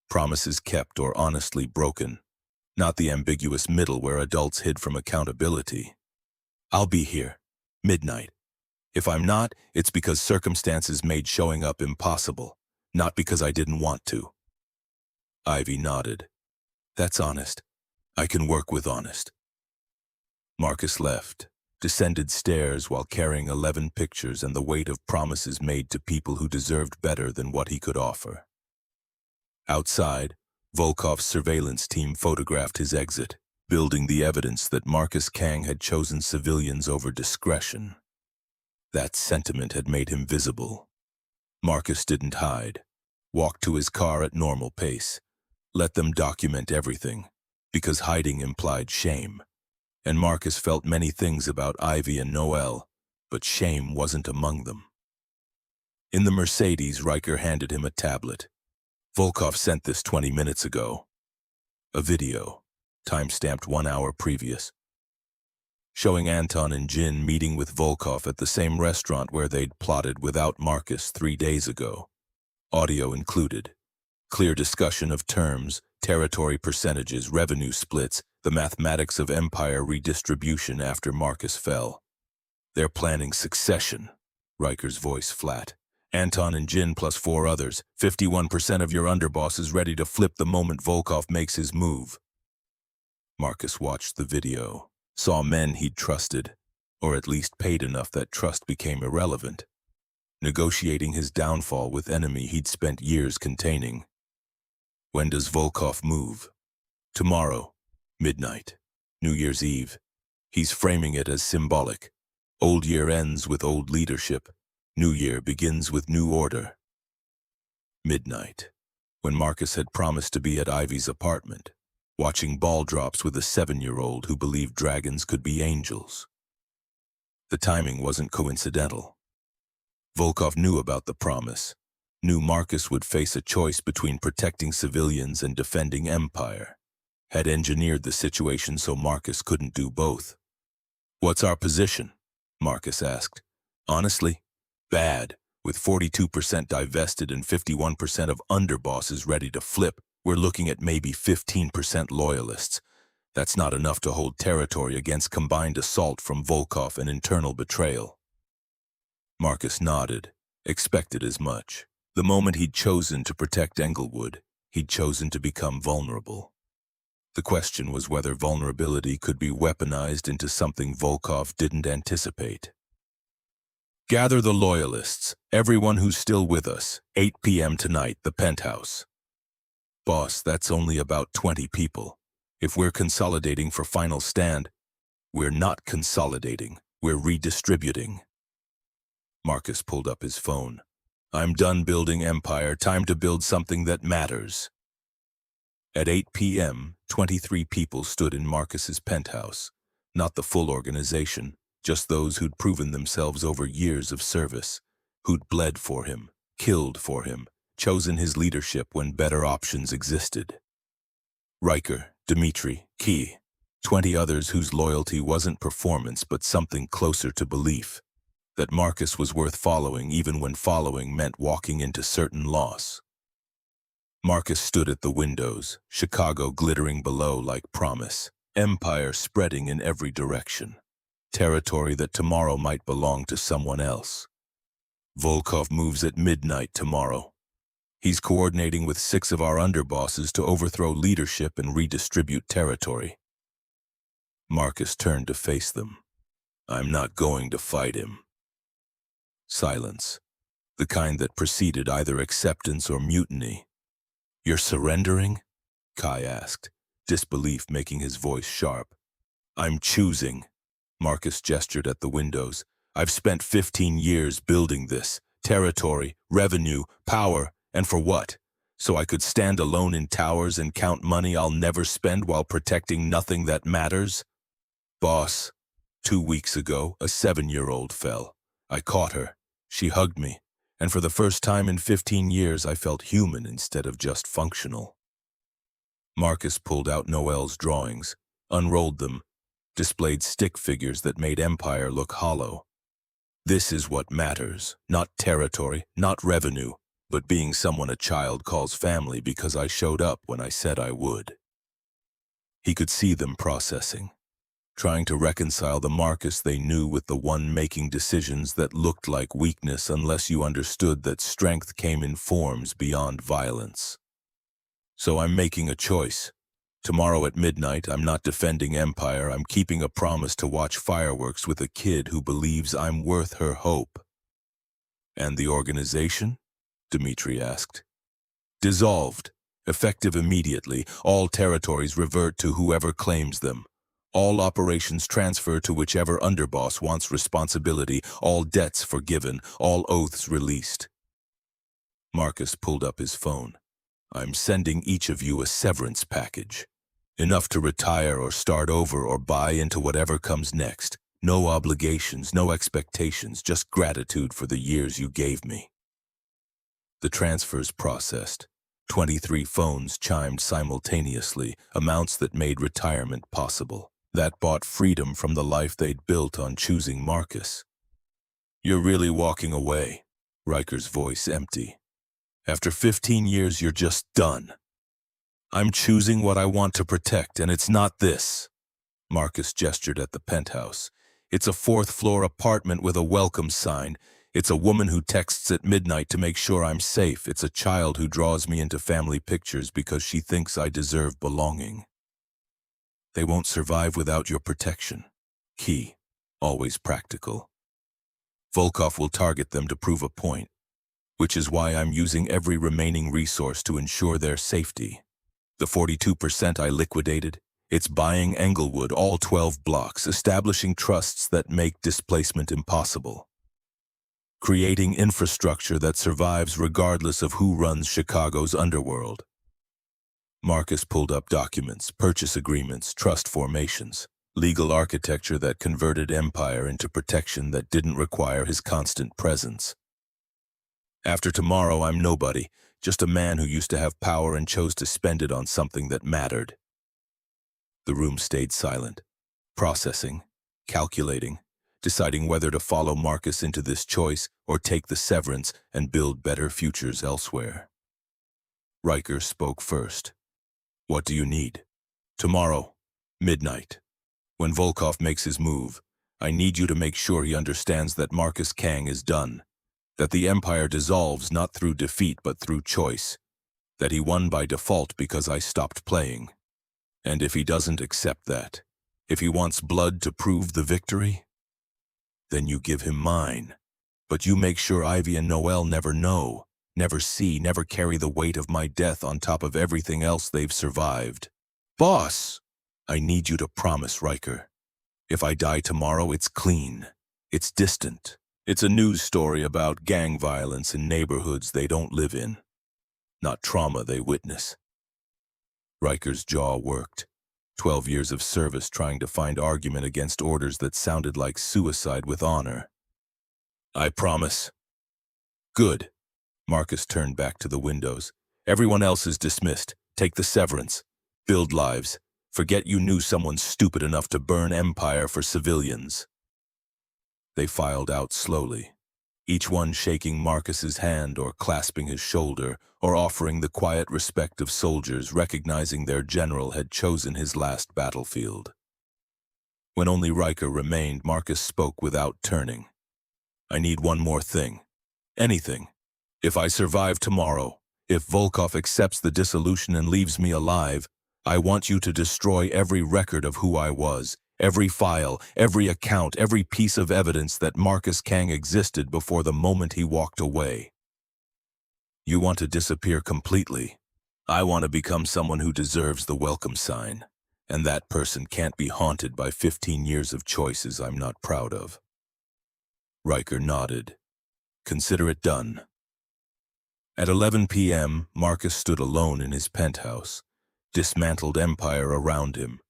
Promises kept or honestly broken. Not the ambiguous middle where adults hid from accountability. I'll be here. Midnight. If I'm not, it's because circumstances made showing up impossible, not because I didn't want to. Ivy nodded. That's honest. I can work with honest. Marcus left, descended stairs while carrying 11 pictures and the weight of promises made to people who deserved better than what he could offer. Outside, Volkov's surveillance team photographed his exit, building the evidence that Marcus Kang had chosen civilians over discretion. That sentiment had made him visible. Marcus didn't hide, walked to his car at normal pace, let them document everything, because hiding implied shame. And Marcus felt many things about Ivy and Noelle, but shame wasn't among them. In the Mercedes, Riker handed him a tablet. Volkov sent this 20 minutes ago. A video, time-stamped 1 hour previous, showing Anton and Jin meeting with Volkov at the same restaurant where they'd plotted without Marcus 3 days ago. Audio included. Clear discussion of terms, territory percentages, revenue splits, the mathematics of empire redistribution after Marcus fell. They're planning succession. Riker's voice flat. Anton and Jin plus 4 others. 51% of your underboss is ready to flip the moment Volkov makes his move. Marcus watched the video, saw men he'd trusted, or at least paid enough that trust became irrelevant, negotiating his downfall with enemy he'd spent years containing. When does Volkov move? Tomorrow, midnight, New Year's Eve. He's framing it as symbolic. Old year ends with old leadership. New year begins with new order. Midnight, when Marcus had promised to be at Ivy's apartment, watching ball drops with a 7-year-old who believed dragons could be angels. The timing wasn't coincidental. Volkov knew about the promise, knew Marcus would face a choice between protecting civilians and defending empire, had engineered the situation so Marcus couldn't do both. What's our position? Marcus asked. Honestly, bad. With 42% divested and 51% of underbosses ready to flip, we're looking at maybe 15% loyalists. That's not enough to hold territory against combined assault from Volkov and internal betrayal. Marcus nodded, expected as much. The moment he'd chosen to protect Englewood, he'd chosen to become vulnerable. The question was whether vulnerability could be weaponized into something Volkov didn't anticipate. Gather the loyalists, everyone who's still with us, 8 p.m. tonight, the penthouse. Boss, that's only about 20 people. If we're consolidating for final stand, we're not consolidating, we're redistributing. Marcus pulled up his phone. I'm done building empire, time to build something that matters. At 8 p.m., 23 people stood in Marcus's penthouse. Not the full organization, just those who'd proven themselves over years of service, who'd bled for him, killed for him, chosen his leadership when better options existed. Riker, Dmitri, Key, 20 others whose loyalty wasn't performance but something closer to belief, that Marcus was worth following even when following meant walking into certain loss. Marcus stood at the windows, Chicago glittering below like promise, empire spreading in every direction, territory that tomorrow might belong to someone else. Volkov moves at midnight tomorrow. He's coordinating with 6 of our underbosses to overthrow leadership and redistribute territory. Marcus turned to face them. I'm not going to fight him. Silence, the kind that preceded either acceptance or mutiny. You're surrendering? Kai asked, disbelief making his voice sharp. I'm choosing. Marcus gestured at the windows. I've spent 15 years building this. Territory, revenue, power, and for what? So I could stand alone in towers and count money I'll never spend while protecting nothing that matters? Boss, 2 weeks ago, a 7-year-old fell. I caught her. She hugged me, and for the first time in 15 years I felt human instead of just functional. Marcus pulled out Noel's drawings, unrolled them, displayed stick figures that made Empire look hollow. This is what matters, not territory, not revenue, but being someone a child calls family because I showed up when I said I would. He could see them processing, trying to reconcile the Marcus they knew with the one making decisions that looked like weakness unless you understood that strength came in forms beyond violence. So I'm making a choice. Tomorrow at midnight, I'm not defending Empire, I'm keeping a promise to watch fireworks with a kid who believes I'm worth her hope. And the organization? Dmitri asked. Dissolved, effective immediately, all territories revert to whoever claims them. All operations transfer to whichever underboss wants responsibility, all debts forgiven, all oaths released. Marcus pulled up his phone. I'm sending each of you a severance package. Enough to retire or start over or buy into whatever comes next. No obligations, no expectations, just gratitude for the years you gave me. The transfers processed. 23 phones chimed simultaneously, amounts that made retirement possible. That bought freedom from the life they'd built on choosing Marcus. You're really walking away, Riker's voice empty. After 15 years, you're just done. I'm choosing what I want to protect, and it's not this. Marcus gestured at the penthouse. It's a 4th-floor apartment with a welcome sign. It's a woman who texts at midnight to make sure I'm safe. It's a child who draws me into family pictures because she thinks I deserve belonging. They won't survive without your protection. Key, always practical. Volkov will target them to prove a point, which is why I'm using every remaining resource to ensure their safety. The 42% I liquidated, it's buying Englewood, all 12 blocks, establishing trusts that make displacement impossible. Creating infrastructure that survives regardless of who runs Chicago's underworld. Marcus pulled up documents, purchase agreements, trust formations, legal architecture that converted Empire into protection that didn't require his constant presence. After tomorrow, I'm nobody, just a man who used to have power and chose to spend it on something that mattered. The room stayed silent, processing, calculating, deciding whether to follow Marcus into this choice or take the severance and build better futures elsewhere. Riker spoke first. What do you need? Tomorrow, midnight. When Volkov makes his move, I need you to make sure he understands that Marcus Kang is done. That the Empire dissolves not through defeat but through choice. That he won by default because I stopped playing. And if he doesn't accept that, if he wants blood to prove the victory, then you give him mine. But you make sure Ivy and Noel never know, never see, never carry the weight of my death on top of everything else they've survived. Boss! I need you to promise, Riker. If I die tomorrow, it's clean. It's distant. It's a news story about gang violence in neighborhoods they don't live in, not trauma they witness. Riker's jaw worked. 12 years of service trying to find argument against orders that sounded like suicide with honor. I promise. Good. Marcus turned back to the windows. Everyone else is dismissed. Take the severance. Build lives. Forget you knew someone stupid enough to burn Empire for civilians. They filed out slowly, each one shaking Marcus's hand or clasping his shoulder or offering the quiet respect of soldiers recognizing their general had chosen his last battlefield. When only Riker remained, Marcus spoke without turning. I need one more thing. Anything. If I survive tomorrow, if Volkov accepts the dissolution and leaves me alive, I want you to destroy every record of who I was, every file, every account, every piece of evidence that Marcus Kang existed before the moment he walked away. You want to disappear completely. I want to become someone who deserves the welcome sign, and that person can't be haunted by 15 years of choices I'm not proud of. Riker nodded. Consider it done. At 11 p.m., Marcus stood alone in his penthouse, dismantled Empire around him.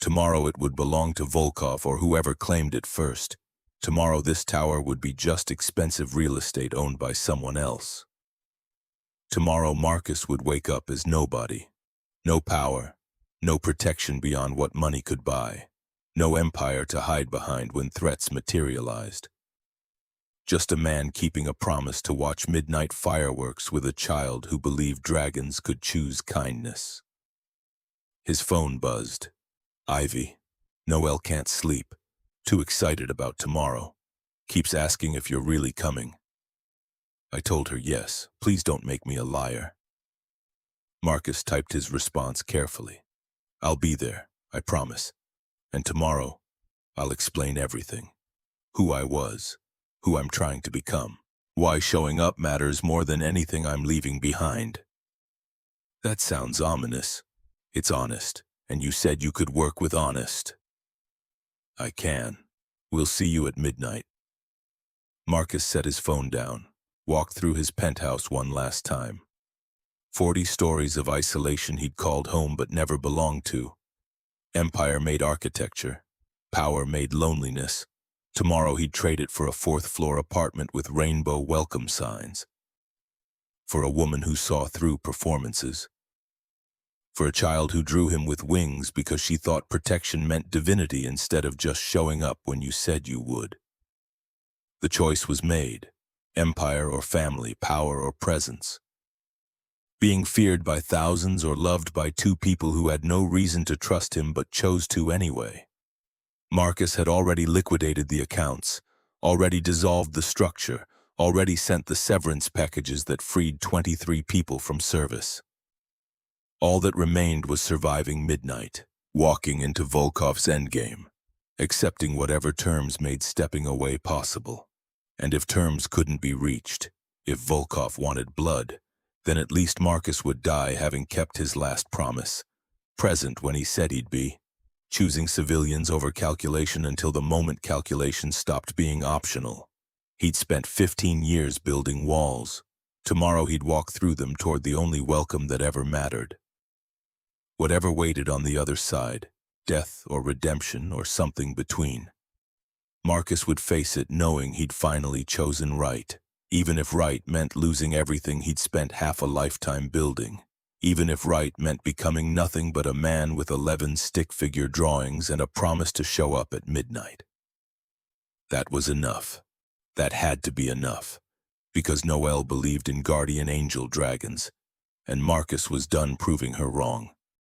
Tomorrow it would belong to Volkov or whoever claimed it first. Tomorrow this tower would be just expensive real estate owned by someone else. Tomorrow Marcus would wake up as nobody. No power, no protection beyond what money could buy, no empire to hide behind when threats materialized. Just a man keeping a promise to watch midnight fireworks with a child who believed dragons could choose kindness. His phone buzzed. Ivy. Noelle can't sleep. Too excited about tomorrow. Keeps asking if you're really coming. I told her yes. Please don't make me a liar. Marcus typed his response carefully. I'll be there, I promise. And tomorrow, I'll explain everything. Who I was. Who I'm trying to become. Why showing up matters more than anything I'm leaving behind. That sounds ominous. It's honest, and you said you could work with honest. I can. We'll see you at midnight. Marcus set his phone down, walked through his penthouse one last time. 40 stories of isolation he'd called home but never belonged to. Empire made architecture. Power made loneliness. Tomorrow he'd trade it for a 4th-floor apartment with rainbow welcome signs. For a woman who saw through performances. For a child who drew him with wings because she thought protection meant divinity instead of just showing up when you said you would. The choice was made. Empire or family, power or presence. Being feared by thousands or loved by 2 people who had no reason to trust him but chose to anyway. Marcus had already liquidated the accounts, already dissolved the structure, already sent the severance packages that freed 23 people from service. All that remained was surviving midnight, walking into Volkov's endgame, accepting whatever terms made stepping away possible. And if terms couldn't be reached, if Volkov wanted blood, then at least Marcus would die having kept his last promise, present when he said he'd be, choosing civilians over calculation until the moment calculation stopped being optional. He'd spent 15 years building walls. Tomorrow he'd walk through them toward the only welcome that ever mattered. Whatever waited on the other side, death or redemption or something between. Marcus would face it knowing he'd finally chosen right, even if right meant losing everything he'd spent half a lifetime building. Even if right meant becoming nothing but a man with 11 stick-figure drawings and a promise to show up at midnight. That was enough. That had to be enough. Because Noelle believed in guardian angel dragons, and Marcus was done proving her wrong.